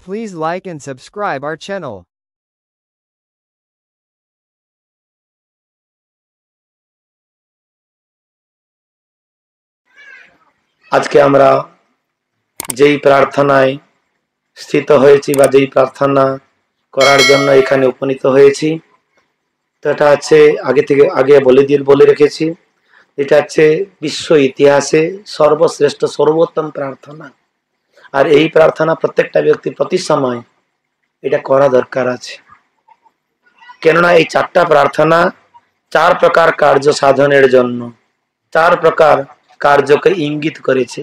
Please like and subscribe our channel. আজকে আমরা যেই প্রার্থনায় স্থিত হয়েছি বা যেই প্রার্থনা করার জন্য এখানে উপনীত হয়েছি, তো এটা হচ্ছে আগে বলে রেখেছি, এটা হচ্ছে বিশ্ব ইতিহাসে সর্বশ্রেষ্ঠ সর্বোত্তম প্রার্থনা। আর এই প্রার্থনা প্রত্যেকটা ব্যক্তি প্রতি সময় এটা করা দরকার আছে, কেননা এই চারটা প্রার্থনা চার প্রকার কার্য সাধনের জন্য চার প্রকার কার্যকে ইঙ্গিত করেছে।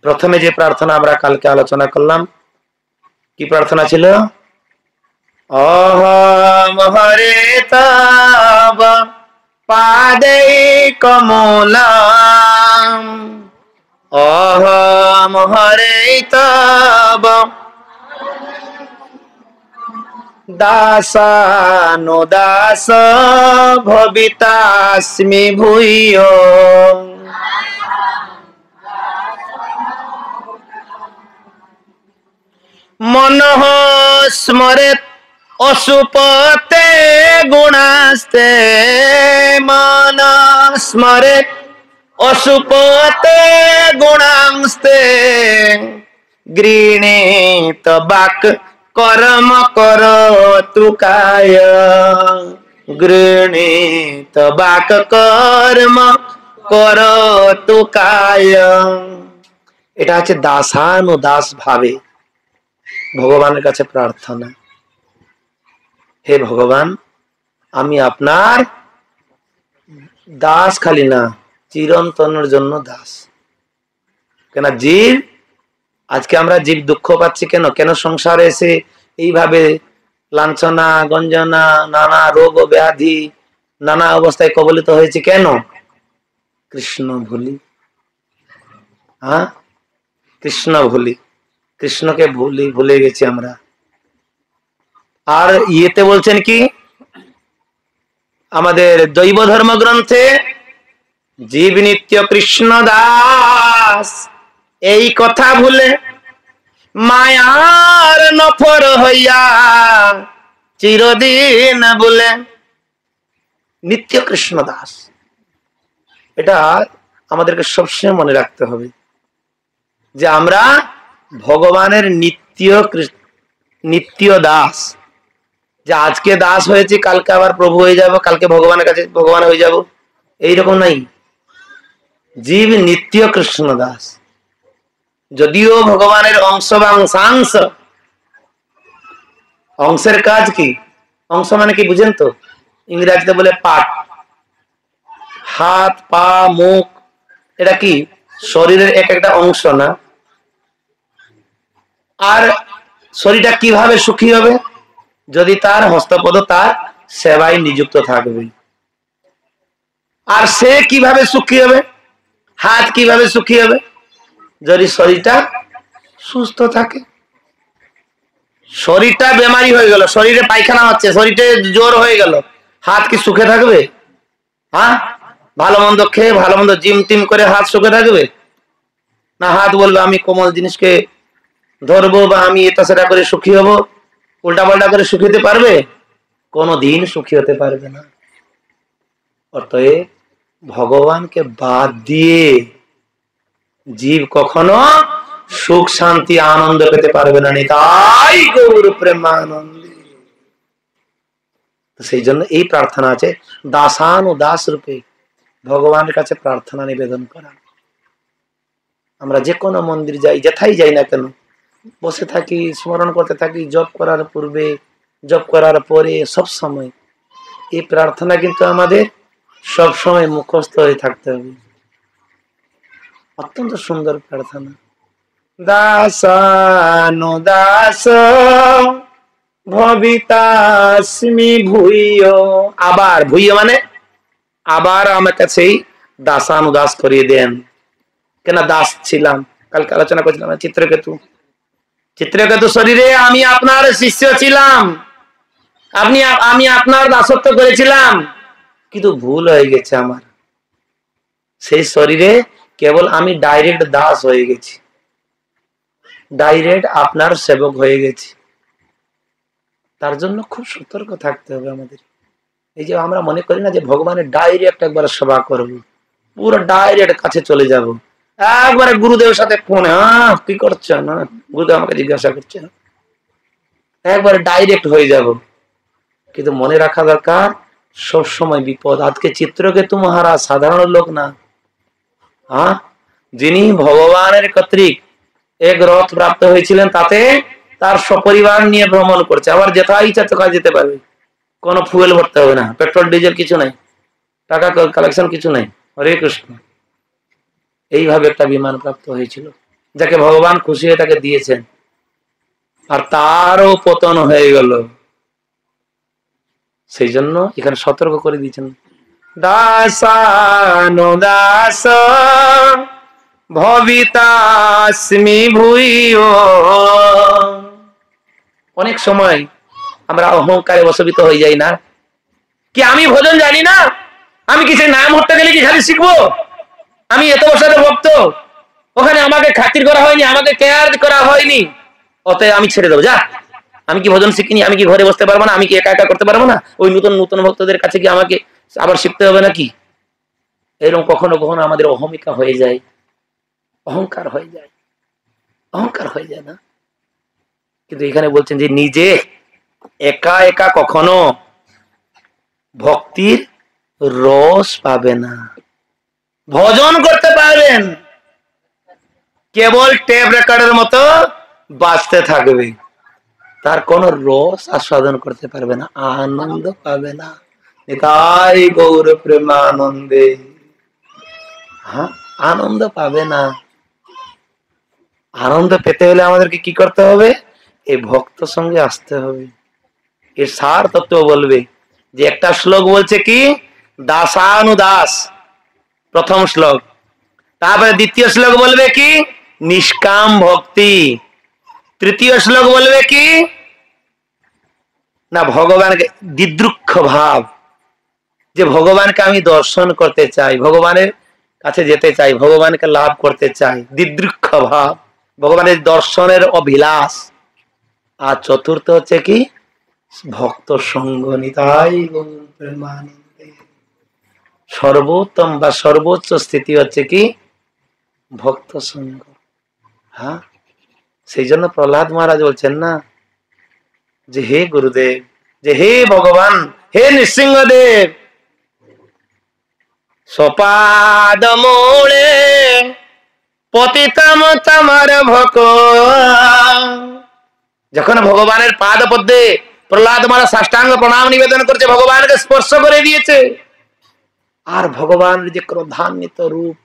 প্রথমে যে প্রার্থনা আমরা কালকে আলোচনা করলাম, কি প্রার্থনা ছিল? অহম হরে তব পাদে কমলাম, অহম হরে তব দাসানুদাস ভবিতাস্মি ভূয়ো, মনঃ স্মরেত অসুপতে গুণাস্তে, মনঃ স্মরেত অসুপতে গুণাস্তে, গৃহীত বাক কর্ম করতু কায়, গৃহীত বাক কর্ম করতু কায়। এটা হচ্ছে দাসানুদাস ভাবে ভগবানের কাছে প্রার্থনা। হে ভগবান, আমি আপনার দাস, খালি না চিরন্তনের জন্য দাস। কেন জীব, আজকে আমরা জীব দুঃখ পাচ্ছি কেন? কেন সংসারে এসে এইভাবে লাঞ্ছনা গঞ্জনা, নানা রোগ ও ব্যাধি, নানা অবস্থায় কবলিত হয়েছে কেন? কৃষ্ণ ভুলি। হ্যাঁ, কৃষ্ণ ভুলি, কৃষ্ণকে ভুলে গেছি আমরা। আর ইয়েতে বলছেন কি, আমাদের দৈব ধর্ম গ্রন্থে, জীব নিত্য কৃষ্ণ দাস, এই কথা ভুলে মায়ার নফর হইয়া চিরদিন বলে নিত্য কৃষ্ণ দাস। এটা আমাদেরকে সবসময় মনে রাখতে হবে যে আমরা ভগবানের নিত্য দাস। যে আজকে দাস হয়েছে, কালকে আবার প্রভু হয়ে যাব, কালকে ভগবানের কাছে ভগবান হয়ে যাব, এইরকম নাই। জীব নিত্য কৃষ্ণ দাস, যদিও ভগবানের অংশ বা অংশাংশ। অংশের কাজ কি? অংশ মানে কি বুঝেন তো? ইংরেজিতে বলে পার্ট। হাত, পা, মুখ, এটা কি শরীরের এক একটা অংশ না? আর শরীরটা কিভাবে সুখী হবে? যদি তার হস্তপদ তার সেবায় নিযুক্ত থাকবে। আর সে কিভাবে সুখী হবে? হাত কিভাবে সুখী হবে? যদি শরীরটা সুস্থ থাকে। শরীরটা বেমারি হয়ে গেল, শরীরে পায়খানা হচ্ছে, শরীরে জ্বর হয়ে গেল, হাত কি সুখে থাকবে? হ্যাঁ, ভালো মন্দ খেয়ে ভালো মন্দ জিম টিম করে হাত সুখে থাকবে না? হাত বলবে আমি কোমল জিনিসকে ধরবো বা আমি এটা সেটা করে সুখী হব, উল্টা পাল্টা করে সুখী হতে পারবে? কোনদিন সুখী হতে পারবে না। অতএব ভগবানকে বাদ দিয়ে জীব কখনো সুখ শান্তি আনন্দ পেতে পারবে না। তাই গৌর প্রেমানন্দে। সেই জন্য এই প্রার্থনা আছে, দাসানুদাস রূপে ভগবানের কাছে প্রার্থনা নিবেদন করা। আমরা যে কোনো মন্দির যাই, যেথাই যাই না কেন, বসে থাকি, স্মরণ করতে থাকি, জপ করার পূর্বে, জপ করার পরে, সব সময় এই প্রার্থনা কিন্তু আমাদের সব সময় মুখস্থ হয়ে থাকতে হবে। অত্যন্ত সুন্দর প্রার্থনা। দাসানুদাস ভবিতাস্মি ভূয়ো। আবার ভূয়ো মানে আবার আমার কাছেই দাসানুদাস করিয়ে দেন। কেন দাস ছিলাম, কালকে আলোচনা করেছিলাম চিত্রকেতু। চিত্রকেতু শরীরে আমি আপনার শিষ্য ছিলাম, আমি আপনার দাসত্ব করেছিলাম, কিন্তু ভুল হয়ে গেছে আমার। সেই শরীরে কেবল আমি ডাইরেক্ট দাস হয়ে গেছি। ডাইরেক্ট আপনার সেবক হয়ে গেছি। তার জন্য খুব সতর্ক থাকতে হবে আমাদের। এই যে আমরা মনে করি না যে ভগবানের ডাইরেক্ট একবার সেবা করবো, পুরো ডাইরেক্ট কাছে চলে যাব, একবারে গুরুদেবের সাথে ফোনে, হ্যাঁ কি করছেন, গুরুদেব আমাকে জিজ্ঞাসা করছেন, একবারে ডাইরেক্ট হয়ে যাব। কিন্তু মনে রাখা দরকার সব সময় বিপদ। আজকে চিত্রকেতু মহারাজ সাধারণ লোক না, হ্যাঁ, যিনি ভগবানের কর্তৃক এক রথ প্রাপ্ত হয়েছিলেন, তাতে তার সপরিবার নিয়ে ভ্রমণ করছে, আবার যেটা ইচ্ছা তো কাজ যেতে পারবে, কোনো ফুয়েল ভরতে হবে না, পেট্রোল ডিজেল কিছু নাই, টাকা কালেকশন কিছু নাই। হরে কৃষ্ণ। এইভাবে একটা বিমান প্রাপ্ত হয়েছিল, যাকে ভগবান খুশি হয়ে তাকে দিয়েছেন, আর তারও পতন হয়ে গেল। সেই জন্য এখানে সতর্ক করে দিয়েছেন, দাসানো দাস ভবিতাস্মি ভূয়ো। অনেক সময় আমরা অহংকারে বশীভূত হয়ে যাই না, কি আমি ভজন জানি না, আমি কি সেই নাম হতে গেলে কি খালি শিখবো, আমি এত বছরের ভক্ত, ওখানে আমাকে খাতির করা হয়নি, আমাকে কেয়ার করা হয়নি, অতএব আমি ছেড়ে দেবো, যা, আমি কি ভজন শিখিনি, আমি কি ঘরে বসতে পারবো না, আমি কি একা একা করতে পারবো না, ওই নতুন নতুন ভক্তদের কাছে কি আমাকে আবার শিখতে হবে নাকি? এরকম কখনো কখনো আমাদের অহমিকা হয়ে যায়, অহংকার হয়ে যায়, অহংকার হয়ে যায় না। কিন্তু এখানে বলছেন যে নিজে একা একা কখনো ভক্তির রস পাবে না। ভজন করতে পারবেন, কেবল টেপ রেকর্ডের মতো বাজতে থাকবে, তার কোন রস আস্বাদন করতে পারবে না, আনন্দ পাবে না। নিতাই গৌর প্রেমানন্দে, হ্যাঁ, আনন্দ পাবে না। আনন্দ পেতে হলে আমাদেরকে কি করতে হবে? এই ভক্ত সঙ্গে আসতে হবে। এর সার তত্ত্ব বলবে যে একটা শ্লোক বলছে কি, দাসানুদাস, প্রথম শ্লোক। তারপরে দ্বিতীয় শ্লোক বলবে কি, নিষ্কাম ভক্তি। তৃতীয় শ্লোক বলবে কি না, ভগবানকে দিদৃক্ষ ভাব, যে ভগবানকে আমি দর্শন করতে চাই, ভগবানের কাছে যেতে চাই, ভগবানকে লাভ করতে চাই, দিদৃক্ষ ভাব, ভগবানের দর্শনের অভিলাষ। আর চতুর্থ হচ্ছে কি, ভক্ত সঙ্গ। নিতাই গৌর প্রেমানন্দে। সর্বোত্তম বা সর্বোচ্চ স্থিতি হচ্ছে কি, ভক্ত সঙ্গ। হ্যাঁ, সেই জন্য প্রহ্লাদ মহারাজ বলছেন না যে হে গুরুদেব, যে হে ভগবান, হে নৃসিংহদেব, সপাদ মোড়ে পতিতম তোমার ভক। যখন ভগবানের পাদ পদ্মে প্রহ্লাদ মহারাজ সাষ্টাঙ্গ প্রণাম নিবেদন করছে, ভগবানকে স্পর্শ করে দিয়েছে, আর ভগবানের যে ক্রোধান্বিত রূপ,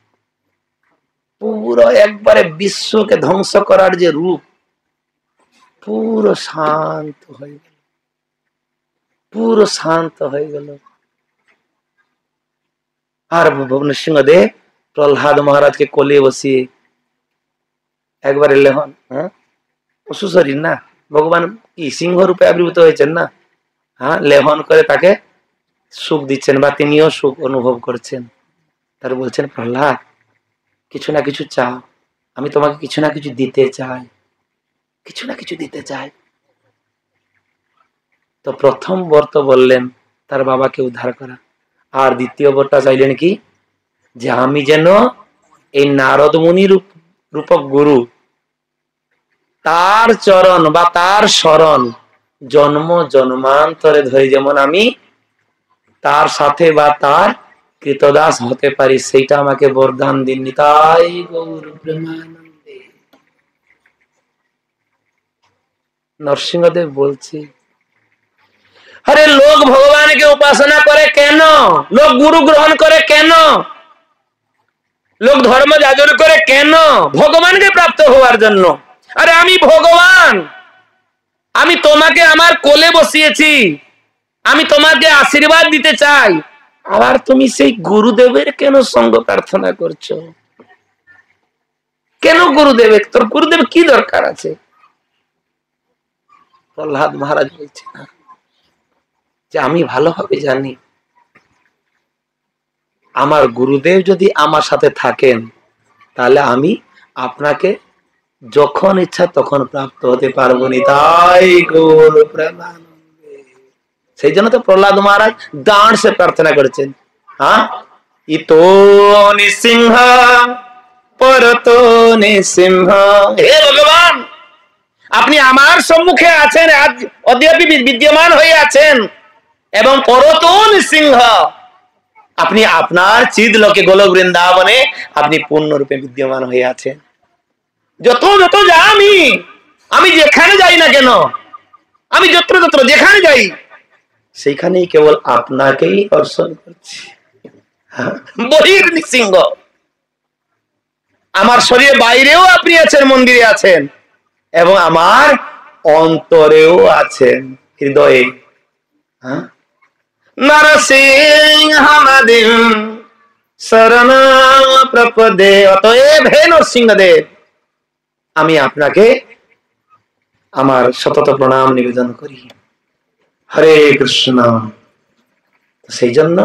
পুরো একবারে বিশ্বকে ধ্বংস করার যে রূপ, পুরো শান্ত হয়ে গেল, পুরো শান্ত হয়ে গেল। আর নৃসিংহদেব প্রহ্লাদ মহারাজকে কোলে বসিয়ে একবারে লেহন, হ্যাঁ, পশু শরীর না, ভগবান কি সিংহ রূপে আবির্ভূত হয়েছেন না, হ্যাঁ, লেহন করে তাকে সুখ দিচ্ছেন, বা তিনিও সুখ অনুভব করছেন। তার বলছেন, প্রহ্লাদ কিছু না কিছু চাও, আমি তোমাকে কিছু না কিছু দিতে চাই, কিছু না কিছু দিতে চাই। তো প্রথম বর তো বললেন তার বাবাকে উদ্ধার করা, আর দ্বিতীয় বরটা চাইলেন কি, যে আমি যেন এই নারদ মুনি রূপক গুরু, তার চরণ বা তার শরণ জন্ম জন্মান্তরে ধরে যেমন আমি তার সাথে বা তার কৃতদাস হতে পারি, সেইটা আমাকে বরদান দিন। নিতাই গৌর প্রেমানন্দে। নরসিংহদেব বলছি, আরে লোক ভগবানকে উপাসনা করে কেন, লোক গুরু গ্রহণ করে কেন, লোক ধর্ম যাজন করে কেন? ভগবানকে প্রাপ্ত হওয়ার জন্য। আরে আমি ভগবান, আমি তোমাকে আমার কোলে বসিয়েছি, আমি তোমাকে আশীর্বাদ দিতে চাই, আবার তুমি সেই গুরুদেবের কেন সঙ্গ প্রার্থনা করছো? কেন গুরুদেবের? তোর গুরুদেব কি দরকার আছে? প্রহ্লাদ মহারাজ বলছে না যে আমি ভালোভাবে জানি আমার গুরুদেব যদি আমার সাথে থাকেন, তাহলে আমি আপনাকে যখন ইচ্ছা তখন প্রাপ্ত হতে পারবো নি, তাই গৌর প্রেমানন্দে। সেই জন্য তো প্রহ্লাদ মহারাজ দাঁড় সে প্রার্থনা করেছেন, হ্যাঁ, ইতো নৃসিংহ পরতো নৃসিংহ, হে ভগবান আপনি আমার সম্মুখে আছেন, আজ অদ্যাপি বিদ্যমান হয়ে আছেন, এবং পরতো নৃসিংহ আপনি আপনার চিদ লোকে গোলক বৃন্দাবনে আপনি পূর্ণরূপে বিদ্যমান হয়ে আছেন। যত যত যা আমি যেখানে যাই না কেন, আমি যত্র যত্র যেখানে যাই সেইখানেই কেবল আপনাকেই দর্শন করছি। বহির নৃসিংহ, আমার শরীরের বাইরেও আপনি আছেন, মন্দিরে আছেন, এবং আমার অন্তরেও আছেন, হৃদয়ে। নরসিংহমাদিম শরণং প্রপদে, অতএব হে নরসিংহদেব আমি আপনাকে আমার শতত প্রণাম নিবেদন করি। হরে কৃষ্ণ। সেই জন্য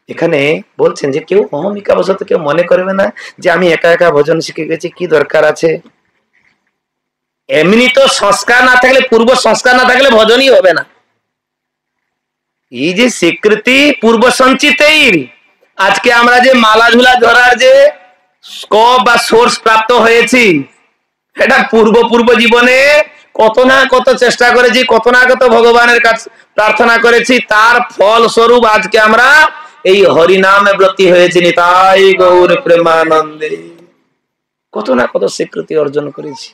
এখানে বলছেন যে কেউ অহমিকা বশত কেউ মনে করবে না যে আমি একা একা ভজন শিখে গেছি, কি দরকার আছে। এমনি তো সংস্কার না থাকলে, পূর্ব সংস্কার না থাকলে ভজনই হবে না। এই যে স্বীকৃতি পূর্ব সঞ্চিতেই আজকে আমরা যে মালা ঝুলা ধরার যে স্কোপ বা সোর্স প্রাপ্ত হয়েছি, এটা পূর্ব জীবনে কত না কত চেষ্টা করেছি, কত না কত ভগবানের কাছে প্রার্থনা করেছি, তার ফল স্বরূপ আজকে আমরা এই হরিনামে ব্রতী হয়েছি। নিতাই গৌর প্রেমানন্দে। কত না কত স্বীকৃতি অর্জন করেছি।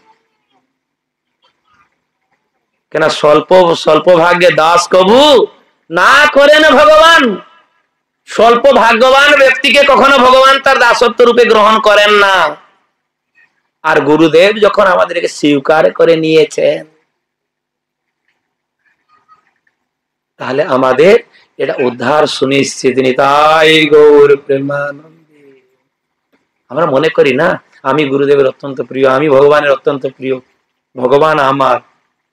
কেন স্বল্প স্বল্প ভাগ্যে দাস কবু না করেন ভগবান। স্বল্প ভাগ্যবান ব্যক্তিকে কখনো ভগবান তার দাসত্ব রূপে গ্রহণ করেন না। আর গুরুদেব যখন আমাদেরকে স্বীকার করে নিয়েছেন, তাহলে আমাদের এটা উদ্ধার সুনিশ্চিত। নিতাই গৌর প্রেমানন্দে। আমরা মনে করি না আমি গুরুদেবের অত্যন্ত প্রিয়, আমি ভগবানের অত্যন্ত প্রিয়, ভগবান আমার,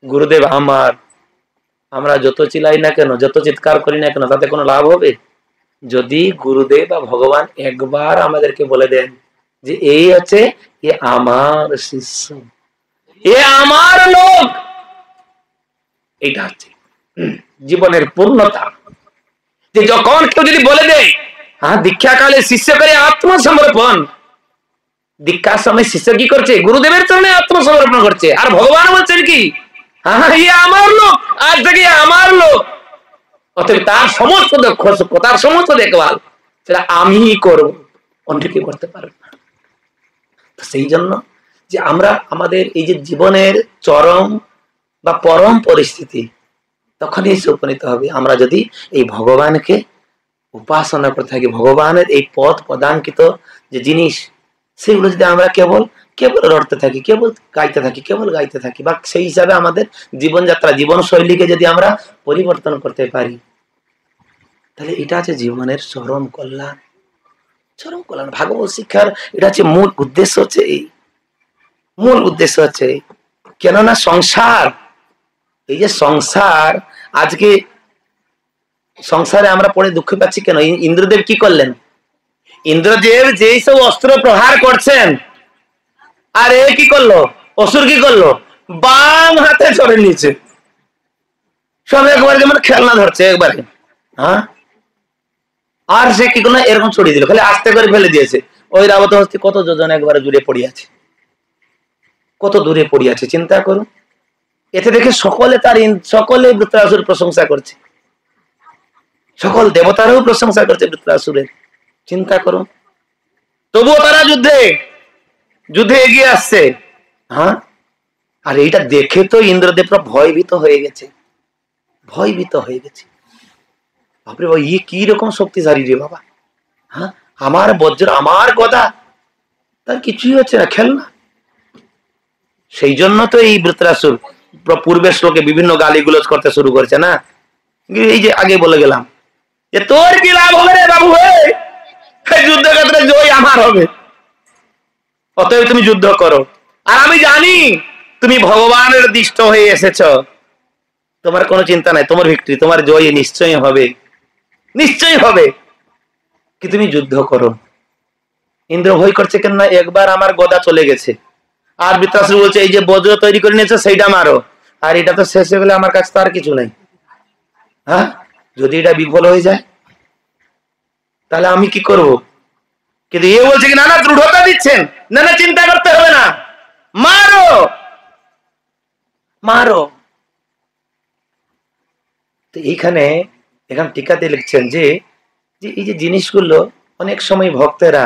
গুরুদেব আমার। আমরা যত চিল্লাই না কেন, যত চিৎকার করি না কেন, তাতে কোনো লাভ হবে? যদি গুরুদেব বা ভগবান একবার আমাদেরকে বলে দেন যে এই আছে, এ আমার শিষ্য, এ আমার লোক, এটা হচ্ছে জীবনের পূর্ণতা। যে যখন কেউ যদি বলে দেয় হ্যাঁ দীক্ষাকালে শিষ্য করে আত্মসমর্পণ, দীক্ষার সময় শিষ্য কি করছে? গুরুদেবের চরণে আত্মসমর্পণ করছে। আর ভগবান বলছেন কি, হ্যাঁ ইয়ে আমার লোক, আজ থেকে আমার লোক। অতএব তার সমস্ত দক্ষ, তার সমস্ত দেখভাল সেটা আমি করব, অন্য কেউ করতে পারবে না। সেই জন্য যে আমরা আমাদের এই যে জীবনের চরম বা পরম পরিস্থিতি তখনই এসে উপনীত হবে আমরা যদি এই ভগবানকে উপাসনা করে থাকি। ভগবানের এই পথ প্রদানকৃত যে জিনিস, সেগুলো যদি আমরা কেবল কেবল রটতে থাকি, কেবল গাইতে থাকি, কেবল গাইতে থাকি, বা সেই হিসাবে আমাদের জীবনযাত্রা, জীবন শৈলীকে যদি আমরা পরিবর্তন করতে পারি, তাহলে এটা আছে জীবনের চরম কল্যাণ। চরম কল্যাণ ভাগবত শিক্ষার এটা হচ্ছে মূল উদ্দেশ্য, হচ্ছে এই মূল উদ্দেশ্য হচ্ছে। কেননা সংসার, এই যে সংসার, আজকে সংসারে আমরা পড়ে দুঃখ পাচ্ছি কেন? ইন্দ্রদেব কি করলেন? ইন্দ্রদেব যেই সব অস্ত্র প্রহার করছেন, আর এ কি করলো? অসুর কি করলো? বাম হাতে ধরে নিয়েছে, সব একবারে যেমন খেলনা ধরছে একবারে। হ্যাঁ, আর সে কি করলো? এরকম ছড়িয়ে দিল, খালি আস্তে করে ফেলে দিয়েছে। ওই রাবত হস্তি কত যোজন একবারে জুড়ে পড়িয়াছে, কত দূরে পড়িয়াছে, চিন্তা করুন। এতে দেখে সকলে বৃত্রাসুর প্রশংসা করছে, সকল দেবতারাও প্রশংসা করছে বৃত্রাসুরের। চিন্তা করুন, তবুও তারা যুদ্ধে এগিয়ে আসছে। হ্যাঁ, আর এইটা দেখে তো ইন্দ্রদেবরা ভয়ভীত হয়ে গেছে, ভয়ভীত হয়ে গেছে। বাপরে বাবা, ইয়ে কি রকম শক্তিশালী রে বাবা! হ্যাঁ, আমার বজ্র, আমার গদা, তার কিছুই হচ্ছে না, খেলনা। সেই জন্য তো এই বৃত্রাসুর পূর্বের শ্লোকে বিভিন্ন গালিগুলোজ করতে শুরু করেছে না। এই যে আগে বলে গেলাম যে তোর কি লাভ হবে রে বাবু, যুদ্ধক্ষেত্রে জয় আমার হবে, অতএব তুমি যুদ্ধ করো। আর আমি জানি তুমি ভগবানের দিষ্ট হয়ে এসেছ, তোমার কোনো চিন্তা নাই, তোমার ভিক্টরি, তোমার জয় নিশ্চয়ই হবে, নিশ্চয়ই হবে, কি তুমি যুদ্ধ করো। ইন্দ্র ভয় করছে কেন না? একবার আমার গদা চলে গেছে, আর বৃত্তাসুর বলছে এই যে বজ্র তৈরি করে নিয়েছে সেইটা মারো, আর এটা তো শেষ হয়ে গেলে আমার কাছে তো আর কিছু নেই। হ্যাঁ, যদি এটা বিফল হয়ে যায় তাহলে আমি কি করব? কিন্তু এ বলছে কি না না, দৃঢ়তা দিচ্ছেন, না না চিন্তা করতে হবে না, মারো মারো। তো এইখানে এখানে টিকাতে লিখছেন যে এই যে জিনিসগুলো অনেক সময় ভক্তেরা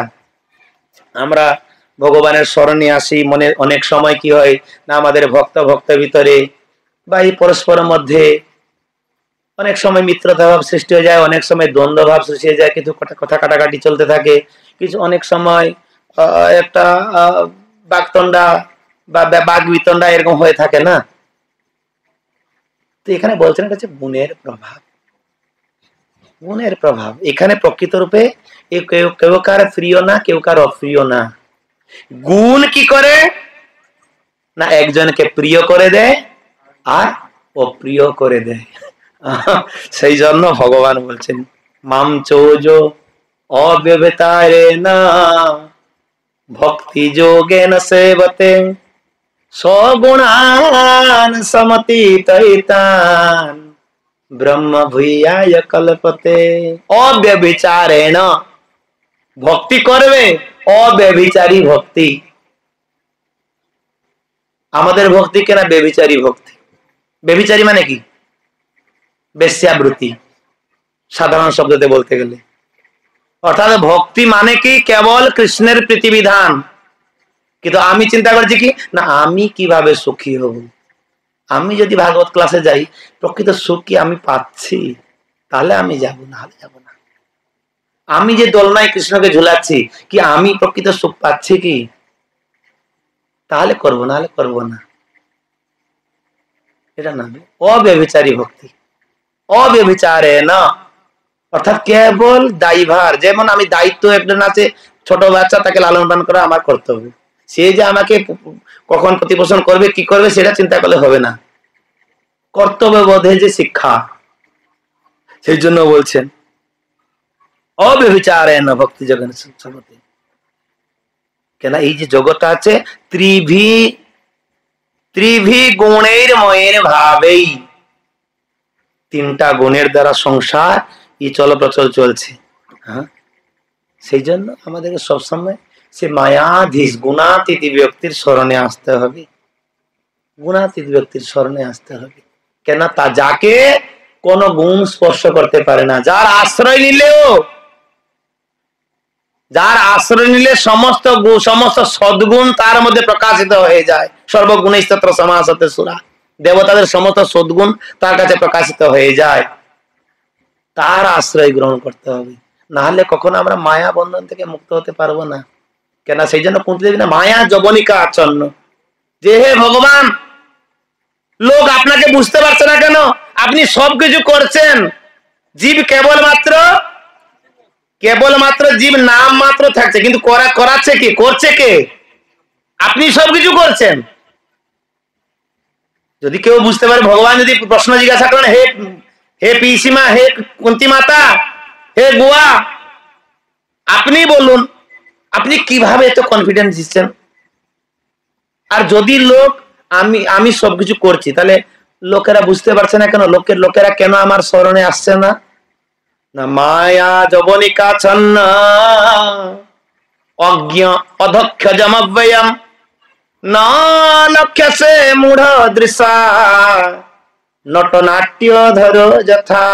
আমরা ভগবানের স্মরণে আসি, মনে অনেক সময় কি হয় না আমাদের ভক্তের ভিতরে বা এই পরস্পরের মধ্যে অনেক সময় মিত্রতা ভাব সৃষ্টি হয়ে যায়, অনেক সময় দ্বন্দ্ব ভাব সৃষ্টি হয়ে যায়, কিছু কথা কাটাকাটি চলতে থাকে, কিছু অনেক সময় একটা বাকতন্ডা বা বাক বিতন্ডা এরকম হয়ে থাকে না। তো এখানে বলছেন এটা হচ্ছে গুণের প্রভাব, গুণের প্রভাব। এখানে প্রকৃত রূপে কেউ কার প্রিয় না, কেউ কার অপ্রিয় না। গুণ কি করে না একজনকে প্রিয় করে দেয় আর অপ্রিয় করে দেয়। সেই জন্য ভগবান বলছেন মাম চোজ অব্যবতারে না ভক্তি যোগেন সেবতে সগুণান সমতীতান ব্রহ্ম ভূয়ায় কল্পতে। অব্যভিচারেণ ভক্তি করবে, অব্যভিচারী ভক্তি। আমাদের ভক্তি কেনা বেবিচারী ভক্তি। বেবিচারী মানে কি? বেশ্যাবৃত্তি, সাধারণ শব্দতে বলতে গেলে। অর্থাৎ ভক্তি মানে কি কেবল কৃষ্ণের প্রীতিবিধান, কিন্তু আমি চিন্তা করছি কি না আমি কিভাবে সুখী হব। আমি যদি ভাগবত ক্লাসে যাই প্রকৃত সুখ কি আমি পাচ্ছি, তাহলে আমি যাব, না হলে যাব না। আমি যে দোলনায় কৃষ্ণকে ঝুলাচ্ছি কি আমি প্রকৃত সুখ পাচ্ছি কি, তাহলে করবো, না হলে করবো না। এটা না অব্যভিচারী ভক্তি। অব্যভিচারে না অর্থাৎ কেবল দায়ভার, যেমন আমি দায়িত্ব একজন আছে, ছোট বাচ্চা তাকে লালন পালন করা আমার কর্তব্য, সে যে আমাকে কখন প্রতিপোষণ করবে কি করবে সেটা চিন্তা করলে হবে না। কর্তব্য বোধে যে শিক্ষা, সেই জন্য বলছেন অব্যভিচারে না ভক্তি জগৎ সবতে। কেন এই যে জগৎটা আছে ত্রিভি গুণের ময়ের ভাবেই, তিনটা গুণের দ্বারা সংসার এই চলপ্রচল চলছে। হ্যাঁ, সেই জন্য আমাদেরকে সবসময় সে মায়াধীশ গুণাতীত ব্যক্তির স্মরণে আসতে হবে, গুণাতীত ব্যক্তির স্মরণে আসতে হবে। কেন তা যাকে কোন গুণ স্পর্শ করতে পারে না, যার আশ্রয় নিলে সমস্ত সদ্গুণ তার মধ্যে প্রকাশিত হয়ে যায়। সর্বগুণস্তত্র সমাসতে সুরা, দেবতাদের সমস্ত সদ্গুণ তার কাছে প্রকাশিত হয়ে যায়। তার আশ্রয় গ্রহণ করতে হবে, না হলে কখনো আমরা মায়া বন্ধন থেকে মুক্ত হতে পারবো না। কেন সেই জন্য কুন্তী দেবী না মায়া যবনিকা আচ্ছন্ন, যে হে ভগবান লোক আপনাকে বুঝতে পারছে না কেন, আপনি সবকিছু করছেন, জীব কেবলমাত্র জীব নাম মাত্র থাকছে, কিন্তু করাচ্ছে কি, করছে কে? আপনি সবকিছু করছেন। যদি কেউ বুঝতে পারে, ভগবান যদি প্রশ্ন জিজ্ঞাসা করেন হে পিসিমা, হে কুন্তী মাতা, হে বুয়া, আপনি বলুন আপনি কিভাবে এত কনফিডেন্স দিচ্ছেন? আর যদি লোক আমি সবকিছু করছি, তাহলে লোকেরা বুঝতে পারছে না কেন, লোকেরা কেন আমার স্মরণে আসছে না? না মায়া যবনিকা ছন্ন অজ্ঞ অধক্ষ জমব্যয়ম না লক্ষ্যসে মূঢ় দৃশা নটনাট্য ধরো যথা।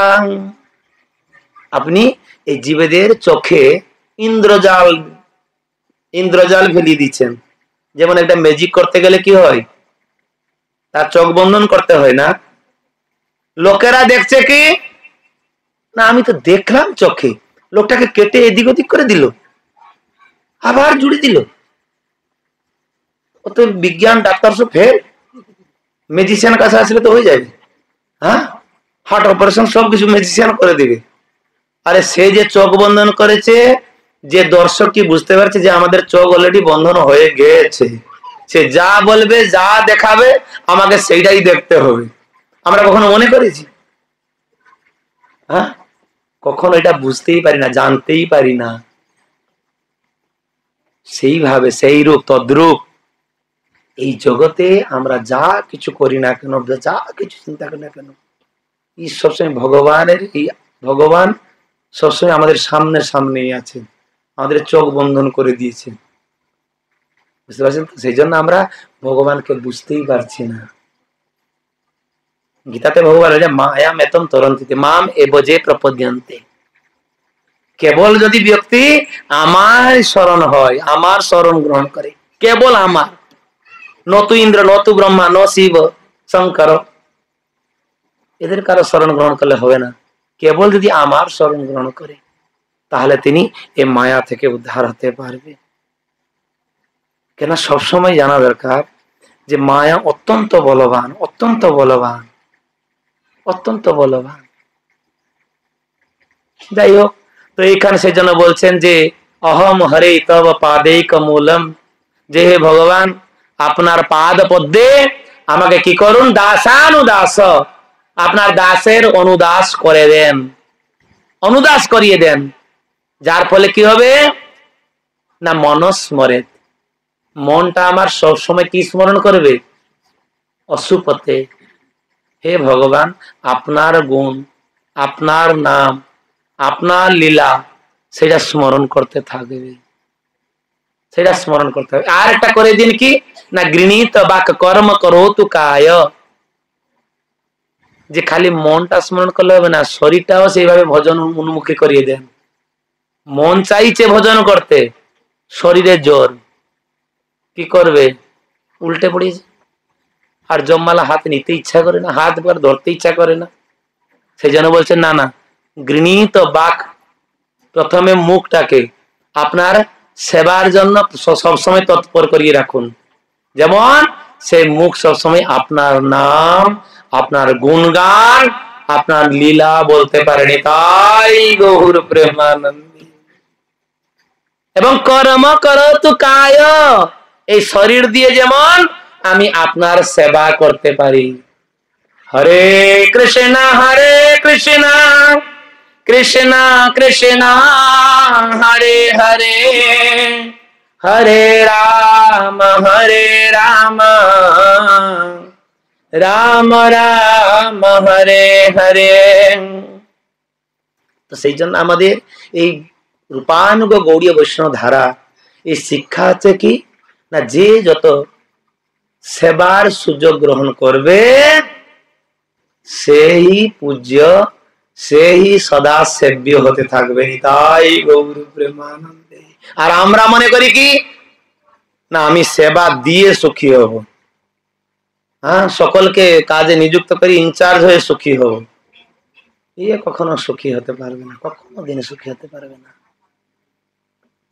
আপনি এই জীবেদের চোখে ইন্দ্রজাল ফেলিয়ে দিচ্ছেন। যেমন একটা ম্যাজিক করতে গেলে কি হয়, তার চোখ বন্ধন করতে হয় না? লোকেরা দেখছে কি না আমি তো দেখলাম চোখে, লোকটাকে কেটে এদিক ওদিক করে দিল, আবার জুড়ে দিল। ও তো বিজ্ঞান ডাক্তার সব ফেল, ম্যাজিশিয়ান কাছে আসলে তো হয়ে যাবে। হ্যাঁ, হার্ট অপারেশন সবকিছু ম্যাজিশিয়ান করে দিবে। আরে সে যে চোখ বন্ধন করেছে, যে দর্শক কি বুঝতে পারছে যে আমাদের চোখ অলরেডি বন্ধন হয়ে গেছে, সে যা বলবে যা দেখাবে আমাকে সেইটাই দেখতে হবে। আমরা কখনো মনে করেছি? হ্যাঁ, কখনো এটা বুঝতেই পারি না, জানতেই পারি না। সেইভাবে সেই রূপ তদ্রূপ এই জগতে আমরা যা কিছু করি না কেন, যা কিছু চিন্তা করি না কেন, এই সবসময় ভগবান সবসময় আমাদের সামনেই আছেন, আমাদের চোখ বন্ধন করে দিয়েছেন, বুঝতে পারছেন তো? সেই জন্য আমরা ভগবানকে বুঝতেই পারছি না। গীতাতে ভগবান বলে মায়াম এতম তরন্তিতে মাম এবজে প্রপদ্যন্তে। কেবল যদি ব্যক্তি আমার শরণ হয়, আমার শরণ গ্রহণ করে, কেবল আমার, নতু ইন্দ্র, নতু ব্রহ্মা, ন শিব শঙ্কর, এদের কারো শরণ গ্রহণ করলে হবে না। কেবল যদি আমার শরণ গ্রহণ করে, তাহলে তিনি এই মায়া থেকে উদ্ধার হতে পারবে। কেন সবসময় জানা দরকার যে মায়া অত্যন্ত বলবান, অত্যন্ত বলবান, অত্যন্ত বলবান। যাই হোক, তো এইখানে সেই জন্য বলছেন যে অহম হরে তব পাদেক মূলম, যে হে ভগবান আপনার পাদ পদ্মে আমাকে কি করুন, দাসানুদাস, আপনার দাসের অনুদাস করে দেন, অনুদাস করিয়ে দেন। যার ফলে কি হবে না, মনস্মরে, মনটা আমার সবসময় কি স্মরণ করবে, অসুপতে। হে ভগবান আপনার গুণ, আপনার নাম, আপনার লীলা, সেটা স্মরণ করতে থাকবে, সেটা স্মরণ করতে হবে। আর একটা করে দিন কি না, গৃহীত বাক কর্ম করোতু কায়, যে খালি মনটা স্মরণ করলে হবে না, শরীরটাও সেইভাবে ভজন উন্মুখী করিয়ে দেন। মন চাইছে ভজন করতে, শরীরে জোর, কি করবে, উল্টে পড়িয়েছে। আর জম্মালা হাত নিতে ইচ্ছা করে না, হাত ধরতে ইচ্ছা করে না। সেই জন্য বলছেন না না, গৃহীত বাক, প্রথমে মুখটাকে আপনার সেবার জন্য সবসময় তৎপর করিয়ে রাখুন। যেমন সেই মুখ সবসময় আপনার নাম, আপনার গুণগান, আপনার লীলা বলতে পারেনি, তাই গৌর প্রেমানন্দী। এবং কর্ম করতু কায়, এই শরীর দিয়ে যেমন আমি আপনার সেবা করতে পারি। হরে কৃষ্ণ কৃষ্ণ কৃষ্ণ হরে হরে, হরে রাম রাম রাম হরে হরে। তো সেই জন্য আমাদের এই রূপানুগ গৌড়ীয় বৈষ্ণব ধারা, এই শিক্ষা আছে কি না, যে যত সেবার সুযোগ গ্রহণ করবে সেই পূজ্য, সেই সদা সেব্য হতে থাকবে, তাই গৌর প্রেমানন্দে। আর আমরা মনে করি কি না, আমি সেবা দিয়ে সুখী হব, হ্যাঁ, সকলকে কাজে নিযুক্ত করি, ইনচার্জ হয়ে সুখী হব, ইয়ে কখনো সুখী হতে পারবে না, কখনো দিনে সুখী হতে পারবে না।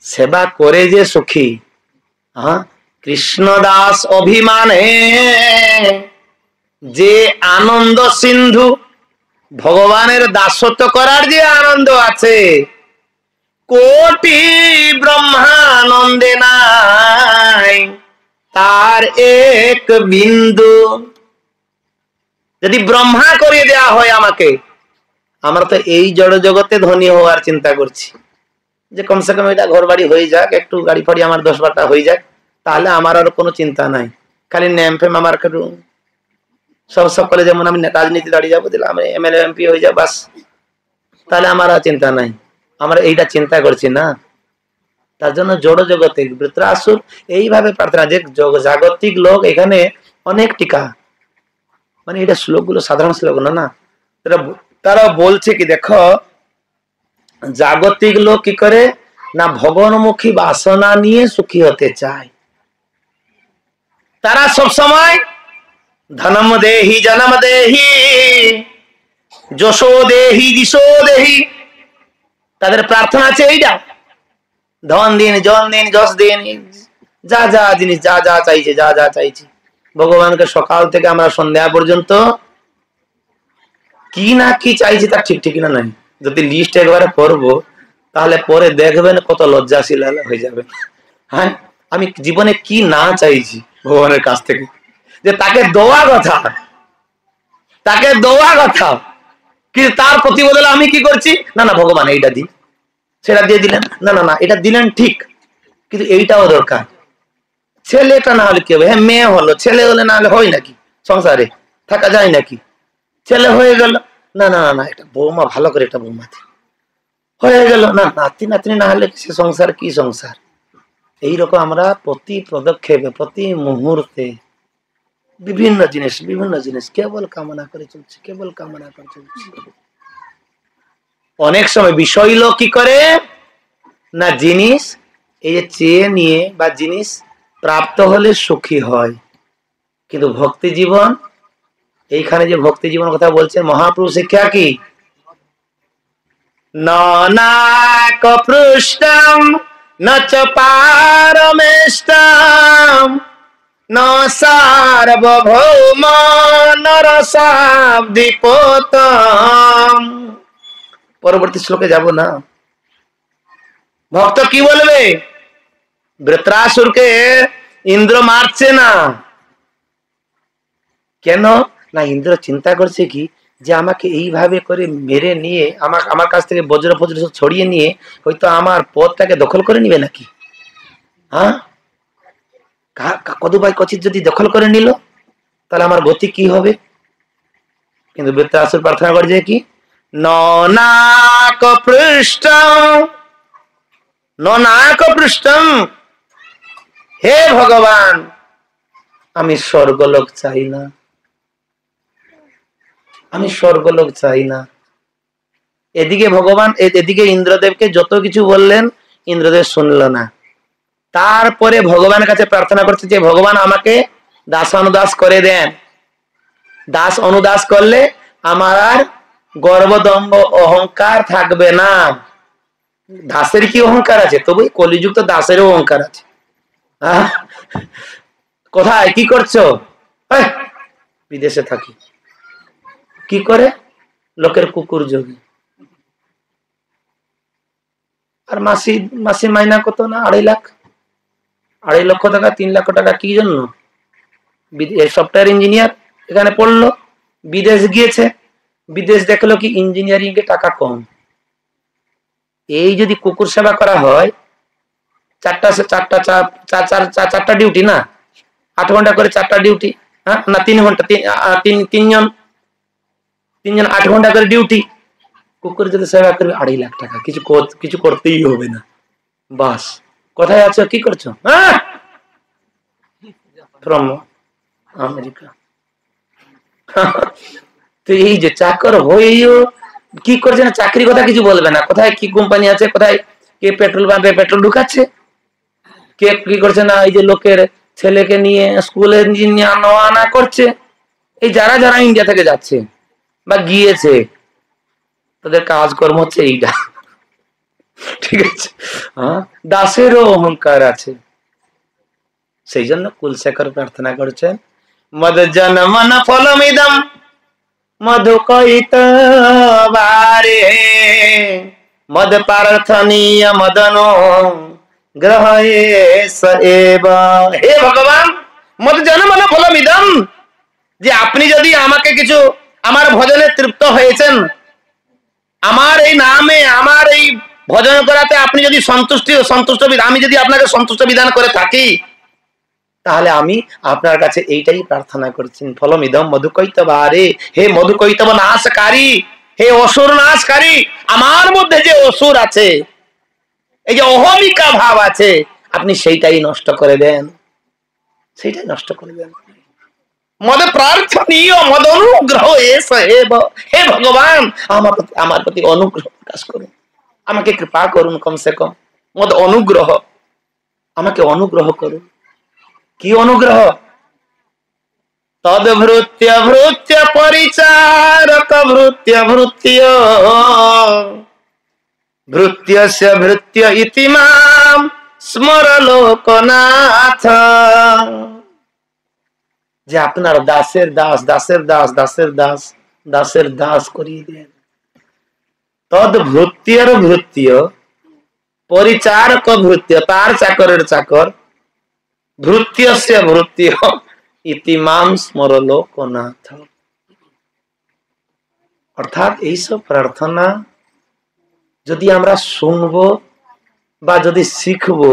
সেবা করে যে সুখী, হ্যাঁ, কৃষ্ণদাস অভিমানে যে আনন্দ সিন্ধু, ভগবানের দাসত্ব করার যে আনন্দ আছে, কোটি ব্রহ্মানন্দে নাই তার এক বিন্দু। যদি ব্রহ্মা করিয়ে দেওয়া হয় আমাকে, আমরা তো এই জড় জগতে ধনী হওয়ার চিন্তা করছি, যে কমসে কম এটা ঘর বাড়ি হয়ে যাক, একটু গাড়ি ফাড়ি আমার 10-12টা হয়ে যাক, তাহলে আমার আর কোনো চিন্তা নাই। খালি নেম ফেম আমার সব সকলে, যেমন আমি রাজনীতি দাঁড়িয়ে যাবো, দিলাম আমি এমএলএ এমপি হয়ে যাবো, বাস, তাহলে আমার আর চিন্তা নাই। আমরা এইটা চিন্তা করছি না, তার জন্য জড় জগতে বৃত্রাসুর এইভাবে প্রার্থনা, যে জাগতিক লোক এখানে অনেক টিকা, মানে এটা শ্লোকগুলো সাধারণ শ্লোক না, না, তারা বলছে কি, দেখো জাগতিক লোক কি করে না, ভগবানমুখী বাসনা নিয়ে সুখী হতে চায়। তারা সব সময় ধনম দেহি জনম দেহি যশো দেহি দিশো দেহি, তাদের প্রার্থনা আছে এইটা, ধন দিন, জন দিন, যশ দিন, যা যা জিনিস, যা যা চাইছে, যা যা চাইছে ভগবানকে সকাল থেকে আমরা সন্ধ্যা পর্যন্ত কি না কি চাইছি তার ঠিক ঠিক না নাই। যদি লিস্ট একবারে করবো, তাহলে পরে দেখবেন কত লজ্জাশীল হয়ে যাবে। হ্যাঁ, আমি জীবনে কি না চাইছি ভগবানের কাছ থেকে, যে তাকে দেওয়া কথা, তাকে দেওয়া কথা, কিন্তু তার প্রতিবদলে আমি কি করছি, না না ভগবান এইটা দিন, সেটা দিয়ে দিলেন, না না না এটা দিলেন ঠিক, কিন্তু এইটাও দরকার, ছেলেটা না হলে কি হবে? হ্যাঁ, মেয়ে হলো, ছেলে হলে না হলে হয় নাকি? সংসারে থাকা যায় নাকি? ছেলে হয়ে গেল, না না না, একটা বৌমা, ভালো করে একটা বৌমা হয়ে গেল, না নাতি নাতনি না হলে সে সংসার কি সংসার? এইরকম আমরা প্রতি পদক্ষেপে, প্রতি মুহূর্তে বিভিন্ন জিনিস কেবল কামনা করে চলছি, কেবল কামনা করে চলছি। অনেক সময় বিষয় লোক কি করে না, জিনিস এই যে চেয়ে নিয়ে বা জিনিস প্রাপ্ত হলে সুখী হয়, কিন্তু ভক্তি জীবন, এইখানে যে ভক্তি জীবন কথা বলছেন মহাপুরুষ শিক্ষা কি, নাক পৃষ্ঠম ন চ পারমেষ্টম ন সার্বভৌম নরসাব্দিপোতম। পরবর্তী শ্লোকে যাব না। ভক্ত কি বলবে, বৃত্রাসুরকে ইন্দ্র মারছে না কেন? না, ইন্দ্র চিন্তা করছে কি যে আমাকে এইভাবে করে মেরে নিয়ে আমার কাছ থেকে বজ্র ফজ্র ছড়িয়ে নিয়ে হয়তো আমার পথটাকে দখল করে নিবে নাকি? হ্যাঁ, কদুবাই কচিত যদি দখল করে নিল তাহলে আমার গতি কি হবে? কিন্তু বৃত্রাসুর প্রার্থনা করছে কি, নাক পৃষ্ঠম, নাক পৃষ্ঠম, হে ভগবান আমি স্বর্গলোক চাই না, আমি স্বর্গলোক চাই না। এদিকে ভগবান, এদিকে ইন্দ্রদেবকে যত কিছু বললেন, ইন্দ্রদেব শুনল না। তারপরে ভগবানের কাছে প্রার্থনা করছে যে ভগবান আমাকে দাস অনুদাস করে দেন, দাস অনুদাস করলে আমার আর গর্বদম্ভ অহংকার থাকবে না। দাসের কি অহংকার আছে? তবু কলিযুগ তো দাসেরও অহংকার আছে। কোথায় কি করছো? বিদেশে থাকি। কি করে? লোকের কুকুর যোগে। আর মাসি মাইনা কত না? 2.5 লাখ, 2.5 লক্ষ টাকা, 3 লক্ষ টাকা। কি জন্য? সফটওয়্যার ইঞ্জিনিয়ার এখানে পড়লো, বিদেশ গিয়েছে, বিদেশ দেখলো কি ইঞ্জিনিয়ারিং এ টাকা কম। এই যদি কুকুর সেবা করা হয়, চারটা ডিউটি না, 8 ঘন্টা করে 4টা ডিউটি, হ্যাঁ না 3 ঘন্টা, তিনজন 8 ঘন্টা করে ডিউটি। কুকুর যদি সেবা করবে 2.5 লাখ টাকা, কিছু করতেই হবে না। বাস, কোথায় আছো, কি করছো? From America. তো এই যে চাকর হয়েও কি করছে না, চাকরির কথা কিছু বলবে না, কোথায় কি কোম্পানি আছে, কোথায় কে পেট্রোল পাম্পে পেট্রোল ঢুকাচ্ছে, কে কি করছে না, এই যে লোকের ছেলেকে নিয়ে স্কুলে নিয়ে আনা করছে, এই যারা যারা ইন্ডিয়া থেকে যাচ্ছে বা গিয়েছে তাদের কাজকর্ম হচ্ছে এইটা। ঠিক আছে, দাসেরও অহংকার আছে। সেই জন্য কুলশেখর প্রার্থনা করছেন, মদ জন্মন ফলমিদম মধুকৈতবারে মদ প্রার্থনীয় মদনো গ্রহে সএব। হে ভগবান, মদ জন্মন ফলমিদম, যে আপনি যদি আমাকে কিছু, আমার ভজনে তৃপ্ত হয়েছেন, আমার এই নামে, আমার এই ভজন করাতে আপনি যদি সন্তুষ্ট, আমি যদি আপনাকে সন্তুষ্ট বিধান করে থাকি, তাহলে আমি আপনার কাছে এইটাই প্রার্থনা করছেন, ফলমিদম মধুকৈতবারে, হে মধুকৈতব নাশকারী, হে অসুর নাশকারী, আমার মধ্যে যে অসুর আছে, এই যে অহমিকা ভাব আছে, আপনি সেইটাই নষ্ট করে দেন, সেইটাই নষ্ট করে দেন। মদ প্রার্থনীয় মদ অনুগ্রহ এসে, হে ভগবান আমার প্রতি অনুগ্রহ প্রকাশ করুন, আমাকে কৃপা করুন, কমসে কম মদ অনুগ্রহ, আমাকে অনুগ্রহ করুন। কি অনুগ্রহ? তদ্ভৃত্য ভৃত্য পরিচারক ভৃত্য ভৃত্য ভৃত্যস্য ভৃত্য ইতি মাম স্মর লোকনাথ। যে আপনার দাসের দাস, দাসের দাস, দাসের দাস, দাসের দাস করিয়ে দেন। তদ্ভৃত্যের ভৃত্য, পরিচারক ভৃত্য, তার চাকরের চাকর, ভৃত্যস্য ভৃত্য ইতি মাম স্মর লোকনাথ। অর্থাৎ এইসব প্রার্থনা যদি আমরা শুনবো বা যদি শিখবো,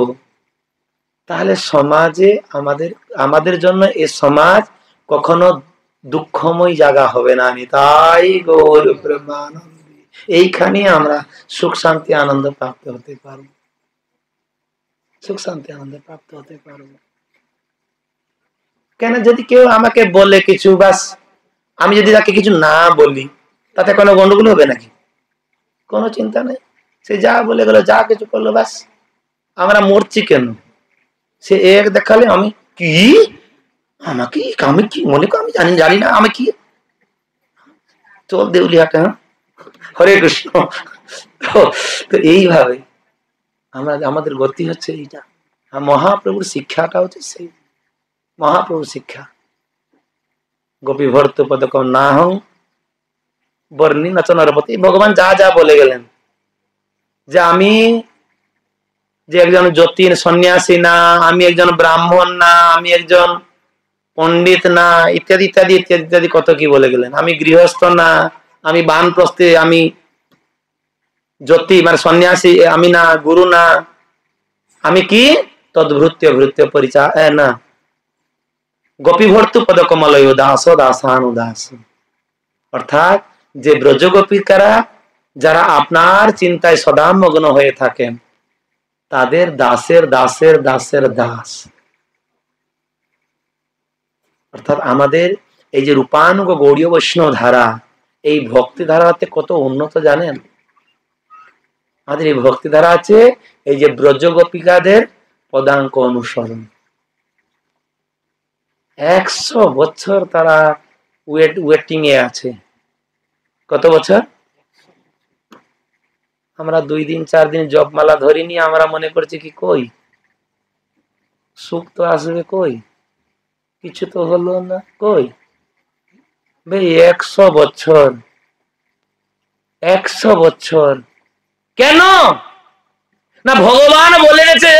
তাহলে সমাজে আমাদের আমাদের জন্য এই সমাজ কখনো দুঃখময় জায়গা হবে না। আমি তাই গৌর প্রেমানন্দে এইখানে আমরা সুখ শান্তি আনন্দ প্রাপ্ত হতে পারবো, সুখ শান্তি আনন্দ প্রাপ্ত হতে পারবো। কেন যদি কেউ আমাকে বলে কিছু, বাস আমি যদি তাকে কিছু না বলি তাতে কোনো গন্ডগোল হবে নাকি? কোনো চিন্তা নেই, সে যা বলে গেল, যা কিছু করলো, বাস আমরা মরছি কেন? সে এক দেখালে আমি কি, আমাকে আমি কি মনে করি, আমি জানি জানি না আমি কি, চল দেউলিয়াটা। হ্যাঁ, হরে কৃষ্ণ। তো এইভাবে আমরা আমাদের গতি হচ্ছে এইটা। আর মহাপ্রভুর শিক্ষাটা হচ্ছে সেই মহাপ্রভুর শিক্ষা। গোপী ভর্ত পদক না হং বর্ণি নচনরপতি, ভগবান যা যা বলে গেলেন যে আমি যে একজন যতীন সন্ন্যাসী না, আমি একজন ব্রাহ্মণ না, আমি একজন পণ্ডিত না, ইত্যাদি ইত্যাদি ইত্যাদি ইত্যাদি কত কি বলে গেলেন। আমি গৃহস্থ না, আমি বানপ্রস্থে, আমি জ্যোতি মানে সন্ন্যাসী আমি না, গুরু না, আমি কি তদ্ভৃত্য ভৃত্য পরিচয় না, গোপী ভর্তু পদ কমলয় দাস দাসানু দাস। অর্থাৎ যে ব্রজ গোপিকারা যারা আপনার চিন্তায় সদা মগ্ন হয়ে থাকেন তাদের দাসের দাসের দাসের দাস। অর্থাৎ আমাদের এই যে রূপানুগ গৌড়ীয় বৈষ্ণব ধারা, এই ভক্তি ধারাতে কত উন্নত জানেন? আমাদের এই ভক্তি ধারা আছে এই যে ব্রজ গোপিকাদের পদাঙ্ক অনুসরণ। 100 বছর তারা ওয়েটিং এ আছে। কত বছর? আমরা 2 দিন 4 দিন জপমালা ধরিনি, আমরা মনে করছি কি কই সুখ তো আসবে, কই কিছু তো হলো না, কই ভাই 100 বছর, 100 বছর কেন না? ভগবান বলে গেছে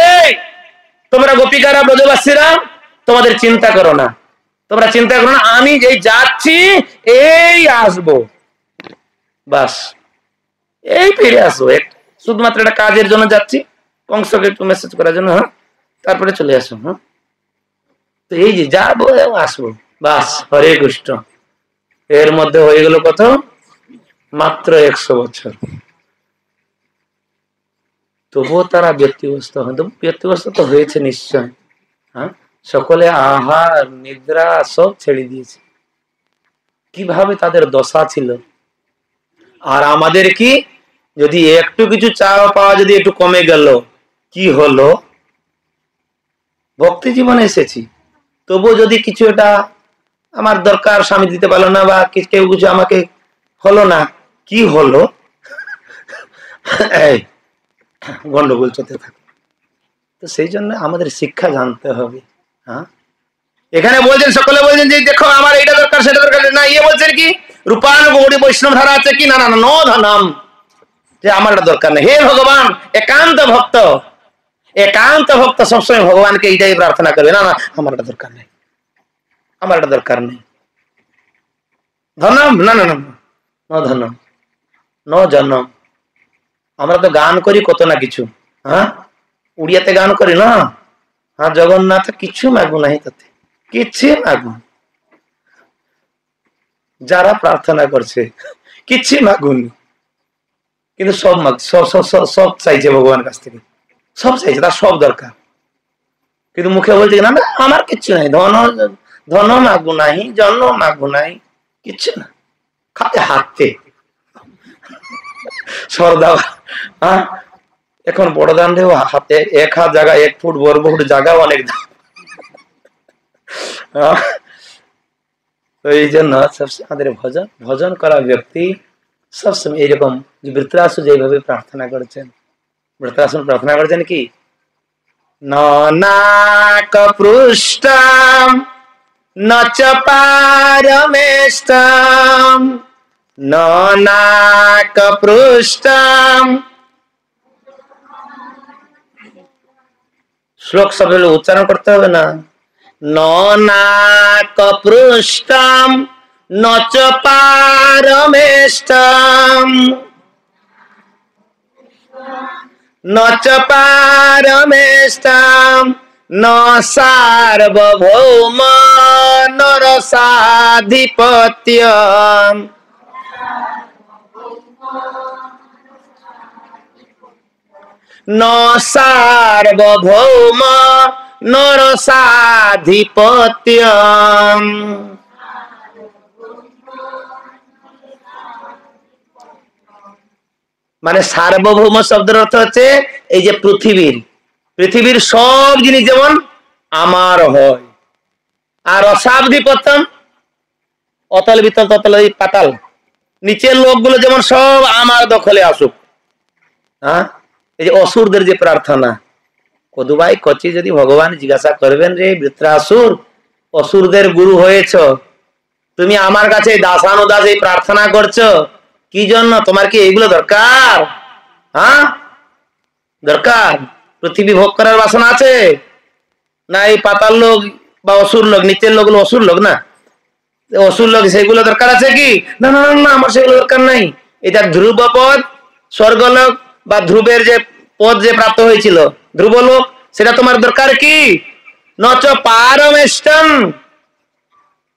তোমরা গোপিকারা ব্রজবাসীরা তোমাদের চিন্তা করো না, তোমরা চিন্তা করো না, আমি যেই যাচ্ছি এই আসবো, বাস এই ফিরে আসবো, শুধুমাত্র একটা কাজের জন্য যাচ্ছি, কংসকে একটু মেসেজ করার জন্য, হ্যাঁ তারপরে চলে আসো। হ্যাঁ, তো এই যে যাবো এবং আসবো, বাস হরে কৃষ্ণ। এর মধ্যে হয়ে গেল কত? মাত্র 100 বছর। তবুও তারা ব্যক্তিগ্রস্ত হয়, ব্যক্তিগ্রস্ত তো হয়েছে নিশ্চয়। হ্যাঁ, সকলে আহার নিদ্রা সব ছেড়ে দিয়েছে। কিভাবে তাদের দশা ছিল। আর আমাদের কি, যদি একটু কিছু চাওয়া পাওয়া যদি একটু কমে গেল, কি হলো? ভক্তি জীবনে এসেছি, তবু যদি কিছু এটা আমার দরকার স্বামী দিতে পারলো না, বা কেউ কিছু আমাকে হলো না, কি হলো? এই গন্ডগোল চলতে থাকে। তো সেই জন্য আমাদের শিক্ষা জানতে হবে। হ্যাঁ, এখানে বলছেন সকলে বলছেন যে দেখো আমার এটা দরকার সেটা দরকার না, ইয়ে বলছেন কি রূপান গৌড়ী বৈষ্ণব ধারা আছে কি না, না ন ধনম, যে আমার এটা দরকার নেই। হে ভগবান, একান্ত ভক্ত, একান্ত ভক্ত সবসময় ভগবানকে এইটাই প্রার্থনা করবে, না না আমার এটা দরকার নেই, আমার এটা দরকার নেই। ধনম না না না ন ধনম ন জনম। আমরা তো গান করি কত না কিছু, হ্যাঁ উড়িয়াতে গান করি না, হ্যাঁ জগন্নাথ কিছু মাগু নাই, তাতে কিছু মাগু, যারা প্রার্থনা করছে কিছু মাগুন, কিন্তু সব মাগ সব সব সব সব চাইছে ভগবানের কাছ থেকে, সব চাইছে, তার সব দরকার, কিন্তু মুখে বলছে না না আমার কিচ্ছু নাই, ধন ধন মাগু নাই, জন্ম মাগু নাই, কিচ্ছু না, খাতে হাঁটতে সরদা। হ্যাঁ, এখন বড় দান্ডেও হাতে 1 হাত জায়গা, 1 ফুট বর্গফুট জায়গাও অনেক দাম। তো এই জন্য সবসময় আমাদের ভজন ভজন করা ব্যক্তি সবসময় এইরকম, যে বৃত্রাসু যেভাবে প্রার্থনা করেছেন, বৃত্রাসুন প্রার্থনা করেছেন কি নাক পৃষ্ঠম নচ পারমেষ্টম, নাক পৃষ্ঠম, শ্লোক সব উচ্চারণ করতে হবে না, নাক পৃষ্ঠম নচ পারমেষ্টম, নচ পারমেষ্টম ন সার্বভৌম নরসাধিপত্য ন সার্বভৌম নরসাধিপত্য মানে সার্বভৌম শব্দের অর্থ হচ্ছে এই যে পৃথিবীর সব জিনিস যেমন আমার হয়, আর অসাধিপত্যম অতল বিতল ততল পাতাল নিচের লোকগুলো যেমন সব আমার দখলে আসুক। হ্যাঁ, এই যে অসুরদের যে প্রার্থনা, কদুভাই কচি যদি ভগবান জিজ্ঞাসা করবেন রে বৃত্রাসুর, অসুরদের গুরু হয়েছ, তুমি আমার কাছে দাসানুদাস এই প্রার্থনা করছো কি জন্য? তোমার কি এইগুলো দরকার? হ্যাঁ, দরকার? পৃথিবী ভোগ করার বাসনা আছে না? এই পাতাল লোক বা অসুর লোক, নিচের লোকগুলো অসুর লোক না, অসুর লোক, সেগুলো দরকার আছে কি? না না না, আমার সেগুলো দরকার নাই। এটা ধ্রুব পদ, স্বর্গলোক বা ধ্রুবের যে পদ যে প্রাপ্ত হয়েছিল ধ্রুবলোক, সেটা তোমার দরকার কি? নচ পারমেষ্টম,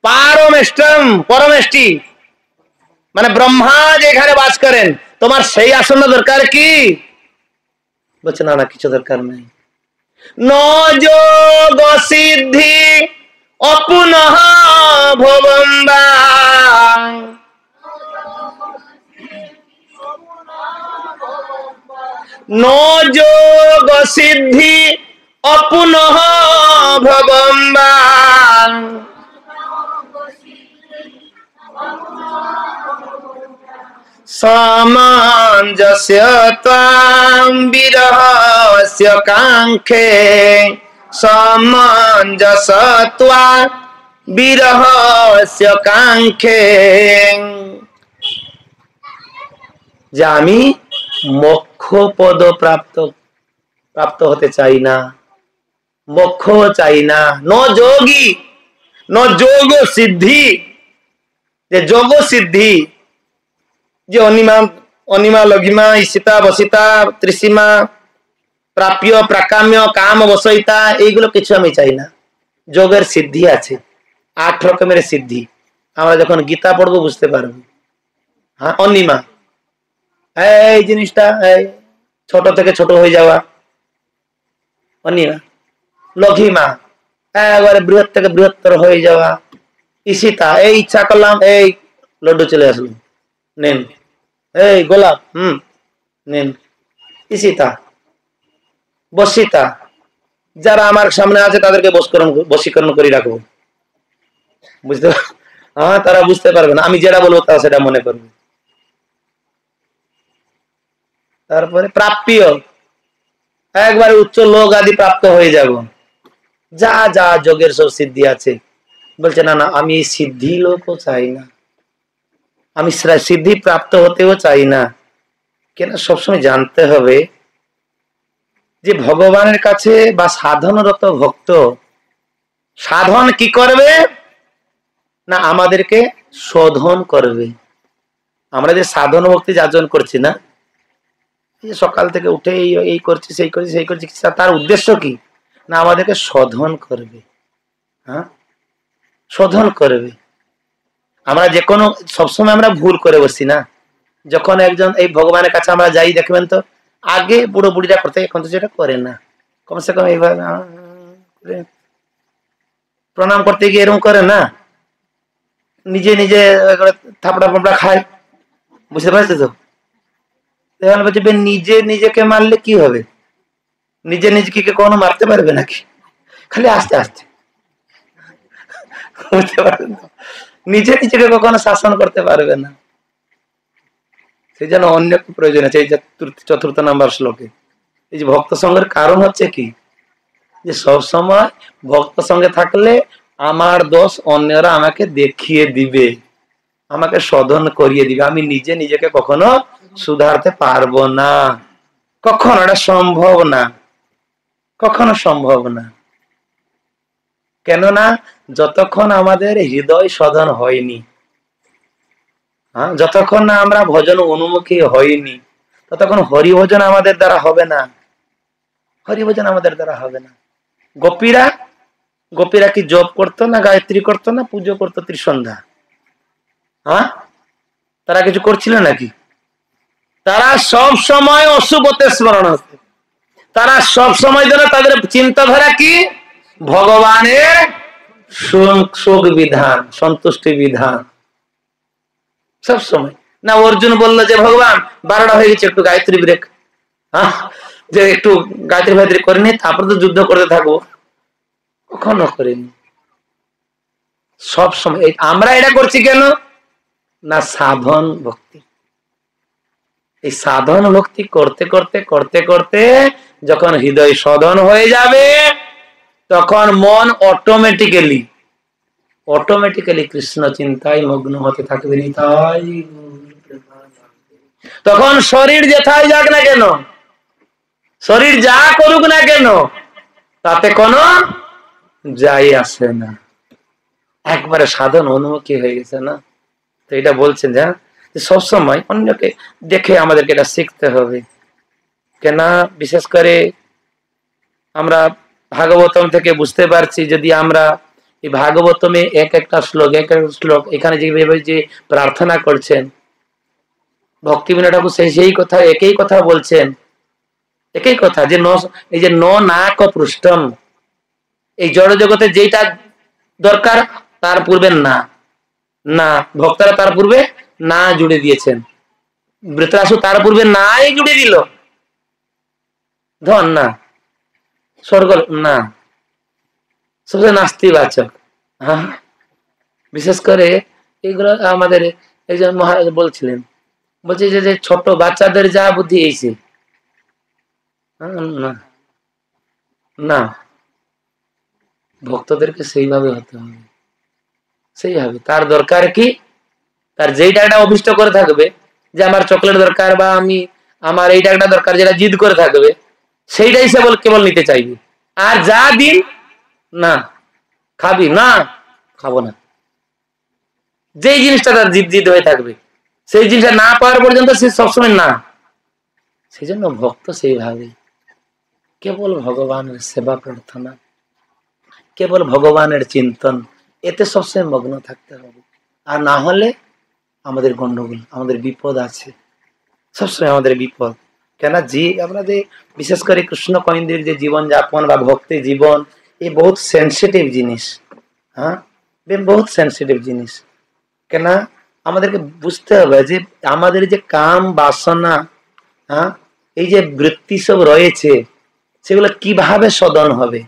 পারমেষ্টম পরমেষ্টি মানে ব্রহ্মা যেখানে বাস করেন, তোমার সেই আসন্ন দরকার কি? বলছে না না, কিছু দরকার নাই। ন যোগ সিদ্ধি অপুনঃ ভবম বা, ন যোগ সিদ্ধি অপুনঃ ভবম বা, সামঞ্জস্য ত্বাং বিরহস্য কাঙ্ক্ষে, সামঞ্জস্য ত্বাং বিরহস্য কাঙ্ক্ষে, যে আমি মোক্ষ পদ প্রাপ্ত হতে চাই না, মোক্ষ চাই না। ন যোগী, ন যোগ সিদ্ধি, যে যোগ সিদ্ধি, যে অনিমা অনিমা লঘিমা ঈশিতা বসিতা ত্রিসীমা প্রাপ্য প্রাকাম্য কাম বসইতা, এইগুলো কিছু আমি চাই না। যোগের সিদ্ধি আছে, 8 রকমের সিদ্ধি, আমরা যখন গীতা পড়বো বুঝতে পারবো। হ্যাঁ, অনিমা এই জিনিসটা ছোট থেকে ছোট হয়ে যাওয়া অনিমা। লঘিমা একবারে বৃহৎ থেকে বৃহত্তর হয়ে যাওয়া। ঈশিতা এই ইচ্ছা করলাম এই লড্ডু চলে আসলো, নেন। এই গোলাপ, নেন। ঈশিতা। বশিতা, যারা আমার সামনে আছে তাদেরকে বশীকরণ করে রাখবো, বুঝতে? হ্যাঁ, তারা বুঝতে পারবে না, আমি যেটা বলবো তারা সেটা মনে করবে। তারপরে প্রাপ্য, একবারে উচ্চ লোক আদি প্রাপ্ত হয়ে যাব। যা যা যোগের সব সিদ্ধি আছে, বলছে না না, আমি সিদ্ধি লোকও চাই না, আমি সিদ্ধি প্রাপ্ত হতেও চাই না। কেন? সবসময় জানতে হবে যে ভগবানের কাছে বা সাধনরত ভক্ত সাধন কি করবে না, আমাদেরকে শোধন করবে। আমরা যে সাধন ভক্তি যাজন করছি না, সকাল থেকে উঠে এই করছি সেই করছি সেই করছি, তার উদ্দেশ্য কি না, আমাদেরকে শোধন করবে। হ্যাঁ, শোধন করবে। আমরা যে কোনো সবসময় আমরা ভুল করে বসছি না। যখন একজন এই ভগবানের কাছে আমরা যাই, দেখবেন তো আগে বুড়ো বুড়িরা করতে, এখন তো সেটা করে না। কমসে কম এইভাবে প্রণাম করতে গিয়ে এরকম করে না, নিজে নিজে থাপড়া ফাপড়া খায়, বুঝতে পারছো তো? বলছে নিজে নিজেকে মারলে কি হবে? নিজে নিজেকে কখনো মারতে পারবে নাকি? খালি আস্তে আস্তে, বুঝতে পারবেন তো? নিজে নিজেকে কখনো শাসন করতে পারবে না। সেই জন্য অন্য প্রয়োজন আছে। এই 4th নাম্বার শ্লোকে এই যে ভক্ত সঙ্গের কারণ হচ্ছে কি, যে সব সময় ভক্ত সঙ্গে থাকলে আমার দোষ অন্যরা আমাকে দেখিয়ে দিবে, আমাকে শোধন করিয়ে দিবে, আমি নিজে নিজেকে কখনো সুধারতে পারবো না। কখনো এটা সম্ভব না, কখনো সম্ভব না। কেননা যতক্ষণ আমাদের হৃদয় শোধন হয়নি, যতক্ষণ না আমরা ভজন অনুমুখী হইনি, ততক্ষণ হরিভজন আমাদের দ্বারা হবে না, হরিভজন আমাদের দ্বারা হবে না। গোপীরা গোপীরা কি জপ করতো না, গায়ত্রী করতো না, পুজো করতো ত্রিসন্ধ্যা? হ্যাঁ, তারা কিছু করছিল নাকি? তারা সব সময় অশুভতে স্মরণ হচ্ছে, তারা সব সময় ধরে তাদের চিন্তাধারা কি ভগবানের সুখ বিধান, সন্তুষ্টি বিধান সব সময়। না অর্জুন বললো যে ভগবান 12টা হয়ে গেছে, একটু গায়ত্রী ব্রেক, হ্যাঁ, যে একটু গায়ত্রী ফায়ত্রী করিনি, তারপরে তো যুদ্ধ করতে থাকবো। কখনো করিনি। সব সময় আমরা এটা করছি কেন না, সাধন ভক্তি। এই সাধন ভক্তি করতে করতে করতে করতে যখন হৃদয় শোধন হয়ে যাবে, তখন মন অটোমেটিক্যালি কৃষ্ণ চিন্তায় মগ্ন হতে থাকবে। তখন শরীর যেথায় যাক না কেন, শরীর যা করুক না কেন, তাতে কোনো যাই আসে না, একবারে সাধন অনুমুখী হয়ে গেছে না। তো এটা বলছেন যে সবসময় অন্যকে দেখে আমাদেরকে এটা শিখতে হবে। কেন, বিশেষ করে আমরা ভাগবতম থেকে বুঝতে পারছি, যদি আমরা এই ভাগবতমে এক একটা শ্লোক এখানে যেভাবে যে প্রার্থনা করছেন ভক্তিবিনোদ ঠাকুর, সেই কথা একই কথা বলছেন, একই কথা যে এই যে নাক পৃষ্ঠম, এই জড় জগতে যেটা দরকার তার পূর্বে না ভক্তরা তার পূর্বে না জুড়ে দিয়েছেন, বৃতরাসু তার পূর্বে নাই জুড়ে দিল, ধন না, স্বর্গ না, সবচেয়ে নাস্তিবাচক। হ্যাঁ, বিশেষ করে এইগুলো আমাদের এই যে মহারাজ বলছিলেন, বলছে যে ছোট বাচ্চাদের যা বুদ্ধি এইছে না, ভক্তদেরকে সেইভাবে হতে হবে, সেইভাবে। তার দরকার কি, তার যেইটা একটা অভিষ্ট করে থাকবে, যে আমার চকলেট দরকার বা আমার এইটা একটা দরকার, যেটা জিদ করে থাকবে, সেইটাই সে কেবল নিতে চাইবে। আর যা দিন না, খাবি না, খাবো না, যেই জিনিসটা তার জিদ হয়ে থাকবে, সেই জিনিসটা না পাওয়ার পর্যন্ত সে সবসময় না। সেই জন্য ভক্ত সেইভাবে কেবল ভগবানের সেবা প্রার্থনা, কেবল ভগবানের চিন্তন, এতে সবসময় মগ্ন থাকতে হবে। আর না হলে আমাদের গন্ডগোল, আমাদের বিপদ আছে, সবসময় আমাদের বিপদ। কেন, আমাদের বিশেষ করে কৃষ্ণ কইন্দ্রিক যে জীবন যাপন বা ভক্তি জীবন, এই বহুত সেন্সিটিভ জিনিস। হ্যাঁ, বহুত সেন্সিটিভ জিনিস। কেন, আমাদেরকে বুঝতে হবে যে আমাদের যে কাম বাসনা, হ্যাঁ, এই যে বৃত্তি সব রয়েছে, সেগুলো কিভাবে শোধন হবে,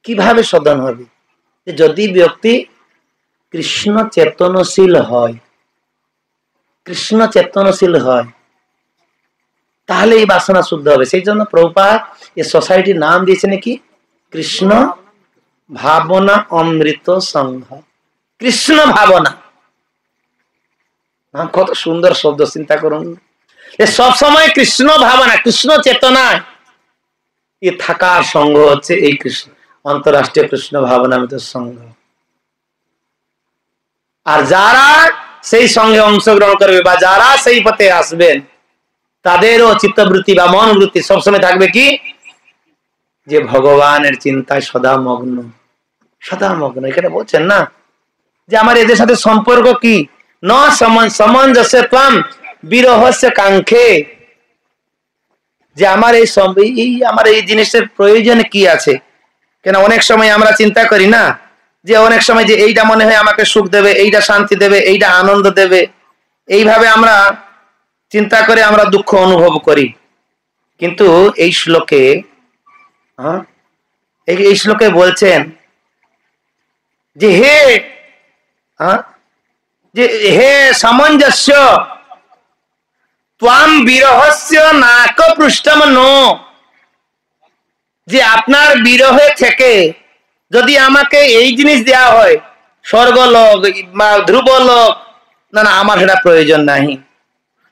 কিভাবে শোধন হবে। যদি ব্যক্তি কৃষ্ণ চেতনশীল হয়, কৃষ্ণ চেতনশীল হয়, তাহলে এই বাসনা শুদ্ধ হবে। সেই জন্য প্রভুপাদ এই সোসাইটির নাম দিয়েছে নাকি কৃষ্ণ ভাবনা অমৃত সংঘ। কৃষ্ণ ভাবনা, কত সুন্দর শব্দ, চিন্তা করুন। সব সময় কৃষ্ণ ভাবনা, কৃষ্ণ চেতনায় এ থাকার সংঘ হচ্ছে এই কৃষ্ণ অন্তরাষ্ট্রীয় কৃষ্ণ ভাবনামৃত সংঘ। আর যারা সেই সঙ্গে অংশগ্রহণ করবে বা যারা সেই পথে আসবেন, তাদেরও চিত্তবৃত্তি বা মন বৃত্তি সবসময় থাকবে কি, যে ভগবানের চিন্তায় সদা মগ্ন, সদা মগ্ন। এখানে বলছেন না যে আমার এদের সাথে সম্পর্ক কি, ন সামঞ্জস্য ত্বম বিরহস্য কাঙ্ক্ষে, যে আমার আমার এই জিনিসের প্রয়োজন কি আছে। কেন অনেক সময় আমরা চিন্তা করি না, যে অনেক সময় যে এইটা মনে হয় আমাকে সুখ দেবে, এইটা শান্তি দেবে, এইটা আনন্দ দেবে, এইভাবে আমরা চিন্তা করে আমরা দুঃখ অনুভব করি। কিন্তু এই শ্লোকে এই শ্লোকে বলছেন যে হে সামঞ্জস্য ত্বম বিরহস্য নাক পৃষ্ঠম নো, যে আপনার বিরহে থেকে যদি আমাকে এই জিনিস দেয়া হয়, স্বর্গলোক বা ধ্রুবলোক, না না, আমার সেটা প্রয়োজন নাই।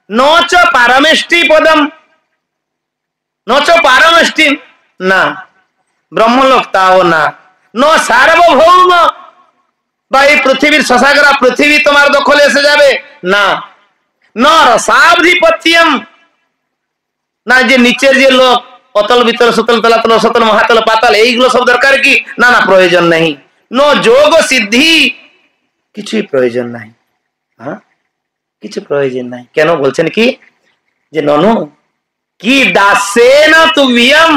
নচ পারমেষ্টি পদম, নচ পারমেষ্টি, না ব্রহ্মলোক, তাও না। ন সার্বভৌম, বা এই পৃথিবীর শশাগ্রা পৃথিবী তোমার দখলে এসে যাবে, না। ন রসাধিপত্যম, না যে নিচের যে লোক অতল বিতল সুতল তলাতল সতল মহাতল পাতাল এইগুলো সব দরকার কি? না না, প্রয়োজন নেই। ন যোগ সিদ্ধি, কিছুই প্রয়োজন নাই। হ্যাঁ, কিছু প্রয়োজন নাই। কেন বলছেন কি যে ননু কি দাসেন তুভ্যম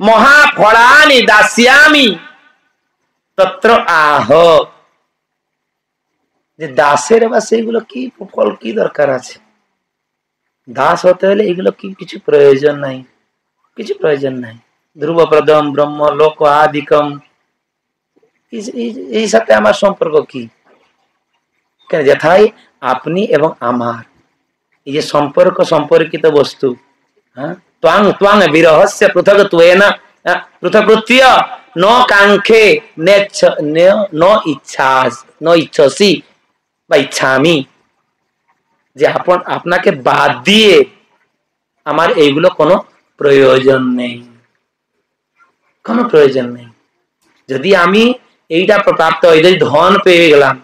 মহাফলানি দাস্যামি তত্র আহ, যে দাসের বা সেইগুলো কি ফল কি দরকার আছে? দাস হতে হলে এগুলো কি কিছু প্রয়োজন নাই, কিছু প্রয়োজন নাই। ধ্রুবপ্রদম ব্রহ্ম লোক আদিকম, এই সাথে আমার সম্পর্ক কি? কেন যথাই আপনি এবং আমার এই যে সম্পর্ক সম্পর্কিত বস্তু, হ্যাঁ, ত্বাং ত্বাং বিরহস্য পৃথক্ত্বেন পৃথকৃত্য ন কাঙ্ক্ষে ন ইচ্ছাস ন ইচ্ছসি বা ইচ্ছামি, যে আপনাকে বাদ দিয়ে আমার এইগুলো কোনো প্রয়োজন নেই, কোনো প্রয়োজন নেই। যদি আমি এইটা প্রাপ্ত হই, যদি ধন পেয়ে গেলাম,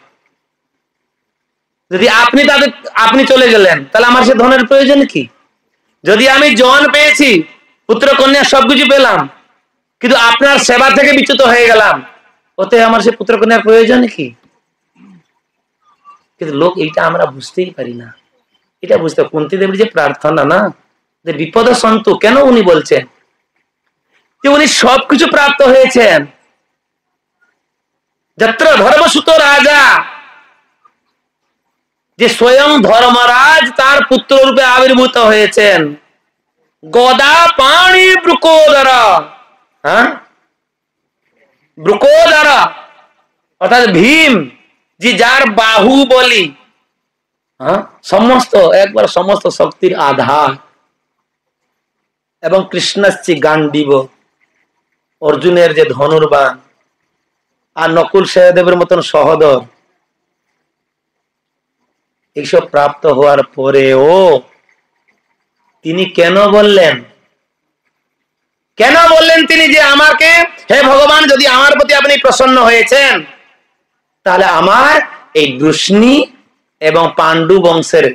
যদি আপনি চলে গেলেন, তাহলে আমার সে ধনের প্রয়োজন কি? যদি আমি জন পেয়েছি, পুত্র কন্যা সবকিছু পেলাম, কিন্তু আপনার সেবা থেকে বিচ্যুত হয়ে গেলাম, ওতে আমার সে পুত্র কন্যার প্রয়োজন কি? কিন্তু লোক এইটা আমরা বুঝতেই পারি না। এটা বুঝতে, কুন্তী দেবীর যে প্রার্থনা না, যে বিপদ সন্তু, কেন উনি বলছেন যে উনি সবকিছু প্রাপ্ত হয়েছেন। যত্র ধর্মসূত রাজা, যে স্বয়ং ধর্মরাজ তার পুত্র রূপে আবির্ভূত হয়েছেন। গদা পাণি ব্রুকোদরা, হ্যাঁ, ব্রুকোদরা অর্থাৎ ভীম, যে যার বাহু বলি, হ্যাঁ, সমস্ত একবার সমস্ত শক্তির আধার, এবং কৃষ্ণশ্চি গান্ডীব, অর্জুনের যে ধনুর্বাণ, আর নকুল সহদেবের মতন সহদর, এইসব প্রাপ্ত হওয়ার পরেও তিনি কেন বললেন তিনি যে আমাকে, হে ভগবান, যদি আমার প্রতি আপনি প্রসন্ন হয়েছেন, তাহলে আমার এই বৃষ্ণি এবং পাণ্ডু বংশের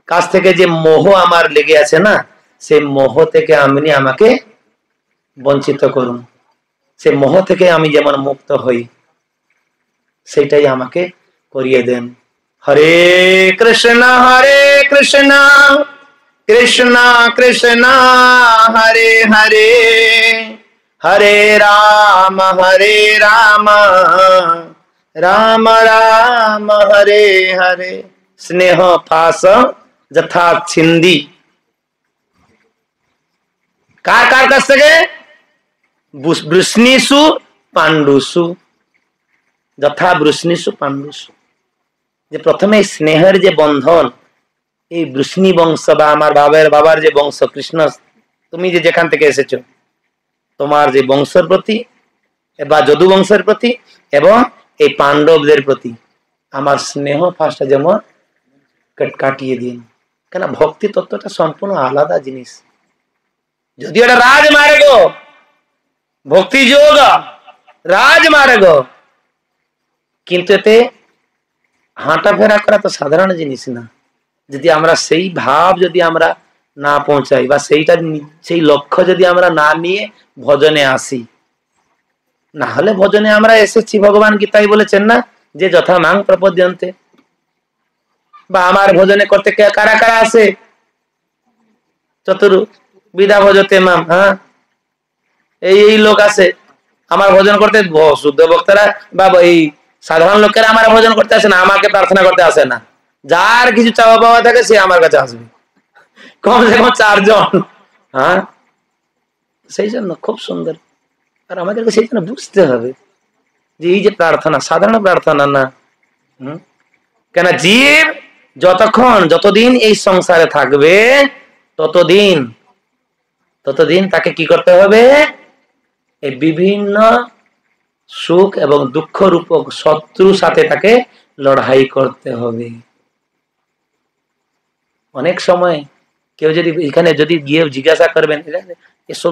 কাছ থেকে যে মোহ আমার লেগে আছে না, সেই মোহ থেকে আপনি আমাকে বঞ্চিত করুন। সে মোহ থেকে আমি যেমন মুক্ত হই, সেটাই আমাকে করিয়ে দেন। হরে কৃষ্ণ কৃষ্ণ কৃষ্ণ হরে হরে, হরে রাম রাম রাম হরে হরে। স্নেহ পাশ যথা ছিন্দি, কার কার কাছ থেকে? বৃষ্ণিষু পাণ্ডুসু, যথা বৃষ্ণিষু পাণ্ডুসু। যে প্রথমে স্নেহের যে বন্ধন, এই বৃষ্ণি বংশ বা আমার বাবার যে বংশ, কৃষ্ণ তুমি যে যেখান থেকে এসেছো, তোমার যে বংশের প্রতি বা যদু বংশের প্রতি এবং এই পাণ্ডবদের প্রতি আমার স্নেহ ফাঁসটা যেমন কাটিয়ে দিন। কেন ভক্তি তত্ত্বটা সম্পূর্ণ আলাদা জিনিস। যদিও এটা রাজমার্গ, ভক্তি যোগ রাজমার্গ, কিন্তু এতে হাঁটাফেরা করা তো সাধারণ জিনিস না। যদি আমরা সেই ভাব যদি আমরা না পৌঁছাই, বা সেই লক্ষ্য যদি আমরা না নিয়ে ভজনে আসি, না হলে ভজনে আমরা এসেছি, ভগবান গীতায় বলেছেন না, যে যথা মাং প্রপদ্যন্তে, বা আমার ভজনে করতে কারা কারা আসে? চতুর বিধা ভজতে মাম, হ্যাঁ, এই লোক আছে আমার ভজন করতে। শুদ্ধ ভক্তরা বা এই সাধারণ লোকেরা আমার ভজন করতে আসে না, আমাকে প্রার্থনা করতে আসে না। যার কিছু চাওয়া পাওয়া থাকে সে আমার কাছে আসবে, কমসে কম 4 জন। হ্যাঁ, সেই জন্য খুব সুন্দর। আর আমাদেরকে সেই জন্য বুঝতে হবে যে এই যে প্রার্থনা সাধারণ প্রার্থনা না। কেন জীব যতদিন এই সংসারে থাকবে, ততদিন তাকে কি করতে হবে? এই বিভিন্ন সুখ এবং দুঃখ রূপক শত্রুর সাথে তাকে লড়াই করতে হবে। অনেক সময় কেউ যদি এখানে যদি গিয়ে জিজ্ঞাসা করবেন, এসব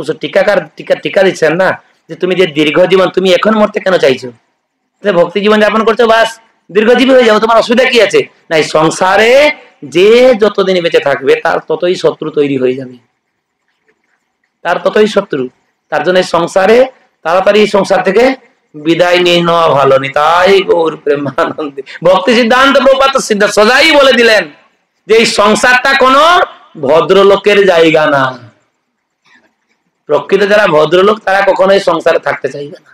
টিকা দিচ্ছেন না, যে তুমি যে দীর্ঘ জীবন, তুমি এখন মরতে কেন চাইছো? ভক্তি জীবন যাপন করছো, বাস দীর্ঘজীবী হয়ে যাও, তোমার অসুবিধা কি আছে? না, এই সংসারে যে যতদিন বেঁচে থাকবে তার ততই শত্রু তৈরি হয়ে যাবে। তার ততই শত্রু। তার জন্য এই সংসারে তাড়াতাড়ি এই সংসার থেকে বিদায় নিয়ে নেওয়া ভালো। নিতাই গৌর প্রেমানন্দে। ভক্তি সিদ্ধান্ত প্রপাত সিদ্ধ সজাই বলে দিলেন যে এই সংসারটা কোনো ভদ্রলোকের জায়গা না। প্রকৃত যারা ভদ্রলোক তারা কখনো এই সংসারে থাকতে চাইবে না।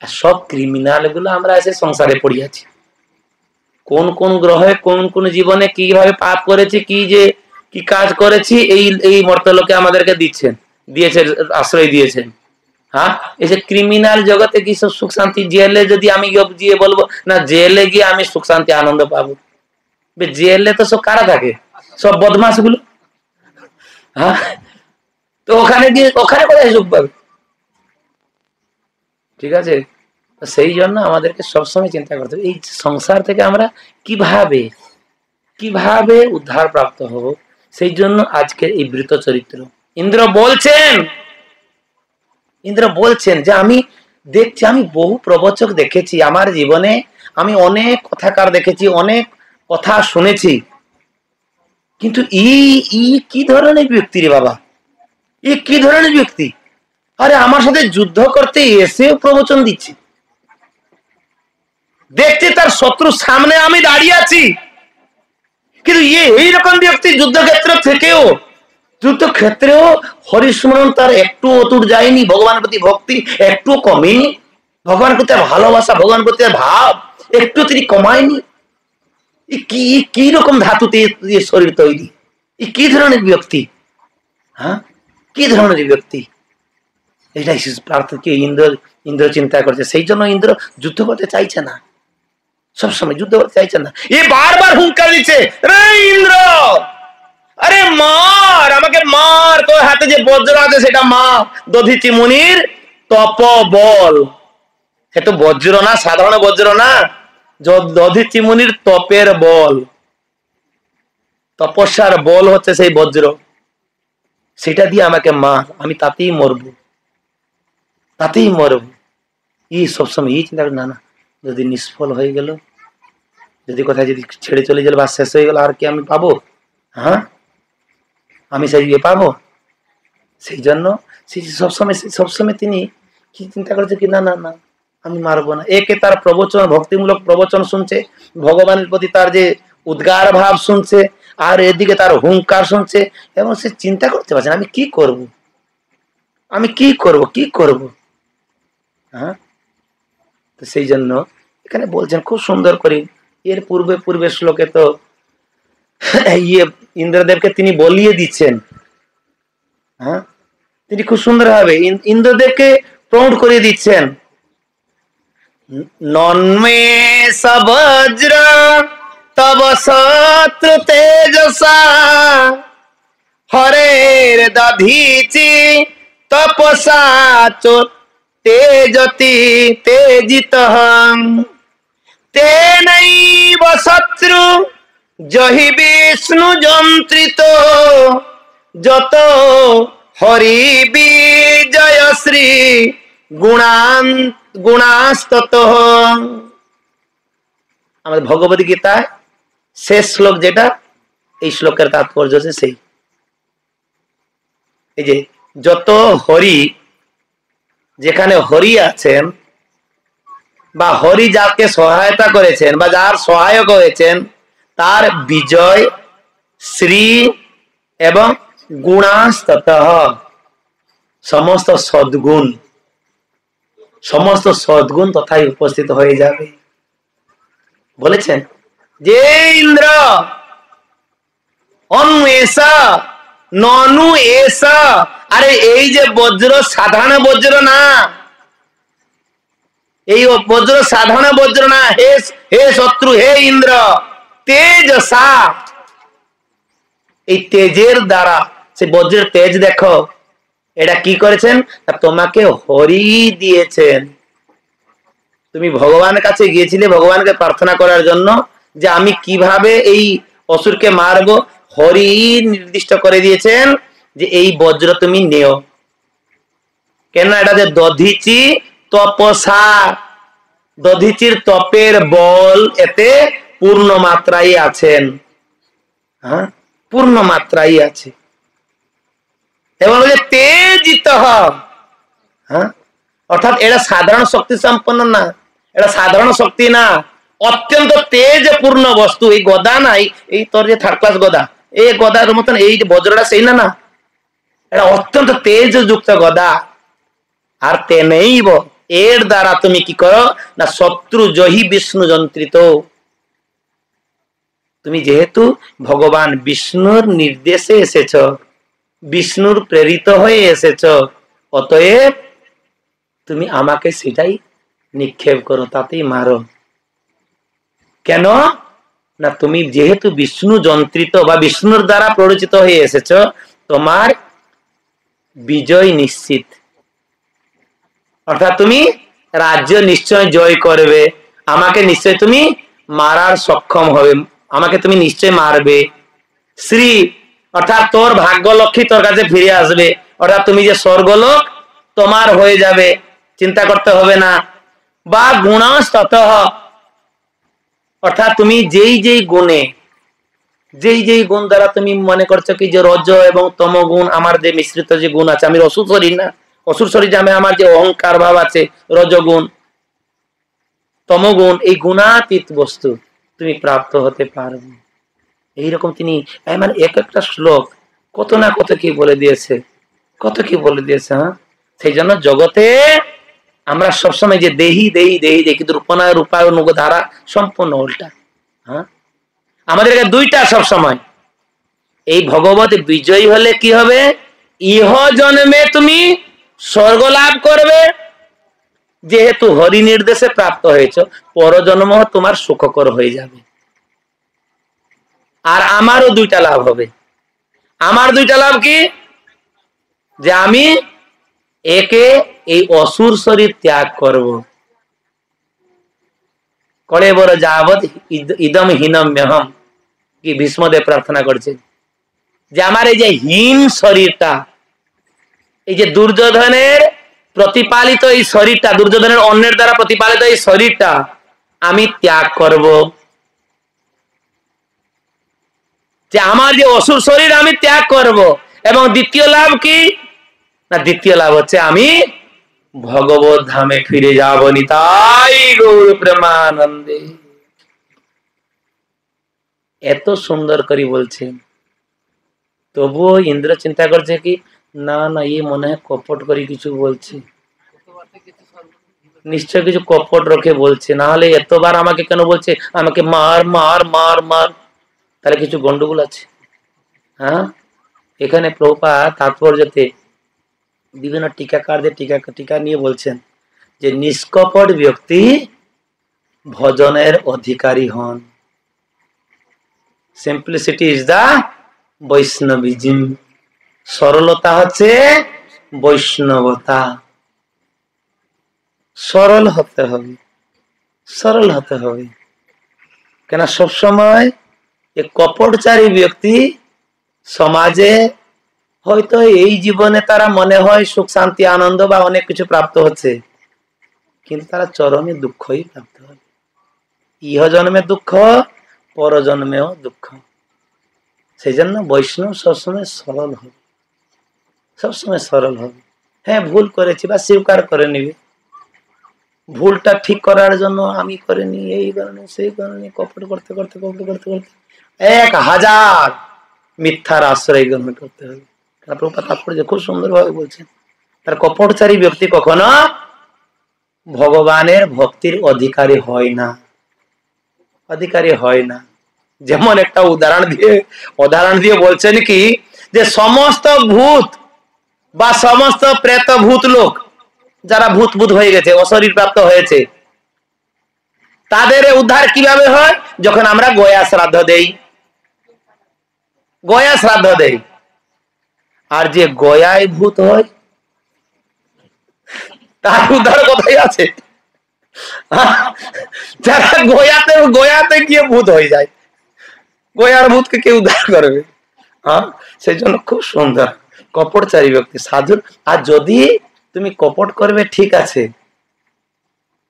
সব ক্রিমিনাল গুলো আমরা এসে সংসারে পড়িয়াছি। কোন কোন গ্রহে কোন কোন জীবনে কিভাবে পাপ করেছি, কি কাজ করেছি, এই মর্তলোকে আমাদেরকে দিয়েছেন আশ্রয় দিয়েছেন। হ্যাঁ, এই যে ক্রিমিনাল জগতে কি সব সুখ শান্তি? জেলে যদি আমি গিয়ে বলবো না জেলে গিয়ে আমি সুখ শান্তি আনন্দ পাবো, জেলে তো সব কারা থাকে? সব বদমাস গুলো। হ্যাঁ, তো ওখানে কোথায় সুখ পাবে? ঠিক আছে, সেই জন্য আমাদেরকে সবসময় চিন্তা করতে হবে এই সংসার থেকে আমরা কিভাবে উদ্ধার প্রাপ্ত হব। সেই জন্য আজকের এই বৃত চরিত্র। ইন্দ্র বলছেন যে আমি দেখছি, আমি বহু প্রবচক দেখেছি আমার জীবনে, আমি অনেক কথাকার দেখেছি, অনেক কথা শুনেছি, কিন্তু কি ধরনের ব্যক্তি রে বাবা, কি ধরনের ব্যক্তি? আরে আমার সাথে যুদ্ধ করতে এসে প্রবচন দিচ্ছে। দেখছি তার শত্রুর সামনে আমি দাঁড়িয়ে আছি, কিন্তু এইরকম ব্যক্তি যুদ্ধক্ষেত্রেও হরিস্মরণ তার একটু অতুর যায়নি, ভগবানের প্রতি ভক্তি একটু কমেনি, ভগবানের প্রতি ভালোবাসা, ভগবানের প্রতি ভাব একটু তিনি কমায়নি। কি রকম ধাতুতে শরীর তৈরি, কি ধরনের ব্যক্তি? হ্যাঁ, কি ধরনের ব্যক্তি? এটাই প্রার্থকে ইন্দ্র চিন্তা করছে। সেই জন্য ইন্দ্র যুদ্ধ করতে চাইছে না, সবসময় যুদ্ধ করতে চাইছে না। বারবার হুঙ্কার দিচ্ছে, ইন্দ্র আরে মার, আমাকে মার, তোর হাতে যে বজ্র আছে সেটা মা। দধিচি মুনির তপ বল, সে তো বজ্র না, সাধারণ বজ্র না, দধিচি মুনির তপের বল, তপস্যার বল হচ্ছে সেই বজ্র, সেটা দিয়ে আমাকে মার, আমি তাতেই মরবো। সবসময় এই চিন্তা না, যদি নিষ্ফল হয়ে গেল, যদি কোথায় যদি ছেড়ে চলে গেল বা শেষ হয়ে গেল, আর কি আমি পাবো? হ্যাঁ, আমি সেই পাবো? সেই জন্য সবসময় তিনি কি চিন্তা করছে কি না আমি মারবো না। একে তার প্রবচন, ভক্তিমূলক প্রবচন শুনছে, ভগবানের প্রতি তার যে উদ্গার ভাব শুনছে, আর এদিকে তার হুঙ্কার শুনছে, এবং সে চিন্তা করতে পারছে না আমি কি করব। হ্যাঁ, তো সেই জন্য এখানে বলছেন খুব সুন্দর করে। এর পূর্বে শ্লোকে তো ইন্দ্রদেবকে তিনি বলিয়ে দিচ্ছেন। হ্যাঁ, তিনি খুব সুন্দর ভাবে ইন্দ্রদেবকে প্রমোট করে দিচ্ছেন। নন্মে সবজ্র তব শত্রু তেজসা হরের দধীচি তপসা তেজতি তেজিতহং তেনৈব শত্রু জহি বিষ্ণু যন্ত্রিত যত হরি বিজয় শ্রী গুণাস্তত। আমাদের ভগবত গীতায় শেষ শ্লোক যেটা, এই শ্লোকের তাৎপর্য হচ্ছে সেই, এই যে যত হরি, যেখানে হরি আছেন বা হরি যাকে সহায়তা করেছেন বা যার সহায়ক হয়েছেন, তার বিজয় শ্রী এবং গুণাস্তত সমস্ত সদ্গুণ তথায় উপস্থিত হয়ে যাবে। বলেছেন যে ইন্দ্র অন্বেষা ননু এসা, আরে এই যে বজ্র সাধারণ বজ্র না, এই বজ্র সাধারণ বজ্র না, হে শত্রু, হে ইন্দ্র, তেজসা, এই তেজের দ্বারা, সে বজ্রের তেজ দেখো, এটা কি করেছেন? তোমাকে হরি দিয়েছেন। তুমি ভগবানের কাছে গিয়েছিলে ভগবানকে প্রার্থনা করার জন্য যে আমি কিভাবে এই অসুরকে মারবো, হরি নির্দিষ্ট করে দিয়েছেন যে এই বজ্র তুমি নেও। কেন? এটা যে দধিচি তপসা, দধিচির তপের বল এতে পূর্ণ মাত্রায় আছেন। হ্যাঁ, পূর্ণ মাত্রায় আছে। এবং বলছে তেজিত হ। হ্যাঁ, অর্থাৎ এটা সাধারণ শক্তি সম্পন্ন না, এটা সাধারণ শক্তি না, অত্যন্ত তেজপূর্ণ বস্তু। এই গদা নাই, এই তোর যে থার্ড ক্লাস গদা, এই গদার মতন এই যে বজ্রটা সেই না, না, এটা অত্যন্ত তেজযুক্ত গদা। আর তেনেইব, এর দ্বারা তুমি কি করো না, শত্রু জয়ী বিষ্ণু যন্ত্রিত। তুমি যেহেতু ভগবান বিষ্ণুর নির্দেশে এসেছ, বিষ্ণুর প্রেরিত হয়ে এসেছ, অতএব তুমি আমাকে সেটাই নিক্ষেপ করো, তাতেই মারো। কেন না, তুমি যেহেতু বিষ্ণু যন্ত্রিত বা বিষ্ণুর দ্বারা প্ররোচিত হয়ে এসেছ, তোমার বিজয় নিশ্চিত। অর্থাৎ তুমি রাজ্য নিশ্চয় জয় করবে, আমাকে নিশ্চয় তুমি মারার সক্ষম হবে, আমাকে তুমি নিশ্চয় মারবে। শ্রী অর্থাৎ তোর ভাগ্য লক্ষ্মী তোর কাছে ফিরে আসবে, অর্থাৎ তুমি যে স্বর্গলোক তোমার হয়ে যাবে, চিন্তা করতে হবে না। বা গুণস্ততঃ, অর্থাৎ তুমি যেই যেই গুণে, যেই যেই গুণ দ্বারা তুমি মনে করছো কি যে রজ এবং তম গুণ আমার যে মিশ্রিত যে গুণ আছে, আমি অসুর শরীর না, অসুর শরীর যে আমার যে অহংকার ভাব আছে, রজগুণ তমগুণ, এই গুণাতীত বস্তু তুমি প্রাপ্ত হতে পারবে। এইরকম তিনি মানে এক একটা শ্লোক কত না কত কি বলে দিয়েছে, কত কি বলে দিয়েছে। হ্যাঁ, সেই জন্য জগতে আমরা সবসময় যে দেহি দেহি দেহি দেখি, রূপনায় রূপায়ণ ধারা সম্পূর্ণ উল্টা। হ্যাঁ, আমাদের দুইটা সব সময়। এই ভগবত বিজয়ী হলে কি হবে, ইহ জন্মে তুমি স্বর্গ লাভ করবে, যেহেতু হরি নির্দেশে প্রাপ্ত হয়েছ, পরজন্ম তোমার সুখকর হয়ে যাবে। আর আমারও দুইটা লাভ হবে। আমার দুইটা লাভ কি, যে আমি একে এই অসুর শরীর ত্যাগ করব, করে বড় যাবৎ ইদম হীনম মেহম, কি ভীষ্মদেব প্রার্থনা করছে যে আমার এই যে হীন শরীরটা, এই যে দুর্যোধনের প্রতিপালিত এই শরীরটা, দুর্যোধনের অন্যের দ্বারা প্রতিপালিত এই শরীরটা আমি ত্যাগ করব, যে আমার যে অসুর শরীর আমি ত্যাগ করব। এবং দ্বিতীয় লাভ কি না, দ্বিতীয় লাভ হচ্ছে আমি ভগবত ধামে ফিরে যাব। নিতাই গৌর প্রেমানন্দে। এত সুন্দর করে বলছেন, তবুও ইন্দ্র চিন্তা করছে কি না না, ये মনে হয় কপট করে কিছু বলছে, নিশ্চয় কিছু কপট রেখে বলছে, না হলে এতবার আমাকে কেন বলছে আমাকে মার মার মার মার, তাহলে কিছু গন্ডগোল আছে। হ্যাঁ, এখানে প্রভুপাদ তাৎপর্যতে বিভিন্ন টিকাকারদের টিকা নিয়ে বলছেন যে নিষ্কপট ব্যক্তি ভজনের অধিকারী হন। সিম্পলিসিটি ইজ দা বৈষ্ণবিজম, সরলতা হচ্ছে বৈষ্ণবতা। সরল হতে হবে, সরল হতে হবে। কেন সবসময় এই কপটচারী ব্যক্তি সমাজে হয়তো এই জীবনে তারা মনে হয় সুখ শান্তি আনন্দ বা অনেক কিছু প্রাপ্ত হচ্ছে, কিন্তু তারা চরমে দুঃখই প্রাপ্ত হবে। ইহ জন্মে দুঃখ, পর জন্মেও দুঃখ। সেই জন্য বৈষ্ণব সবসময় সরল হবে, সবসময় সরল হবে। হ্যাঁ, ভুল করেছি বা স্বীকার করে নিবে, ভুলটা ঠিক করার জন্য আমি করিনি, এই কারণে সেই কারণে, কপট করতে করতে কপট করতে করতে 1000 মিথ্যার আশ্রয় গ্রহণ করতে হবে। তারপরে খুব সুন্দর ভাবে বলছেন, তার কপটচারী ব্যক্তি কখনো ভগবানের ভক্তির অধিকারী হয় না, অধিকারী হয় না। যেমন একটা উদাহরণ দিয়ে বলছেন কি যে সমস্ত ভূত বা সমস্ত প্রেত ভূত লোক যারা ভূত হয়ে গেছে, অশরীর প্রাপ্ত হয়েছে, তাদের উদ্ধার কিভাবে হয়, যখন আমরা গয়া শ্রাদ্ধ দেই, গয়া শ্রাদ্ধ দেই। আর যে গয়ায় ভূত হয় তার উদ্ধার কোথায় আছে, যারা গয়াতে গিয়ে ভূত হয়ে যায়, গয়ার ভূতকে কে উদ্ধার করবে। হ্যাঁ, সেই জন্য খুব সুন্দর কপটচারী ব্যক্তি সাধু। আর যদি তুমি কপট করবে ঠিক আছে,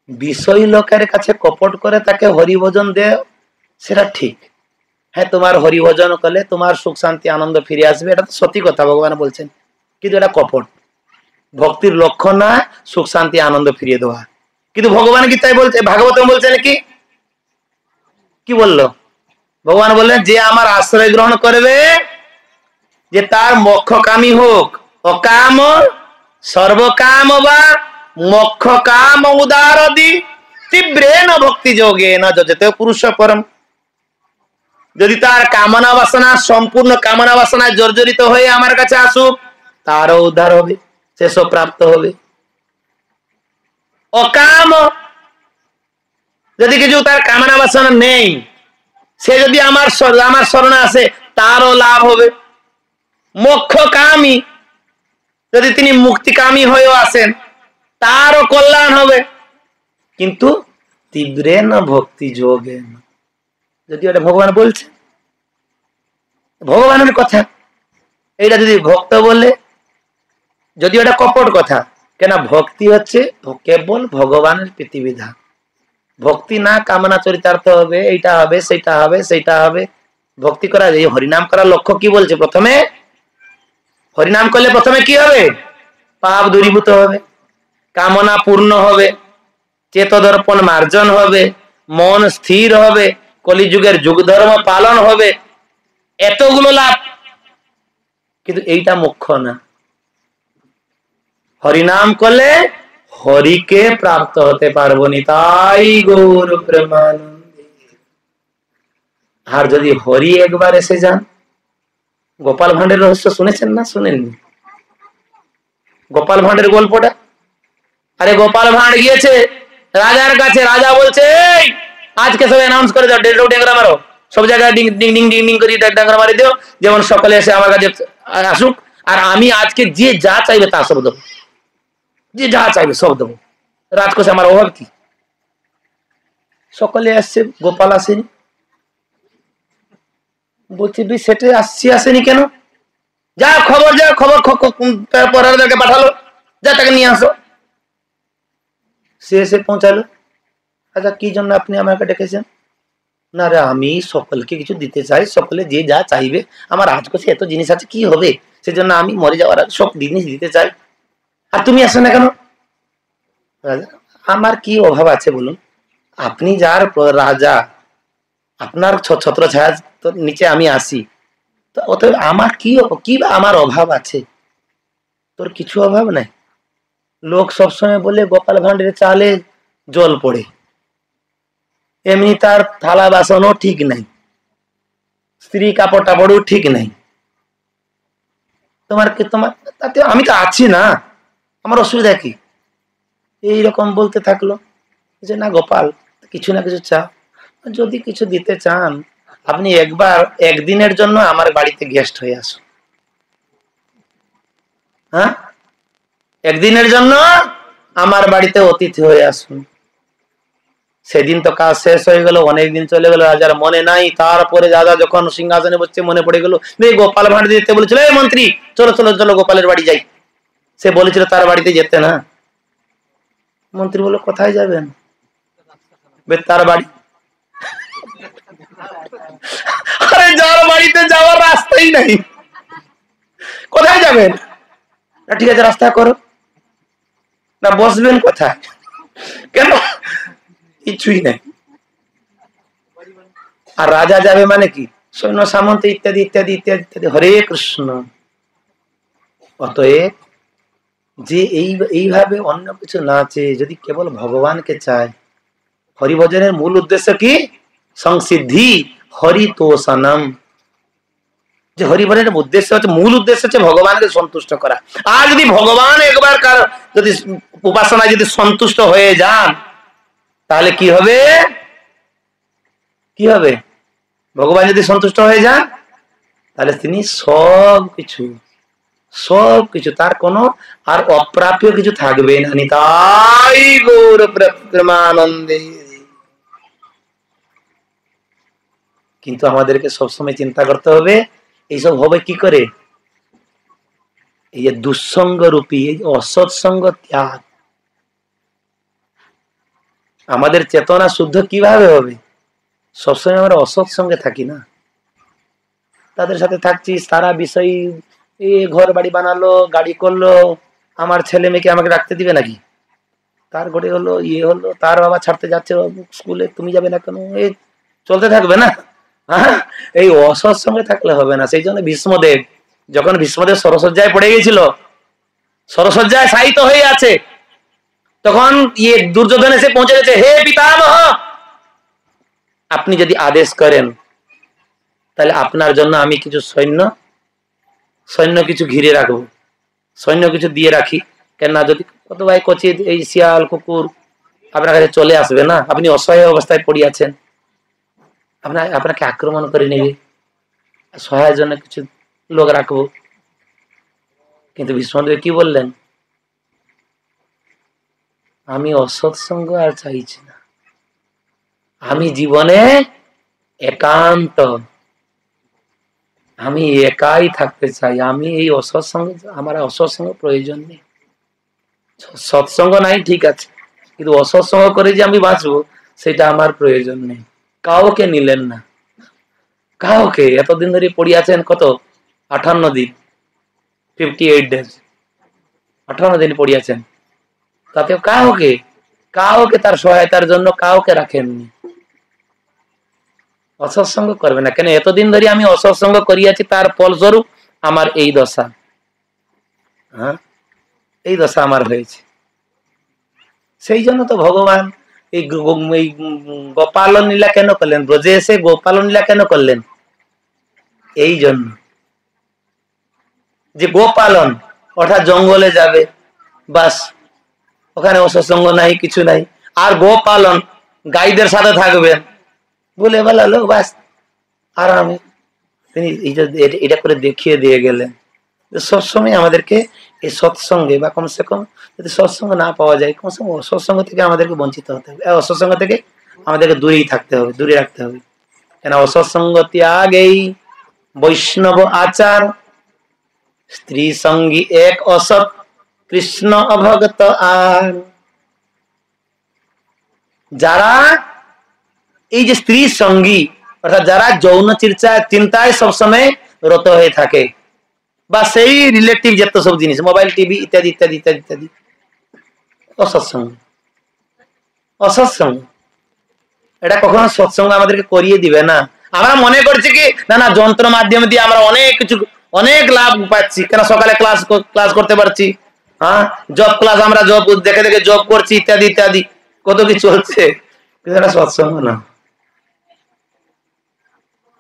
বিষয় লোকের কাছে কপট করে তাকে হরিভজন দেও, সেটা ঠিক। হ্যাঁ, তোমার হরিভজন করলে তোমার সুখ শান্তি আনন্দ ফিরে আসবে, এটা তো সত্যি কথা ভগবান বলছেন। কিন্তু এটা কপট। ভক্তির লক্ষণ না সুখ শান্তি আনন্দ ফিরিয়ে দেওয়া। কিন্তু ভগবান গীতায় বলছে, ভাগবত বলছে নাকি, কি বললো ভগবান বললেন, যে আমার আশ্রয় গ্রহণ করবে, যে তার মোক্ষকামী হোক, অকাম সর্বকাম বা মোক্ষ কাম উদারদি তীব্রেণ ভক্তি যোগে না যজতে পুরুষ পরম। যদি তার কামনা বাসনা সম্পূর্ণ কামনা বাসনায় জর্জরিত হয়ে আমার কাছে আসুক, তারও উদ্ধার হবে, সে সব প্রাপ্ত হবে। অকাম, যদি কিছু তার কামনা বাসনা নেই, সে যদি আমার শরণে আসে, তারও লাভ হবে। মোক্ষকামী, যদি তিনি মুক্তিকামী হয়েও আসেন, তারও কল্যাণ হবে। কিন্তু তীব্রেণ ভক্তি যোগে, যদি এটা ভগবান বলছে, ভগবানের কথা, এইটা যদি ভক্ত বলে, যদি এটা কপট কথা, কেন ভক্তি হচ্ছে কেবল ভগবানের প্রীতিবিধান। ভক্তি না কামনা চরিতার্থ হবে, এইটা হবে সেইটা হবে সেইটা হবে। ভক্তি করা, এই হরিনাম করার লক্ষ্য কি বলছে, প্রথমে হরিনাম করলে প্রথমে কি হবে, পাপ দূরীভূত হবে, কামনা পূর্ণ হবে, চেতদর্পণ মার্জন হবে, মন স্থির হবে, কলিযুগের যুগ ধর্ম পালন হবে, এতগুলো লাভ। কিন্তু এইটা মুখ্য না। হরিনাম করলে হরিকে প্রাপ্ত হতে পারবো নি, তাই গৌর প্রেমানন্দে। আর যদি হরি একবার এসে যান, গোপাল ভাঁড়ের রহস্য শুনেছেন না শুনেননি? গোপাল ভাঁড়ের গল্পটা, আরে গোপাল ভাঁড় গিয়েছে রাজার কাছে, রাজা বলছে আজকে সব অ্যানাউন্স করে দাও, ডেঙ্গরা মারো, সব জায়গায় ding ding ding ding ding করে ডেঙ্গরা মারি দিও, যেমন সকলে এসে আমার কাছে আসুক, আর আমি আজকে যে যা চাইবে তা সব দেবো, যে যা চাইবে সব দেবো, রাজকোষে আমার অভাব কি? সকলে আসছে, গোপাল আসেনি। বলছি সেটা আসেনি কেন? যা খবর, যা খবর পরেরদেরকে পাঠালো, যা তাকে নিয়ে আসো। সে এসে পৌঁছালো। আচ্ছা, কি জন্য আপনি আমাকে ডেকেছেন? না রে, আমি সকলকে কিছু দিতে চাই, সকলে যে যা চাইবে, আমার রাজকোষে এত জিনিস আছে, কি হবে, সেজন্য আমি মরে যাওয়ার আগে সব জিনিস দিতে চাই। আর তুমি আসো না কেন? রাজা, আমার কি অভাব আছে বলুন? আপনি যার রাজা, আপনার ছত্র ছায়া নিচে আমি আসি, তো অতএব আমার কি আমার অভাব আছে? তোর কিছু অভাব নাই। লোক সবসময় বলে গোপাল ভাঁড়ের চালে জল পড়ে, এমনি তার থালা বাসনও ঠিক নাই, স্ত্রী কাপড় টাপড়ও ঠিক নাই। তোমার তাতে আমি তো আছি না, আমার অসুবিধা কি? এইরকম বলতে থাকলো যে না গোপাল, কিছু না কিছু চা, যদি কিছু দিতে চান আপনি একবার একদিনের জন্য আমার বাড়িতে গেস্ট হয়ে আসুন। হ্যাঁ, একদিনের জন্য আমার বাড়িতে অতিথি হয়ে আসুন। সেদিন তো কাজ শেষ হয়ে গেল, অনেকদিন চলে গেল, রাজার মনে নাই। তারপরে রাজা যখন সিংহাসনে বসছে, মনে পড়ে গেল গোপাল ভাঁড় দিতে বলেছিল, এই মন্ত্রী চলো চলো চলো গোপালের বাড়ি যাই। সে বলেছিল তার বাড়িতে যেতে না। মন্ত্রী বলল, কোথায় যাবেন? তার বাড়ি। আরে যার বাড়িতে যাওয়ার রাস্তাই নাই, কোথায় যাবেন? না ঠিক আছে, রাস্তা করো না, বসবেন কোথায়? কেন? কিছুই নাই। আর রাজা যাবে মানে কি, সৈন্য সামন্ত ইত্যাদি ইত্যাদি ইত্যাদি ইত্যাদি। হরে কৃষ্ণ। অতএব যে এইভাবে অন্য কিছু না চেয়ে যদি কেবল ভগবানকে চায়, হরিভজনের মূল উদ্দেশ্য কি? সংসিদ্ধি হরিতোষণম। যে হরিভজনের উদ্দেশ্য হচ্ছে, মূল উদ্দেশ্য হচ্ছে ভগবানকে সন্তুষ্ট করা। আর যদি ভগবান একবার যদি উপাসনায় যদি সন্তুষ্ট হয়ে যান, তাহলে কি হবে? কি হবে? ভগবান যদি সন্তুষ্ট হয়ে যান, তাহলে তিনি সবকিছু তার কোনো আর অপ্রাপ্য কিছু থাকবে না। নিতাই গৌর প্রেমানন্দে। কিন্তু আমাদেরকে সবসময় চিন্তা করতে হবে, এইসব হবে কি করে? এই যে দুঃসঙ্গ রূপী এই অসৎসঙ্গ ত্যাগ। আমাদের চেতনা শুদ্ধ কিভাবে হবে? সবসময় আমরা অসৎ সঙ্গে থাকি না, তাদের সাথে থাকছি, সারা বিষয় এই ঘর বাড়ি বানালো, গাড়ি করলো, আমার ছেলে মেয়েকে আমাকে রাখতে দিবে নাকি? তার ঘরে হলো, ইয়ে হলো, তার বাবা ছাড়তে যাচ্ছে স্কুলে, তুমি যাবে না কেন? এই চলতে থাকবে না? হ্যাঁ, এই অসৎসঙ্গে থাকলে হবে না। সেই জন্য ভীষ্মদেব, যখন ভীষ্মদেব সরসজ্জায় পড়ে গেছিল, সরসজ্জায় শায়িত হয়ে আছে, তখন ইয়ে দুর্যোধন এসে পৌঁছে গেছে, হে পিতামহ, আপনি যদি আদেশ করেন তাহলে আপনার জন্য আমি কিছু সৈন্য কিছু ঘিরে রাখবো, সৈন্য কিছু দিয়ে রাখি। কেননা যদি কত ভাই কচিত এই শিয়াল কুকুর আপনার কাছে চলে আসবে না, আপনি অসহায় অবস্থায় পড়িয়াছেন, আপনাকে আক্রমণ করে নেবে, সহায়ের জন্য কিছু লোক রাখবো। কিন্তু ভীষ্মদেব কি বললেন? আমি অসৎসঙ্গ আর চাইছি না, আমি জীবনে একান্ত, আমি একাই থাকতে চাই, আমি এই অসৎসঙ্গ, আমার অসৎসঙ্গ প্রয়োজন নেই। সৎসঙ্গ নাই ঠিক আছে, কিন্তু অসৎসঙ্গ করে যে আমি বাঁচবো সেটা আমার প্রয়োজন নেই। কাউকে নিলেন না, কাউকে। এতদিন ধরে পড়িয়াছেন, কত 58 দিন, 58 ডেজ, 58 দিন পড়িয়াছেন, তাতে কাউকে তার সহায়তার জন্য কাউকে রাখেননি। অসৎসঙ্গ করবে না কেন? এতদিন ধরে আমি অসৎসঙ্গ করিয়াছি, তার ফলস্বরূপ আমার এই দশা। হ্যাঁ, এই দশা আমার হয়েছে। সেই জন্য তো ভগবান এই গোপালন লীলা কেন করলেন? ব্রজে এসে গোপালন লীলা কেন করলেন? এই জন্য যে গোপালন অর্থাৎ জঙ্গলে যাবে, বাস ওখানে অসৎসঙ্গ নাই, কিছু নাই, আর গোপালন গাইদের সাথে থাকবেন, বলে বেলালো, বাস আরামে। তিনি এটা করে দেখিয়ে দিয়ে গেলেন। সবসময় আমাদেরকে এই সৎসঙ্গে, বা কমসে কম যদি সৎসঙ্গ না পাওয়া যায়, কমসে কম অসৎসঙ্গ থেকে আমাদেরকে বঞ্চিত হতে হবে, অসৎসঙ্গ থেকে আমাদেরকে দূরেই থাকতে হবে, দূরে রাখতে হবে। কেন? অসৎসঙ্গ ত্যাগেই বৈষ্ণব আচার, স্ত্রী সঙ্গী এক অসৎ, কৃষ্ণ অভগত আর। যারা এই যে স্ত্রী সঙ্গী, অর্থাৎ যারা যৌন চিন্তায় সবসময় রত হয়ে থাকে, বা সেই রিলেটিভ যত সব জিনিস, মোবাইল, টিভি ইত্যাদি ইত্যাদি ইত্যাদি ইত্যাদি, অসৎসঙ্গ। অসৎসঙ্গ এটা কখনো সৎসঙ্গ আমাদেরকে করিয়ে দিবে না। আমরা মনে করছি কি না যন্ত্র মাধ্যম দিয়ে আমরা অনেক কিছু, অনেক লাভ পাচ্ছি। কেন? সকালে ক্লাস করতে পারছি, হ্যাঁ, জব ক্লাস, আমরা জব দেখে দেখে জব করছি, ইত্যাদি ইত্যাদি, কত কি চলছে। কিন্তু এটা সৎসঙ্গ না।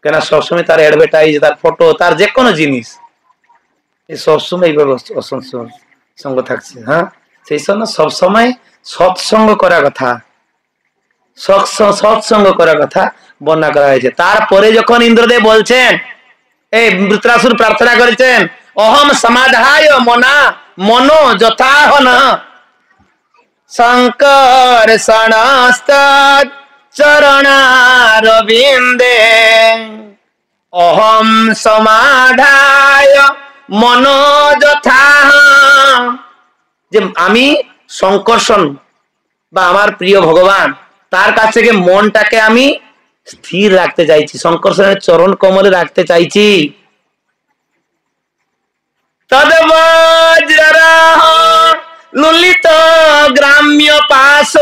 কেন? সবসময় তার অ্যাডভার্টাইজ, তার ফটো, তার যে কোনো জিনিস, এই সবসময় এইভাবে সঙ্গ থাকছে। হ্যাঁ, সেই জন্য সবসময় সৎসঙ্গ করার কথা, সৎসঙ্গ করার কথা বর্ণনা করা হয়েছে। তারপরে যখন ইন্দ্রদেব বলছেন, এই বৃত্রাসুর প্রার্থনা করেছেন, অহম সমাধায় মনো যথাহন শঙ্কর সণস্তাদ চরণারবিন্দে, অহম সমাধায় মনো যথাহ, যে আমি শঙ্কর্ষণ বা আমার প্রিয় ভগবান, তার কাছ থেকে মনটাকে আমি স্থির রাখতে চাইছি, শঙ্কর্ষণের চরণ কমলে রাখতে চাইছি। তদ্বজ্ররাহ লুলিত গ্রাম্য পাশ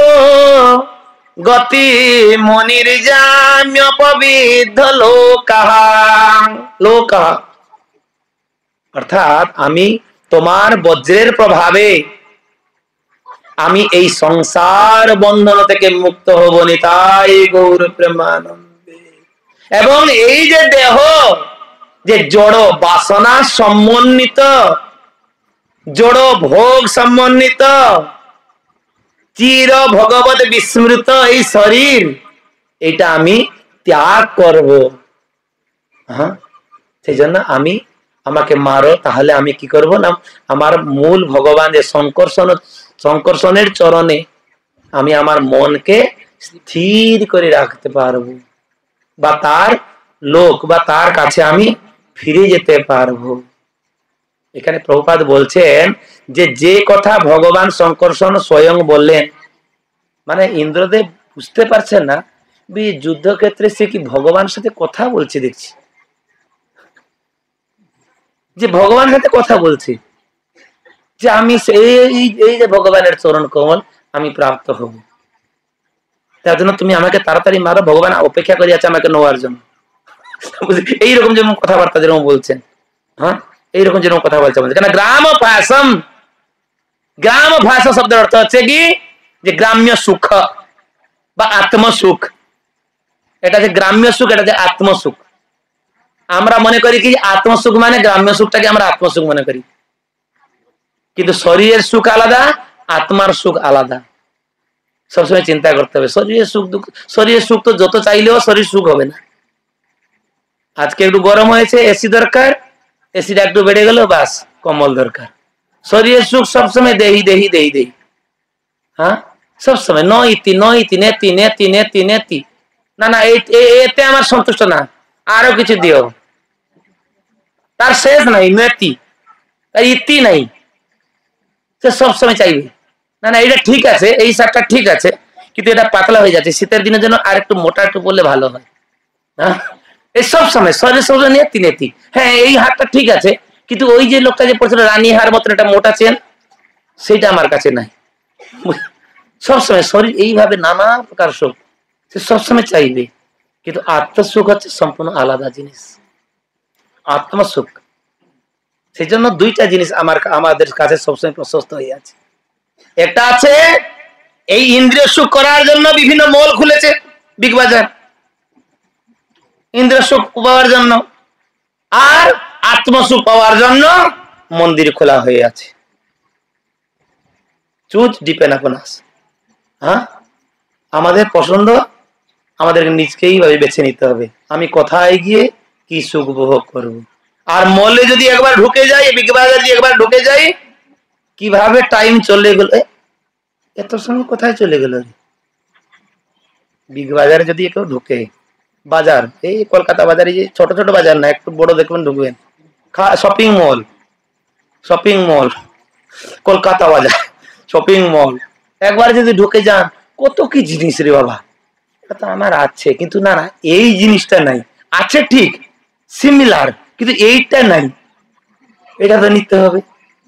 গতি মনির্জাম্য পবিদ্ধ লোকা, অর্থাৎ আমি তোমার বজ্রের প্রভাবে আমি এই সংসার বন্ধন থেকে মুক্ত হব, নিতাই গৌর প্রেমানন্দে। এবং এই যে দেহ, যে জড় বাসনা সমন্বিত, জড় ভোগ সমন্বিত, চির ভগবত বিস্মৃত এই শরীর, এটা আমি ত্যাগ করব। হ্যাঁ, সেই জন্য আমাকে মারো, তাহলে আমি কি করব না, আমার মূল ভগবান যে শঙ্কর্ষণের চরণে আমি আমার মনকে স্থির করে রাখতে পারবো, বা তার লোক বা তার কাছে আমি ফিরে যেতে পারবো। এখানে প্রভুপাদ বলছেন যে কথা ভগবান শঙ্কর্ষণ স্বয়ং বললেন, মানে ইন্দ্রদেব বুঝতে পারছেন না যুদ্ধক্ষেত্রে সে কি ভগবানের সাথে কথা বলছে দেখছি। যে ভগবানের সাথে কথা বলছি, যে আমি এই যে ভগবানের চরণ কমল আমি প্রাপ্ত হব, তার জন্য তুমি আমাকে তাড়াতাড়ি মারো, ভগবান অপেক্ষা করে আছে আমাকে নেওয়ার জন্য। এইরকম যেমন কথাবার্তা যেরকম বলছেন, হ্যাঁ এইরকম যেরকম কথা বলছে আমাদের। কেন গ্রাম ভাষম, গ্রাম ভাষা শব্দের অর্থ হচ্ছে কি যে গ্রাম্য সুখ বা আত্মসুখ। এটা যে গ্রাম্য সুখ, এটা যে আত্মসুখ। আমরা মনে করি কি আত্মসুখ মানে গ্রাম্য সুখটাকে আমরা আত্মসুখ মনে করি, কিন্তু শরীরের সুখ আলাদা, আত্মার সুখ আলাদা। সবসময় চিন্তা করতে হবে। শরীরের সুখ দুঃখ, শরীরের সুখ তো যত চাইলেও শরীর সুখ হবে না। আজকে একটু গরম হয়েছে, এসি দরকার, এসিটা একটু বেড়ে গেল, বাস কম্বল দরকার। শরীরের সুখ সবসময় দেহি দেহি দেহি দেহি, হ্যাঁ সবসময় নইতি নইতি নেতি নেতি নেতি নেতি, না না এতে আমার সন্তুষ্ট না, আরো কিছু দিও। তার শেষ নাই, নেতি তার ইতি নাই, সে সবসময় চাইবে না না এটা ঠিক আছে, এই শার্টটা ঠিক আছে, কিন্তু এটা পাতলা হয়ে যাচ্ছে, শীতের দিনের জন্য আর একটু মোটা একটু পরলে ভালো হয়। হ্যাঁ এই সব সময় শরীর সব নেতি নেতি, হ্যাঁ এই হারটা ঠিক আছে, কিন্তু ওই যে লোকটা যে পড়ছিল রানী হার মতন একটা মোটা চেন, সেটা আমার কাছে নাই। সবসময় শরীর এইভাবে নানা প্রকার সুখ সে সবসময় চাইবে, কিন্তু আত্মসুখ হচ্ছে সম্পূর্ণ আলাদা জিনিস, আত্মসুখ। সেই জন্য দুইটা জিনিস আমাদের কাছে সবসময় প্রশস্ত হয়ে আছে। একটা আছে এই ইন্দ্রিয় সুখ করার জন্য বিভিন্ন মল খুলেছে বিগ বাজার, ইন্দ্রিয় সুখ পাওয়ার জন্য, আর আত্মসুখ পাওয়ার জন্য মন্দির খোলা হয়ে আছে। চুজ ডিপেন্ড আপন আস। হ্যাঁ আমাদের পছন্দ আমাদেরকে নিজকেই ভাবে বেছে নিতে হবে, আমি কোথায় গিয়ে কি সুখ উপভোগ করব। আর মলে যদি একবার ঢুকে যাই, বিগ বাজার যদি একবার ঢুকে যাই, কিভাবে টাইম চলে গেল, এত সময় কোথায় চলে গেল। বিগ বাজারে যদি কেউ ঢুকে, বাজার এই কলকাতা বাজারে, যে ছোট ছোট বাজার না, একটু বড় দেখবেন ঢুকবেন, shopping mall, shopping mall, Kolkata বাজার শপিং মল, একবার যদি ঢুকে যান, কত কি জিনিস রে বাবা, এটা আমার আছে, কিন্তু না না এই জিনিসটা নাই, আছে ঠিক সিমিলার, কিন্তু এইটা নাই, এটা তো নিতে হবে।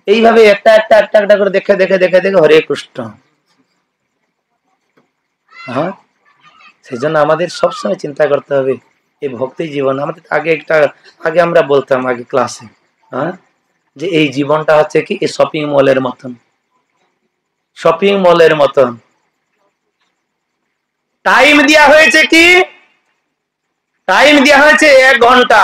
এইভাবে একটা একটা একটা একটা করে দেখে দেখে দেখে দেখে হরে কৃষ্ণ। হ্যাঁ সেই জন্য আমাদের সবসময় চিন্তা করতে হবে এই ভক্তি জীবন। আমাদের আগে আমরা বলতাম আগে ক্লাসে, হ্যাঁ যে এই জীবনটা হচ্ছে কি এই শপিং মলের মতন, শপিং মলের মতন। টাইম দেওয়া হয়েছে কি, টাইম দেওয়া হয়েছে 1 ঘন্টা,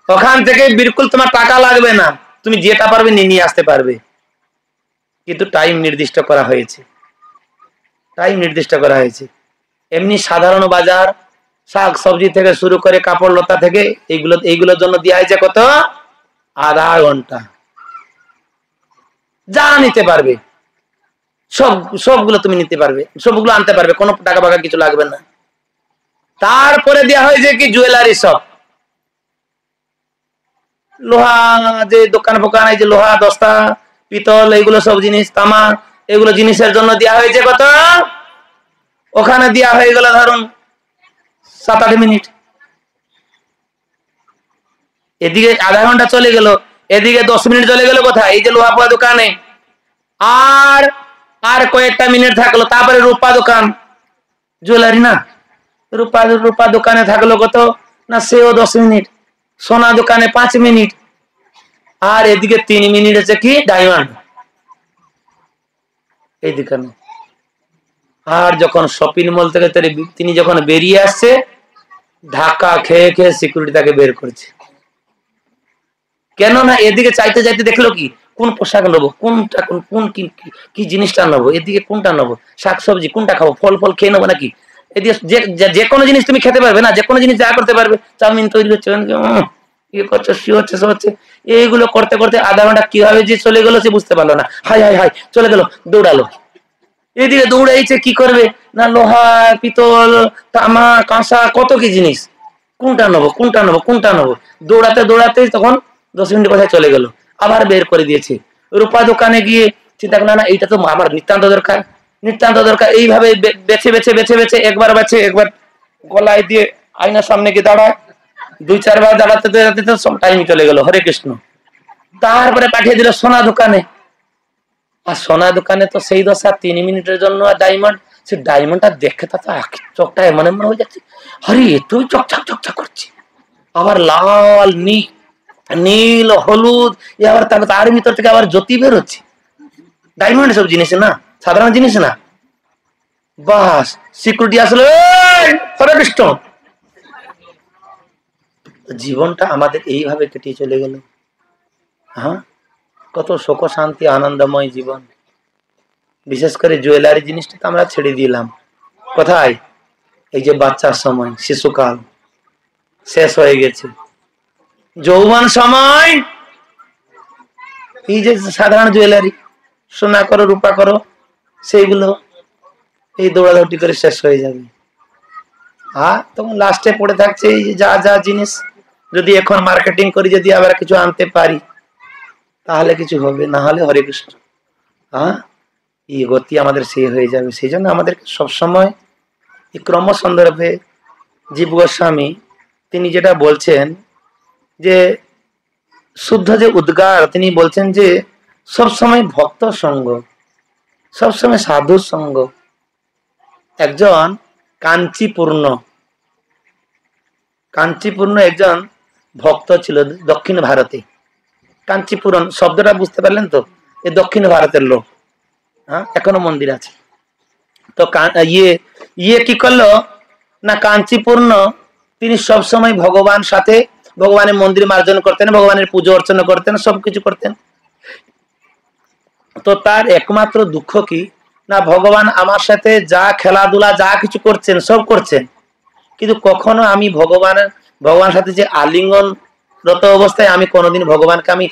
ওখান থেকে বিলকুল তোমার টাকা লাগবে না, তুমি যেটা পারবে নিয়ে আসতে পারবে, কিন্তু টাইম নির্দিষ্ট করা হয়েছে, টাইম নির্দিষ্ট করা হয়েছে। এমনি সাধারণ বাজার শাক সবজি থেকে শুরু করে কাপড় লতা থেকে এইগুলোর জন্য দেওয়া হয়েছে কত, আধা ঘন্টা, যা নিতে পারবে সবগুলো তুমি নিতে পারবে, সবগুলো আনতে পারবে, কোনো টাকা পাকা কিছু লাগবে না। তারপরে দেওয়া হয়েছে কি জুয়েলারি শপ, লোহা যে দোকান ফোকান, এই যে লোহা দস্তা পিতল এইগুলো সব জিনিস, তামা এগুলো জিনিসের জন্য দেওয়া হয়েছে কত, ওখানে দেওয়া হয়ে গেল ধরুন 7-8 মিনিট, এদিকে আধা ঘন্টা চলে গেল, এদিকে 10 মিনিট চলে গেল কোথায়, এই যে লোহা পোয়া দোকানে, আর আর কয়েকটা মিনিট থাকলো, তারপরে রূপা দোকান, জুয়েলারি না, রূপা দোকানে থাকলো কত না, সেও 10 মিনিট, সোনা দোকানে 5 মিনিট, আর এদিকে 3 মিনিট আছে কি ডায়মন্ড এই দোকানে। আর যখন শপিং মল থেকে তিনি যখন বেরিয়ে আসছে, ধাক্কা খেয়ে খেয়ে সিকিউরিটি তাকে বের করছে, কেননা এদিকে চাইতে চাইতে দেখলো কি কোন পোশাক নেবো, কোনটা কোন কি জিনিসটা নেবো, এদিকে কোনটা নেবো, শাকসবজি কোনটা খাবো, ফল খেয়ে নেবো নাকি, এদিকে যে কোনো জিনিস তুমি খেতে পারবে না, যে কোনো জিনিস যা করতে পারবে, চাউমিন তৈরি হচ্ছে, ইয়ে করছে সে হচ্ছে সব হচ্ছে, এইগুলো করতে করতে আধা ঘন্টা কিভাবে যে চলে গেল সে বুঝতে পারলো না, হাই হাই হাই চলে গেল, দৌড়ালো, এদিকে দৌড়াইছে কি করবে না, লোহা পিতল তামা কাঁসা কত কি জিনিস, কোনটা নেবো কোনটা নেবো কোনটা নেবো, দৌড়াতে দৌড়াতে তখন 10 মিনিট কোথায় চলে গেল, আবার বের করে দিয়েছে। রূপা দোকানে গিয়ে চিন্তা করলো, না এইটা তো আমার নিতান্ত দরকার, নিতান্ত দরকার, এইভাবে বেছে বেছে বেছে বেছে একবার গলায় দিয়ে আয়নার সামনে গিয়ে দাঁড়ায়, 2-4 বার জ্বালাতে জ্বালাতে তো সব টাইম চলে গেল। হরে কৃষ্ণ। তারপরে পাঠিয়ে দিল সোনা দোকানে। আর সোনা দোকানে তো সেই দশা, 3 মিনিটের জন্য ডায়মন্ড, সে ডায়মন্ডটা দেখে তা চোখটা এমন এমন হয়ে যাচ্ছে, আরে এতই চকচক চকচক করছে। আবার লাল নীল হলুদ, আবার তার ভিতর থেকে আবার জ্যোতি বেরোচ্ছে। ডায়মন্ড সব জিনিস না, সাধারণ জিনিস না। বাস সিকিউরিটি আসলে, হরে কৃষ্ণ। জীবনটা আমাদের এইভাবে কেটে চলে গেল। হ্যাঁ, কত সুখ শান্তি আনন্দময় জীবন। বিশেষ করে জুয়েলারি জিনিসটা তো আমরা ছেড়ে দিলাম। কোথায়? এই যে বাচ্চার সময়, শিশুকাল শেষ হয়ে গেছে। যৌবন সময় এই যে সাধারণ জুয়েলারি, সোনা করো রূপা করো, সেইগুলো এই দৌড়াদৌড়ি করে শেষ হয়ে যাবে। আর তখন লাস্টে পড়ে থাকছে এই যে যা যা জিনিস, যদি এখন মার্কেটিং করি, যদি আবার কিছু আনতে পারি তাহলে কিছু হবে, না হলে হরে কৃষ্ণ। হ্যাঁ, এই গতি আমাদের সেই হয়ে যাবে। সেই জন্য আমাদেরকে সবসময় এই ক্রম সন্দর্ভে জীব গোস্বামী তিনি যেটা বলছেন যে শুদ্ধ যে উদ্গার, তিনি বলছেন যে সবসময় ভক্ত সঙ্গ, সবসময় সাধু সঙ্গ। একজন কাঞ্চিপূর্ণ একজন ভক্ত ছিল দক্ষিণ ভারতে। কাঞ্চিপুরম শব্দটা বুঝতে পারলেন তো? এই দক্ষিণ ভারতের লোক। হ্যাঁ, এখনো মন্দির আছে। তো ইয়ে কি করলো না, কাঞ্চিপূর্ণ তিনি সবসময় ভগবান সাথে, ভগবানের মন্দির মার্জন করতেন, ভগবানের পুজো অর্চনা করতেন, সবকিছু করতেন। তো তার একমাত্র দুঃখ কি না, ভগবান আমার সাথে যা খেলাধুলা যা কিছু করছেন সব করছেন, কিন্তু কখনো আমি ভগবানের সাথে যে আলিঙ্গন রত অবস্থায় আমি কোনোদিন ভগবানকে, আমি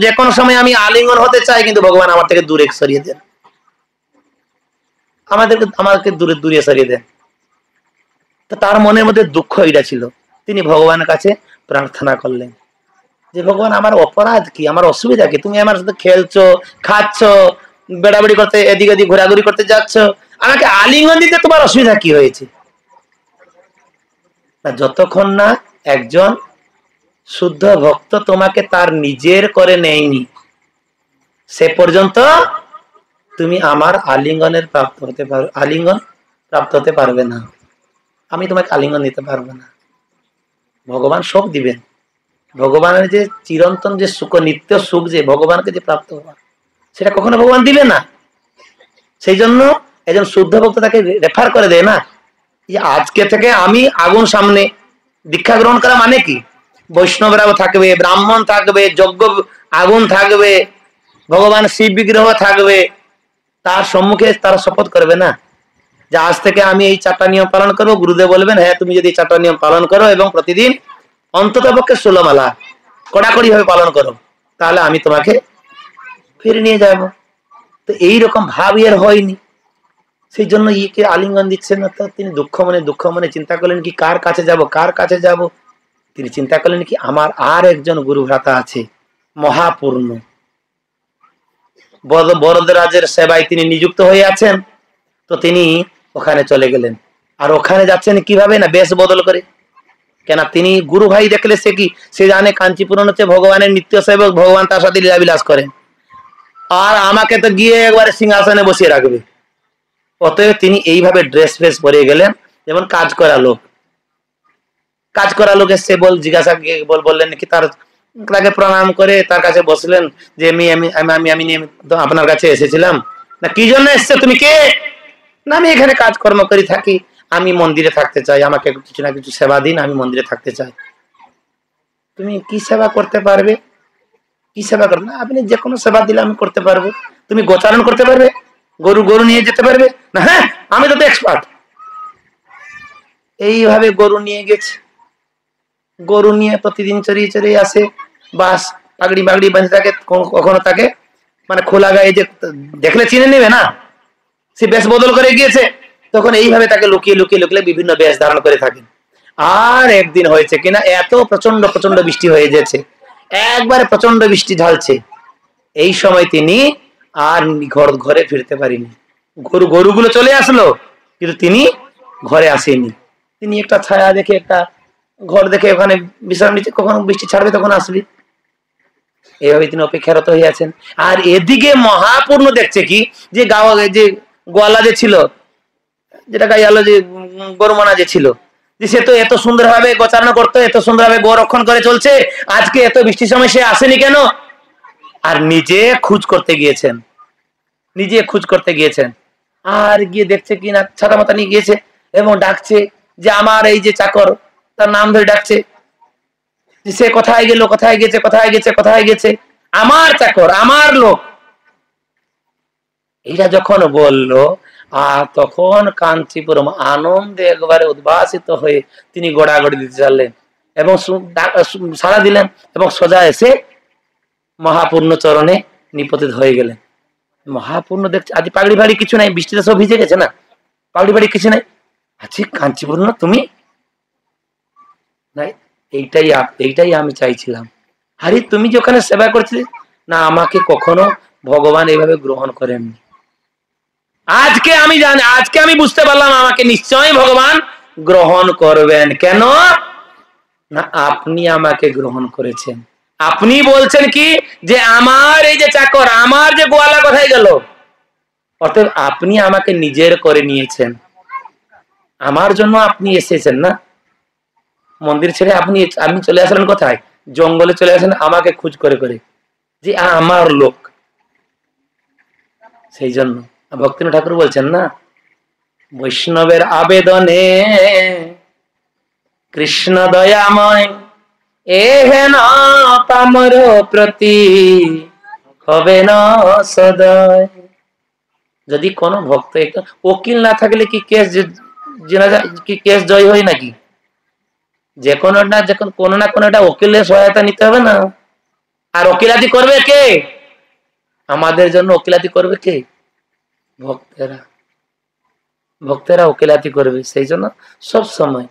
যে কোনো সময় আমি আলিঙ্গন হতে চাই, কিন্তু ভগবান আমার থেকে দূরে সরিয়ে দেন, আমাকে দূরে দূরে সরিয়ে দেন। তো তার মনের মধ্যে দুঃখ এটা ছিল। তিনি ভগবানের কাছে প্রার্থনা করলেন যে ভগবান, আমার অপরাধ কি, আমার অসুবিধা কি? তুমি আমার সাথে খেলছো, খাচ্ছ, বেড়াবেড়ি করতে, এদিক ওদিক ঘোরাঘুরি করতে যাচ্ছ, আমাকে আলিঙ্গন দিতে তোমার অসুবিধা কি হয়েছে? যতক্ষণ না একজন শুদ্ধ ভক্ত তোমাকে তার নিজের করে নেয়নি, সে পর্যন্ত তুমি আমার আলিঙ্গন প্রাপ্ত হতে পারবে না। আমি তোমাকে আলিঙ্গন দিতে পারবো না। ভগবান সব দিবেন। ভগবানের যে চিরন্তন যে সুখ, নিত্য সুখ, যে ভগবানকে যে প্রাপ্ত হওয়া, সেটা কখনো ভগবান দিবে না। সেই জন্য একজন শুদ্ধ ভক্ত তাকে রেফার করে দেয় না, যে আজকে থেকে আমি আগুন সামনে, দীক্ষা গ্রহণ করা মানে কি, বৈষ্ণবরাও থাকবে, ব্রাহ্মণ থাকবে, যজ্ঞ আগুন থাকবে, ভগবান শিব বিগ্রহ থাকবে, তার সম্মুখে তারা শপথ করবে না যে আজ থেকে আমি এই 4টা নিয়ম পালন করবো। গুরুদেব বলবেন, হ্যাঁ তুমি যদি 4টা নিয়ম পালন করো এবং প্রতিদিন অন্তত পক্ষে 16 মালা কড়াকড়ি ভাবে পালন করো, তাহলে আমি তোমাকে ফিরে নিয়ে যাব। তো এইরকম ভাব এর হয়নি। সেই জন্য ইকে আলিঙ্গন দিচ্ছেন না। তো তিনি দুঃখ মনে চিন্তা করলেন কি, কার কাছে যাব। তিনি চিন্তা করলেন কি, আমার আর একজন গুরু ভ্রাতা আছে, মহাপূর্ণ, বরদরাজের সেবায় তিনি নিযুক্ত হয়ে আছেন। তো তিনি ওখানে চলে গেলেন। আর ওখানে যাচ্ছেন কিভাবে না, বেশ বদল করে। কেন, তিনি গুরু ভাই দেখলে সে জানে কাঞ্চিপুরম হচ্ছে ভগবানের নিত্য সেবক, ভগবান তার সাথে লীলাবিলাস করেন, আর আমাকে তো গিয়ে একবারে সিংহাসনে বসিয়ে রাখবে। অতএব তিনি এইভাবে ড্রেস ফ্রেস পরে গেলেন, যেমন কাজ করা লোক এসে জিজ্ঞাসা বললেন কি, তাকে প্রণাম করে তার কাছে বসলেন যে আমি আপনার কাছে এসেছিলাম। না, কি জন্য এসছে, তুমি কে? না, আমি এখানে কাজকর্ম করে থাকি, আমি মন্দিরে থাকতে চাই, আমাকে কিছু না কিছু সেবা দিন, আমি মন্দিরে থাকতে চাই। তুমি কি সেবা করতে পারবে? কি সেবা করবে? না, আপনি যে কোনো সেবা দিলে আমি করতে পারবো। তুমি গোচারণ করতে পারবে? গরু নিয়ে যেতে পারবে? না, হ্যাঁ আমি তো এক্সপার্ট। এইভাবে গরু নিয়ে গেছে, গরু নিয়ে প্রতিদিন চড়িয়ে আসে, বাস পাগড়ি বাঁধে থাকে। কখনো তাকে মানে খোলা গায়ে, যে দেখলে চিনে নেবে না, সে বেশ বদল করে গিয়েছে, তখন এইভাবে তাকে লুকিয়ে বিভিন্ন বেশ ধারণ করে থাকে। আর একদিন হয়েছে কিনা, এত প্রচন্ড বৃষ্টি হয়ে গেছে, একবারে প্রচন্ড বৃষ্টি ঢালছে। এই সময় তিনি আর ঘরে ফিরতে পারিনি। গরুগুলো চলে আসলো, কিন্তু তিনি ঘরে আসেনি। তিনি একটা ছায়া দেখে, একটা ঘর দেখে ওখানে বিশ্রাম নিচ্ছে, কখন বৃষ্টি ছাড়বে তখন আসবি। এইভাবে তিনি অপেক্ষারত হয়ে আছেন। আর এদিকে মহাপূর্ণ দেখছে কি, যে যে গোয়ালা যে ছিল, যেটা গাইয়ালো যে গরুমানা যে ছিল, যে সে তো এত সুন্দরভাবে গোচারণ করতো, এত সুন্দরভাবে গো রক্ষণ করে চলছে, আজকে এত বৃষ্টির সময় সে আসেনি কেন? আর নিজে খোঁজ করতে গিয়েছেন, নিজে খোঁজ করতে গিয়েছেন। আর গিয়ে দেখছে কি না, ছাতা মাথা নিয়ে গিয়েছে এবং ডাকছে যে আমার এই যে চাকর, তার নাম ধরে ডাকছে, যে সে কোথায় গেল, কোথায় গেছে, কোথায় গেছে, কোথায় গেছে, আমার চাকর, আমার লোক। এটা যখন বলল, আর তখন কাঞ্চীপুরম আনন্দে একবারে উদ্ভাসিত হয়ে তিনি গোড়াগড়ি দিতে চাইলেন এবং সাড়া দিলেন এবং সোজা এসে মহাপূর্ণ চরণে নিপতিত হয়ে গেলেন। মহাপূর্ণ দেখছে আজ পাগড়ি ফাগড়ি কিছু নাই, বৃষ্টিতে সব ভিজে গেছে না, পাগড়ি ফাগড়ি কিছু নাই। আচ্ছা কাঞ্চীপূর্ণ তুমি? নাই, এইটাই আমি চাইছিলাম। আরে তুমি যে ওখানে সেবা করছিলে না, আমাকে কখনো ভগবান এইভাবে গ্রহণ করেননি। আজকে আমি জানি, আজকে আমি বুঝতে পারলাম আমাকে নিশ্চয়ই ভগবান গ্রহণ করবেন। কেন না, আপনি আমাকে গ্রহণ করেছেন। আপনি বলছেন কি যে আমার এই যে চাকর, আমার যে গোয়ালা কোথায় গেল, অর্থাৎ আপনি আমাকে নিজের করে নিয়েছেন, আমার জন্য আপনি এসেছেন না। মন্দির ছেড়ে আপনি চলে আসলেন কোথায়? জঙ্গলে চলে আসেন আমাকে খোঁজ করে করে, যে আমার লোক। সেই জন্য ভক্তিনাথ ঠাকুর বলছেন না, বৈষ্ণবের আবেদনে কৃষ্ণ দয়াময় এহেন পামর প্রতি হবে না সদয়। যদি কোন ভক্ত, একটা উকিল না থাকলে কি কেস কি কেস জয় হয় নাকি? যে কোনো না, যখন কোনো না কোনো একটা উকিলের সহায়তা নিতে হবে না। আর ওকিলাতি করবে কে? আমাদের জন্য ওকিলাতি করবে কে? ভক্তেরা। ভক্তেরা ওকিলাতি করবে। সেই জন্য সব সময়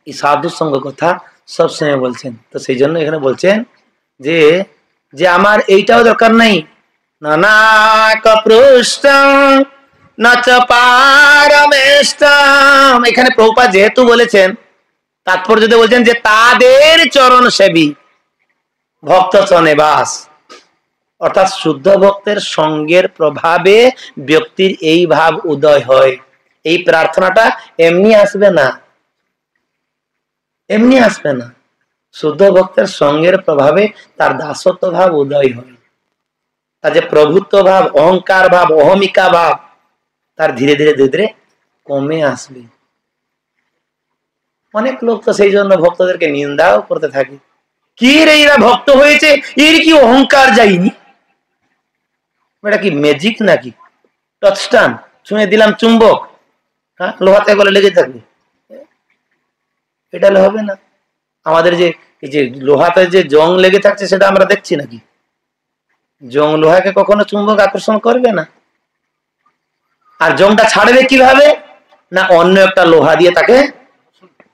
এই সাধু সঙ্গ কথা সব সময় বলছেন। তো সেই জন্য এখানে বলছেন যে যে আমার এইটাও দরকার নাই, নানাক পৃষ্ঠম নচ পারমেষ্টম। এখানে প্রভুপাদ যেহেতু বলেছেন, তাৎপর্য যদি বলছেন যে তাদের চরণ সেবী ভক্ত চরণে বাস, অর্থাৎ শুদ্ধ ভক্তের সঙ্গের প্রভাবে ব্যক্তির এই ভাব উদয় হয়। এই প্রার্থনাটা এমনি আসবে না, এমনি আসবে না। শুদ্ধ ভক্তের সঙ্গের প্রভাবে তার দাসত্ব ভাব উদয় হয়, তার যে প্রভুত্ব ভাব, অহংকার ভাব, অহমিকা ভাব, তার ধীরে ধীরে ধীরে ধীরে কমে আসবে। অনেক লোক তো সেই জন্য ভক্তদেরকে নিন্দাও করতে থাকে, কি রে এরা ভক্ত হয়েছে, এর কি অহংকার যায়নি? এটা কি ম্যাজিক নাকি? টাচস্টান ছুঁয়ে দিলাম চুম্বক, হ্যাঁ লোহাতে গলে লেগে থাকবে, এটা হবে না। আমাদের যে এই যে লোহাতে যে জং লেগে থাকছে সেটা আমরা দেখছি নাকি? জং লোহাকে কখনো চুম্বক আকর্ষণ করবে না। আর জংটা ছাড়বে কিভাবে? না অন্য একটা লোহা দিয়ে তাকে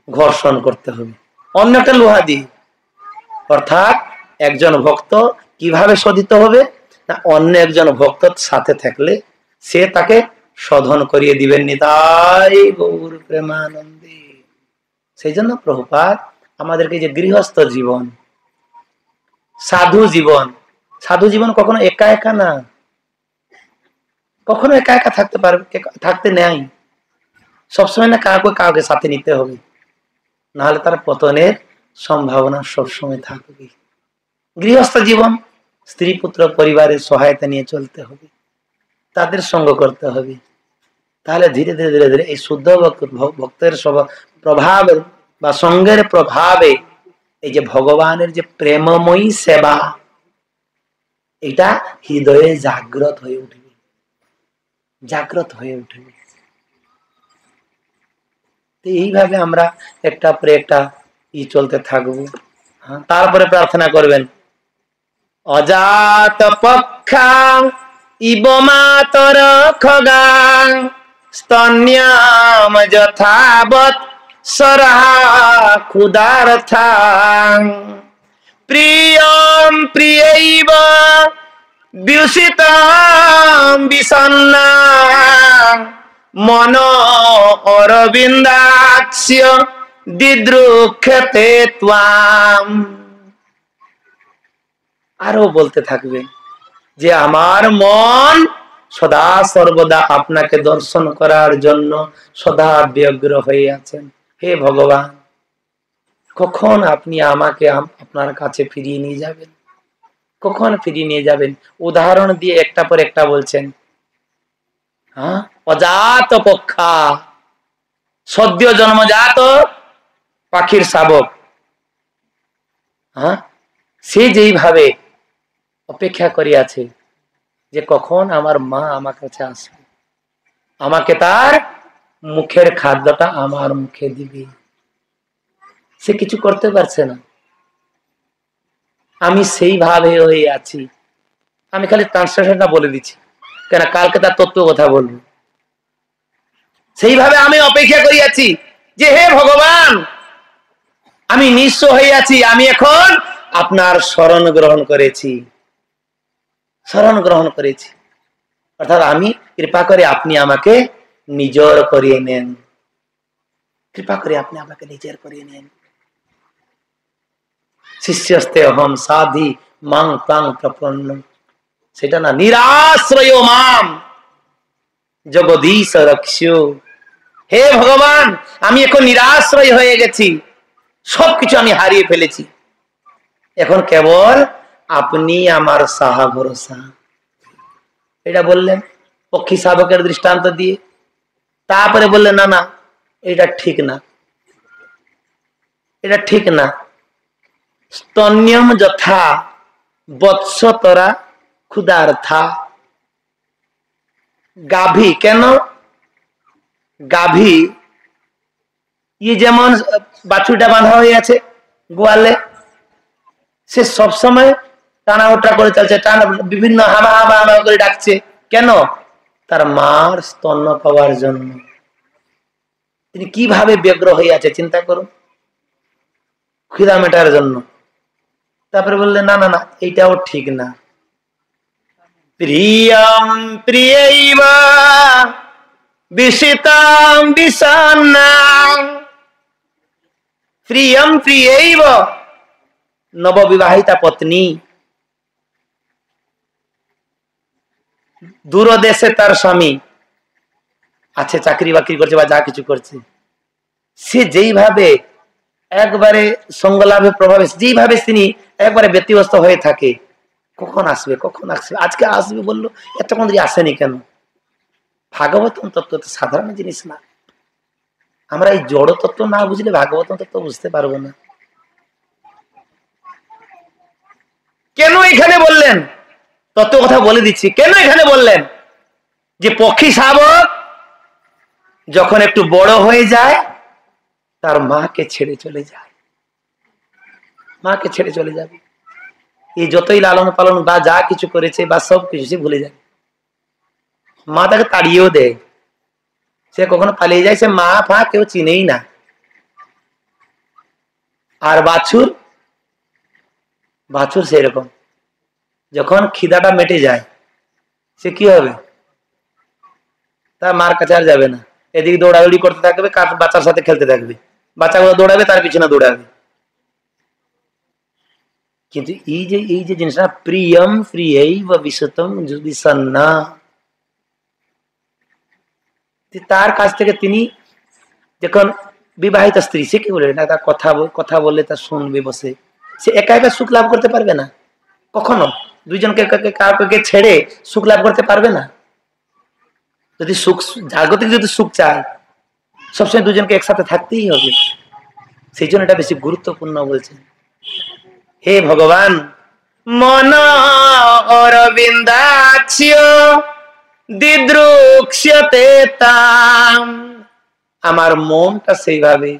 ঘর্ষণ করতে হবে, অন্য একটা লোহা দিয়ে। অর্থাৎ একজন ভক্ত কিভাবে শোধিত হবে? না অন্য একজন ভক্ত সাথে থাকলে সে তাকে শোধন করিয়ে দিবেন। নিতাই গৌর প্রেমানন্দে। সেই জন্য প্রভুপাদ আমাদেরকে যে গৃহস্থ জীবন, সাধু জীবন, সাধু জীবন কখনো একা একা না, কখনো একা একা থাকতে পারবে, থাকতে নেই। সবসময় না কাউকে কাউকে সাথে নিতে হবে, নাহলে তার পতনের সম্ভাবনা সবসময় থাকবে। গৃহস্থ জীবন, স্ত্রী পুত্র পরিবারের সহায়তা নিয়ে চলতে হবে, তাদের সঙ্গ করতে হবে। তাহলে ধীরে ধীরে ধীরে ধীরে এই শুদ্ধ ভক্তের প্রভাবের বা সঙ্গের প্রভাবে এই যে ভগবানের যে প্রেমময়ী সেবা, এটা হৃদয়ে জাগ্রত হয়ে উঠবে, জাগ্রত হয়ে উঠবে। এইভাবে আমরা একটা পরে একটা চলতে থাকবো। তারপরে প্রার্থনা করবেন, অজাত পক্ষা ইব মাতর খগা স্তন্যাম যথাবৎ সরহা ক্ষুদার্থাং প্রিয়ম প্রিয়ৈব বিউষিতাম বিষণ্ণাং মন অরবিন্দাক্ষ্য দিদ্রুক্ষতে ত্বাম। আরো বলতে থাকবে যে আমার মন সদা সর্বদা আপনাকে দর্শন করার জন্য সদা ব্যগ্র হয়ে আছেন। হে ভগবান, কখন আপনি আমাকে আপনার কাছে ফিরিয়ে নিয়ে যাবেন, কখন ফিরিয়ে নিয়ে যাবেন? উদাহরণ দিয়ে একটা পর একটা বলছেন। হ্যাঁ, অজাত পক্ষা, সদ্য জন্মজাত পাখির শাবক, হ্যাঁ, সে যেইভাবে অপেক্ষা করিয়াছে যে কখন আমার মা আমার কাছে আসবে, আমাকে তার মুখের খাদ্যটা আমার মুখে দিবে। সে কিছু করতে পারছে না, আমি সেইভাবে হয়ে আছি। আমি খালি ট্রান্সলেশনটা বলে দিচ্ছি, কেন কালকে তার তত্ত্ব কথা বলবো। সেইভাবে আমি অপেক্ষা করিয়াছি যে হে ভগবান, আমি নিঃস্ব হয়ে আছি, আমি এখন আপনার শরণ গ্রহণ করেছি, শরণ গ্রহণ করেছি, অর্থাৎ আমি কৃপা করে আপনি আমাকে নিজের করিয়ে নেন, কৃপা করে আপনি আমাকে নিজের করিয়ে নেন। শিষ্যস্তে অহম সাধি মাং তাং প্রপন্ন, সেটা না, নিরাশ্রয় মাম জগদীশ রক্ষ। হে ভগবান, আমি এখন নিরাশ্রয় হয়ে গেছি, সবকিছু আমি হারিয়ে ফেলেছি, এখন কেবল আপনি আমার সাহা ভরসা। এটা বললেন পক্ষী শাবকের দৃষ্টান্ত দিয়ে। তারপরে বললেন না না, এটা ঠিক না, এটা ঠিক না। স্তন্যম যথা বৎসতরা ক্ষুধার্থা। গাভী, কেন গাভী, যেমন বাছুরটা বাঁধা হয়ে আছে গোয়ালে, সে সবসময় টানা ওটা করে চলছে, টানা বিভিন্ন হামা হামা হামা করে ডাকছে, কেন? তার মার স্তন্য পাওয়ার জন্য। তিনি কিভাবে ব্যগ্র হয়ে আছে চিন্তা করুন, ক্ষুধা মেটার জন্য। তারপরে বললেন না না না, এইটাও ঠিক না। প্রিয়ম প্রিয়ৈব বিশিতাম বিষণ্ণাম, প্রিয়ম প্রিয়ৈব, নববিবাহিতা পত্নী, দূরদেশে তার স্বামী আছে, চাকরি বাকরি করছে বা যা কিছু করছে, সে যেইভাবে একবারে সঙ্গলাভে প্রভাবে যেইভাবে তিনি একবারে ব্যতিব্যস্ত হয়ে থাকে, কখন আসবে কখন আসবে, আজকে আসবে বললো, এতক্ষণ ধরে আসেনি কেন? ভাগবতম তত্ত্ব তো সাধারণ জিনিস না, আমরা এই জড় তত্ত্ব না বুঝলে ভাগবতম তত্ত্ব বুঝতে পারবো না। কেন এখানে বললেন, তত্ত্ব কথা বলে দিচ্ছি, কেন এখানে বললেন যে পক্ষী শাবক যখন একটু বড় হয়ে যায় তার মাকে ছেড়ে চলে যায়, মাকে ছেড়ে চলে যাবে। এই যতই লালন পালন বা যা কিছু করেছে বা সব কিছু সে ভুলে যায়, মা তাকে তাড়িয়েও দেয়, সে কখনো পালিয়ে যায়, সে মা ফা কেউ চিনেই না। আর বাছুর, বাছুর সেরকম, যখন খিদাটা মেটে যায় সে কি হবে, তার মার কাছে আর যাবে না, এদিকে দৌড়াদৌড়ি করতে থাকবে, বাচ্চার সাথে খেলতে থাকবে, বাচ্চাগুলো দৌড়াবে তার পিছনে দৌড়াবে। কিন্তু এই যে জিনিসটা প্রিয়ম প্রিয়ৈব বিশতম বিষণ্ণা, তার কাছ থেকে তিনি যখন বিবাহিত স্ত্রী, সে কি বলে না, তার কথা বললে তার শুনবে বসে, সে একা একা সুখ লাভ করতে পারবে না কখনো, দুইজনকে কাউকে ছেড়ে সুখ লাভ করতে পারবে না। যদি সুখ জাগতিক যদি সুখ চায়, সবসময় দুজনকে একসাথে থাকতেই হবে, সেই জন্য এটা বেশি গুরুত্বপূর্ণ বলছেন। হে ভগবান, মন অরবিন্দাক্ষ দিদ্রুক্ষ্যতে তাম, আমার মনটা সেইভাবে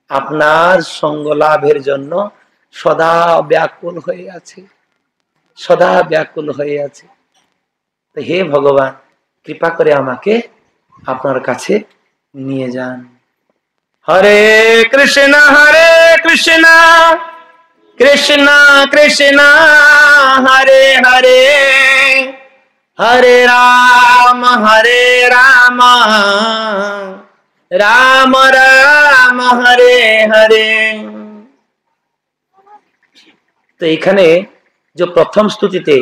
আপনার সঙ্গ লাভের জন্য সদা ব্যাকুল হয়ে আছে, সদা ব্যাকুল হয়ে আছে। তো হে ভগবান, কৃপা করে আমাকে আপনার কাছে নিয়ে যান। হরে কৃষ্ণ কৃষ্ণ কৃষ্ণ হরে হরে, হরে রাম রাম রাম রাম হরে হরে। তো এখানে যে প্রথম স্তুতিতে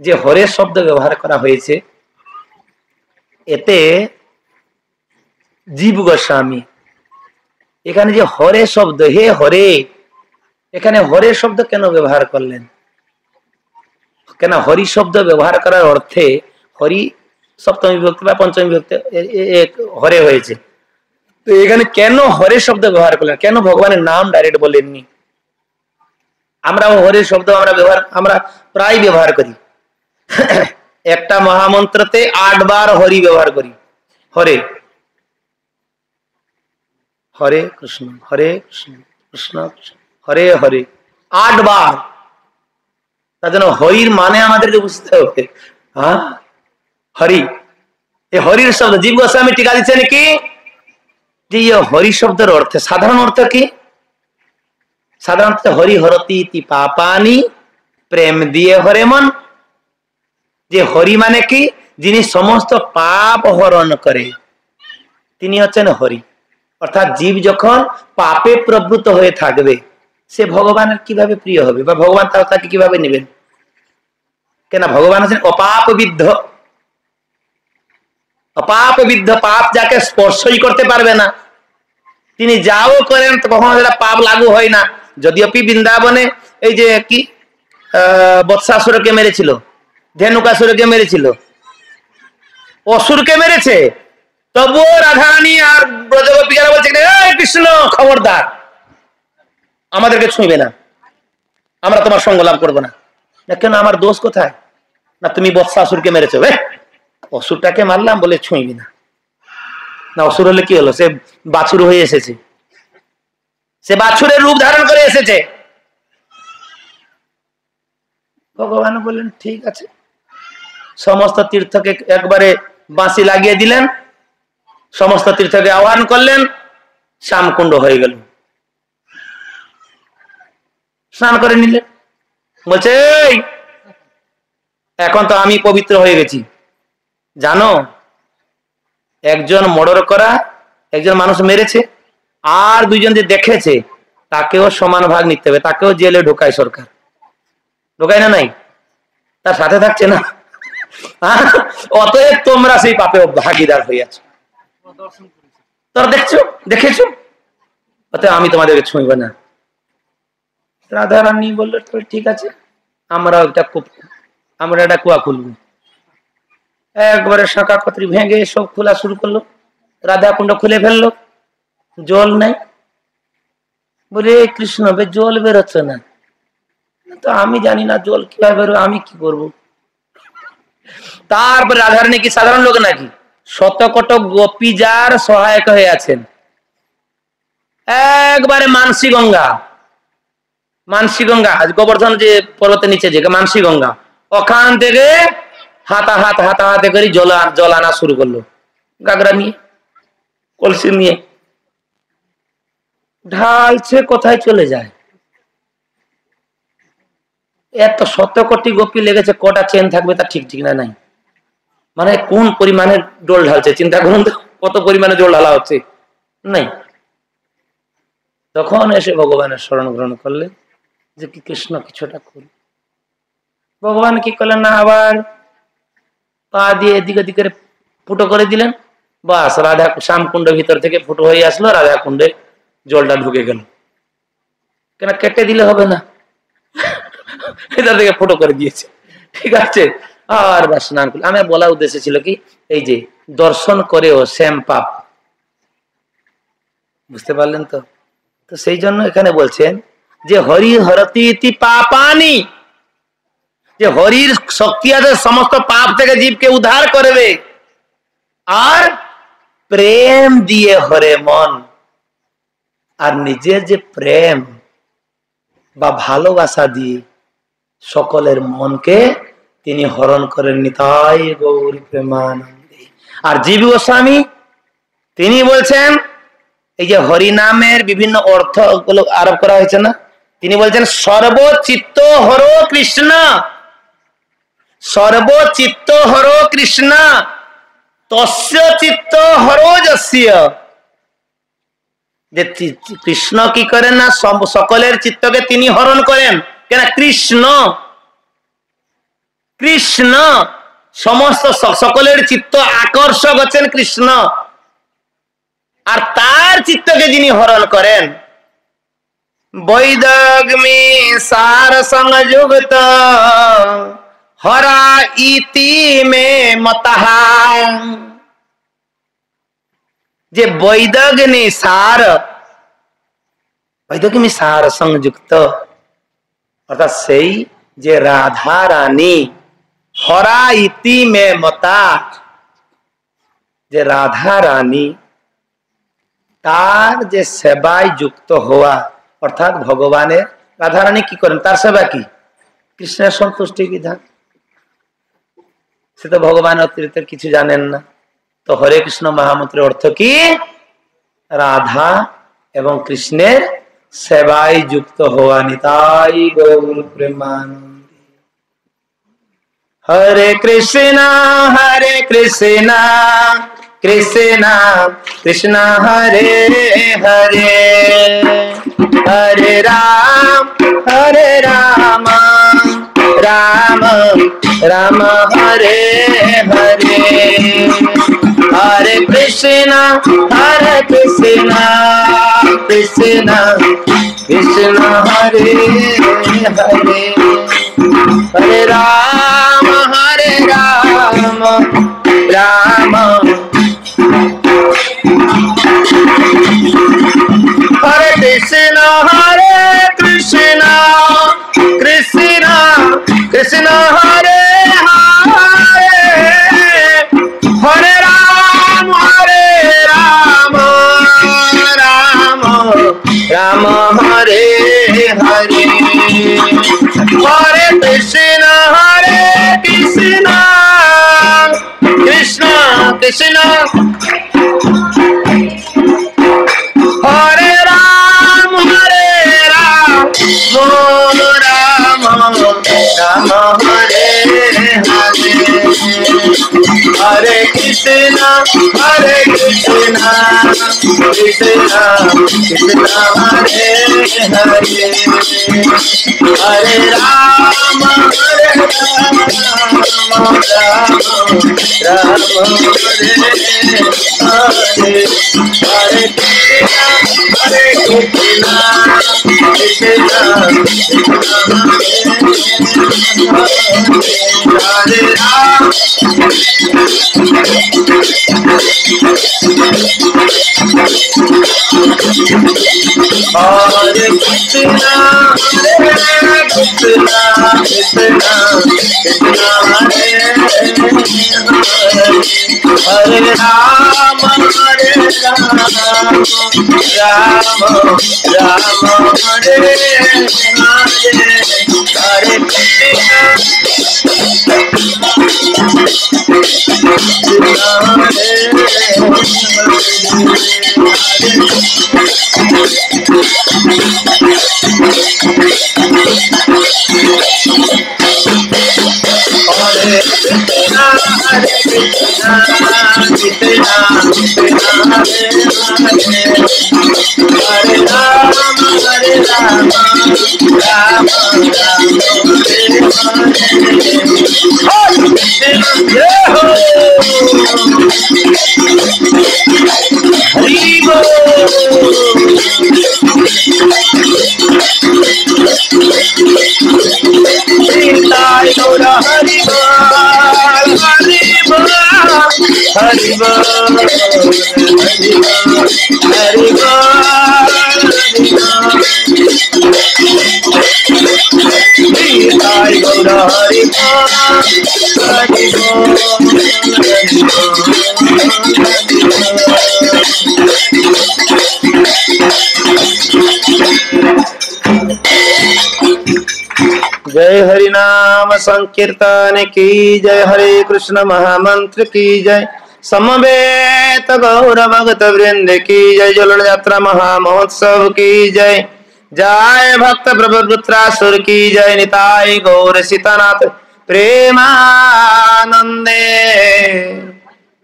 যে হরে শব্দ ব্যবহার করা হয়েছে, এতে জীব গোস্বামী এখানে যে হরে শব্দ, হে হরে, এখানে হরে শব্দ কেন ব্যবহার করলেন? কেন হরি শব্দ ব্যবহার করার অর্থে হরি সপ্তমী বিভক্তি বা পঞ্চমী বিভক্তি হরে হয়েছে, তো এখানে কেন হরে শব্দ ব্যবহার করলেন? কেন ভগবানের নাম ডাইরেক্ট বলেননি? আমরা হরে শব্দ আমরা প্রায় ব্যবহার করি। একটা মহামন্ত্রতে 8 বার হরি ব্যবহার করি। হরে হরে কৃষ্ণ কৃষ্ণ কৃষ্ণ হরে হরে 8 বার। তার জন্য হরির মানে আমাদেরকে বুঝতে হবে। হ্যাঁ, হরি, এই হরির শব্দ জীব গোস্বামী টিকা দিচ্ছেন কি যে হরি শব্দের অর্থে সাধারণ অর্থ কি? সাধারণত হরি হরতি ইতি পাপানি, প্রেম দিয়ে হরে মন। যে হরি মানে কি? যিনি সমস্ত পাপ হরণ করে, তিনি হচ্ছেন হরি। অর্থাৎ জীব যখন পাপে প্রবৃত্ত হয়ে থাকবে, সে ভগবানের কিভাবে প্রিয় হবে বা ভগবান তাকে কিভাবে নেবেন? কেন ভগবান আছেন অপাপ বিদ্ধ। অপাপ বিদ্ধ, পাপ যাকে স্পর্শই করতে পারবে না, তিনি যাও করেন তো কখনো সেটা পাপ লাগু হয় না। যদিও বৃন্দাবনে এই যে কি বৎসাসুরকে মেরেছিল, ধেনুকাসুরকে মেরেছিল, অসুরকে মেরেছে, তবুও রাধারানী আর ব্রজগোপিকারা বলছে কৃষ্ণ খবরদার, আমাদেরকে ছুঁইবে না, আমরা তোমার সঙ্গ লাভ করবো না। কেন? আমার দোষ কোথায়? না তুমি বৎসাসুরকে মেরেছো, অসুরটাকে মারলাম বলে ছুঁইবি না। না অসুর হলে কি হলো? সে বাছুর হয়ে এসেছে, সে বাছুরের রূপ ধারণ করে এসেছে। ভগবান বললেন ঠিক আছে, সমস্ত তীর্থকে একবারে বাঁশি লাগিয়ে দিলেন, সমস্ত তীর্থকে আহ্বান করলেন, শ্যামকুণ্ড হয়ে গেল। স্নান করে নিলেন, বলছে এখন তো আমি পবিত্র হয়ে গেছি। জানো, একজন মর্ডার করা, একজন মানুষ মেরেছে, আর দুইজন যে দেখেছে তাকেও সমান ভাগ নিতে হবে, তাকেও জেলে ঢোকায় সরকার, ঢোকায় না? নাই, তার সাথে থাকছে না। অতএব তোমরা সেই পাপে ভাগিদার হইয়াছো, তোরা দেখেছো, অতএব আমি তোমাদেরকে ছুঁইব না। রাধারানী বললো ঠিক আছে, আমরা একটা কুয়া খুলবো। একবারে শাখা পাত্রী ভেঙে সব খোলা শুরু করলো, রাধা কুণ্ড খুলে ফেললো, জল নাই। বলে কৃষ্ণ জল বেরোচ্ছে না, তো আমি জানি না জল কিভাবে বেরো, আমি কি করবো? তারপরে রাধারানী কি সাধারণ লোক নাকি? শতকট গোপী যার সহায়ক হয়ে আছেন, একবারে মানসী গঙ্গা গোবর্ধন যে পর্বতের নিচে যে মানসী গঙ্গা, ওখান থেকে হাতে করে জল আনা শুরু করলো, গাগরা নিয়ে, কলসি নিয়ে ঢালছে, কোথায় চলে যায়। এত 100 কোটি গোপী লেগেছে, কটা চেন থাকবে তা ঠিক ঠিক নাই। মানে কোন পরিমাণে জল ঢালছে চিন্তা করুন তো, কত পরিমাণে জল ঢালা হচ্ছে নাই। তখন এসে ভগবানের শরণ গ্রহণ করলেন যে কি কৃষ্ণ কিছুটা করুন। ভগবান কি করলেন না, আবার পা দিয়ে এদিকে দিকে ফুটো করে দিলেন, বাস রাধা শ্যামকুণ্ডের ভিতর থেকে ফুটো হয়ে আসলো, রাধা কুণ্ডে জলটা ঢুকে গেল। কেন কেটে দিলে হবে না, ভিতর থেকে ফুটো করে দিয়েছে, ঠিক আছে। আর বা স্নান করলে, আমার বলা উদ্দেশ্য ছিল কি, এই যে দর্শন করেও শ্যাম পাপ, বুঝতে পারলেন তো? তো সেই জন্য এখানে বলছেন যে হরি হরতি ইতি পাপানি, যে হরির শক্তি আছে সমস্ত পাপ থেকে জীবকে উদ্ধার করবে, আর প্রেম দিয়ে হরে মন, আর নিজের যে প্রেম বা ভালোবাসা দিয়ে সকলের মনকে তিনি হরণ করেন নিতাই গৌর প্রেমানন্দে। আর জীব গোস্বামী তিনি বলছেন এই যে হরি নামের বিভিন্ন অর্থ গুলো আরোপ করা হয়েছে না, তিনি বলছেন সর্বচিত্ত হর কৃষ্ণ, সর্বচিত্ত হর কৃষ্ণ, তস্য চিত্ত হরো যস্য। যে কৃষ্ণ কি করেন না সকলের চিত্তকে তিনি হরণ করেন কেন কৃষ্ণ কৃষ্ণ সমস্ত সকলের চিত্ত আকর্ষক হচ্ছেন কৃষ্ণ আর তার চিত্তকে যিনি হরণ করেন বৈদগ্মি সার সংযুক্ত হরা ইতি মে মতহা যে বৈদগ্নি সার সংযুক্ত অর্থাৎ সেই যে রাধা রানী হরা ইতি মে মতা যে রাধা রানী তার যে সেবায় যুক্ত হওয়া অর্থাৎ ভগবানের রাধা রানী কি করেন তার সেবা কি কৃষ্ণের সন্তুষ্টি বিধান সে তো ভগবানের অতিরিক্ত কিছু জানেন না তো হরে কৃষ্ণ মহামন্ত্রের অর্থ কি রাধা এবং কৃষ্ণের সেবায় যুক্ত হওয়া নিতাই গৌর প্রেমানন্দ হরে কৃষ্ণ কৃষ্ণ কৃষ্ণ হরে হরে হরে রাম রাম রাম হরে হরে हरे कृष्णा कृष्ण कृष्ण हरे हरे हरे राम राम हरे कृष्ण कृष्ण कृष्ण हरे हरे हरे राम राम हरे हरे हरे कृष्ण कृष्ण कृष्ण हरे राम राम हरे हरे हरे कृष्ण कृष्ण कृष्ण हरे हरे हरे राम हरे हरे जय हरि नाम संकीर्तन की जय, हरे कृष्ण महामंत्र की जय, समवेत गौर भगत वृंद की जय, झूलन यात्रा महामहोत्सव की जय, जय भक्त प्रभुत्रासुर की जय, निताई गौर सीतानाथ प्रेमानंदे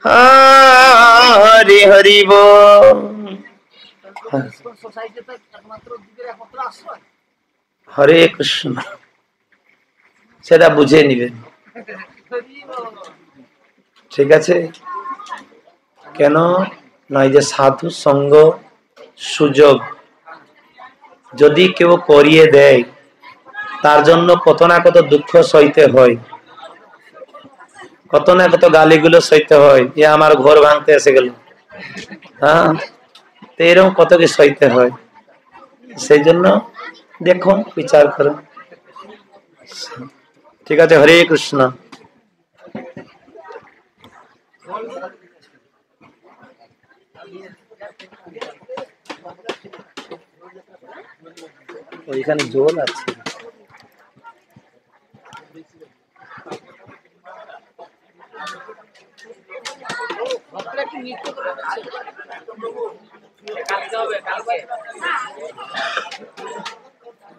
हरि हरि बोल। হরে কৃষ্ণ, সেটা বুঝে নিবেন, ঠিক আছে? কেন নয় যে সাধু সঙ্গ সুযোগ যদি কেউ করিয়ে দেয়, তার জন্য কত না কত দুঃখ সইতে হয়, কত না কত গালিগুলো সইতে হয়, এ আমার ঘর ভাঙতে এসে গেল, হ্যাঁ, তো এরকম কত কি সইতে হয়। সেই জন্য দেখুন, বিচার করুন, ঠিক আছে? হরে কৃষ্ণ। ওইখানে জল আছে।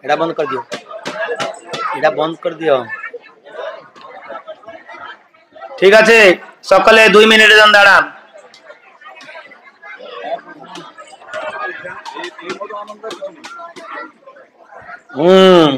এটা বন্ধ করে দিও, এটা বন্ধ করে দিও, ঠিক আছে? সকালে 2 মিনিটের জন্য দাঁড়ান। হুম,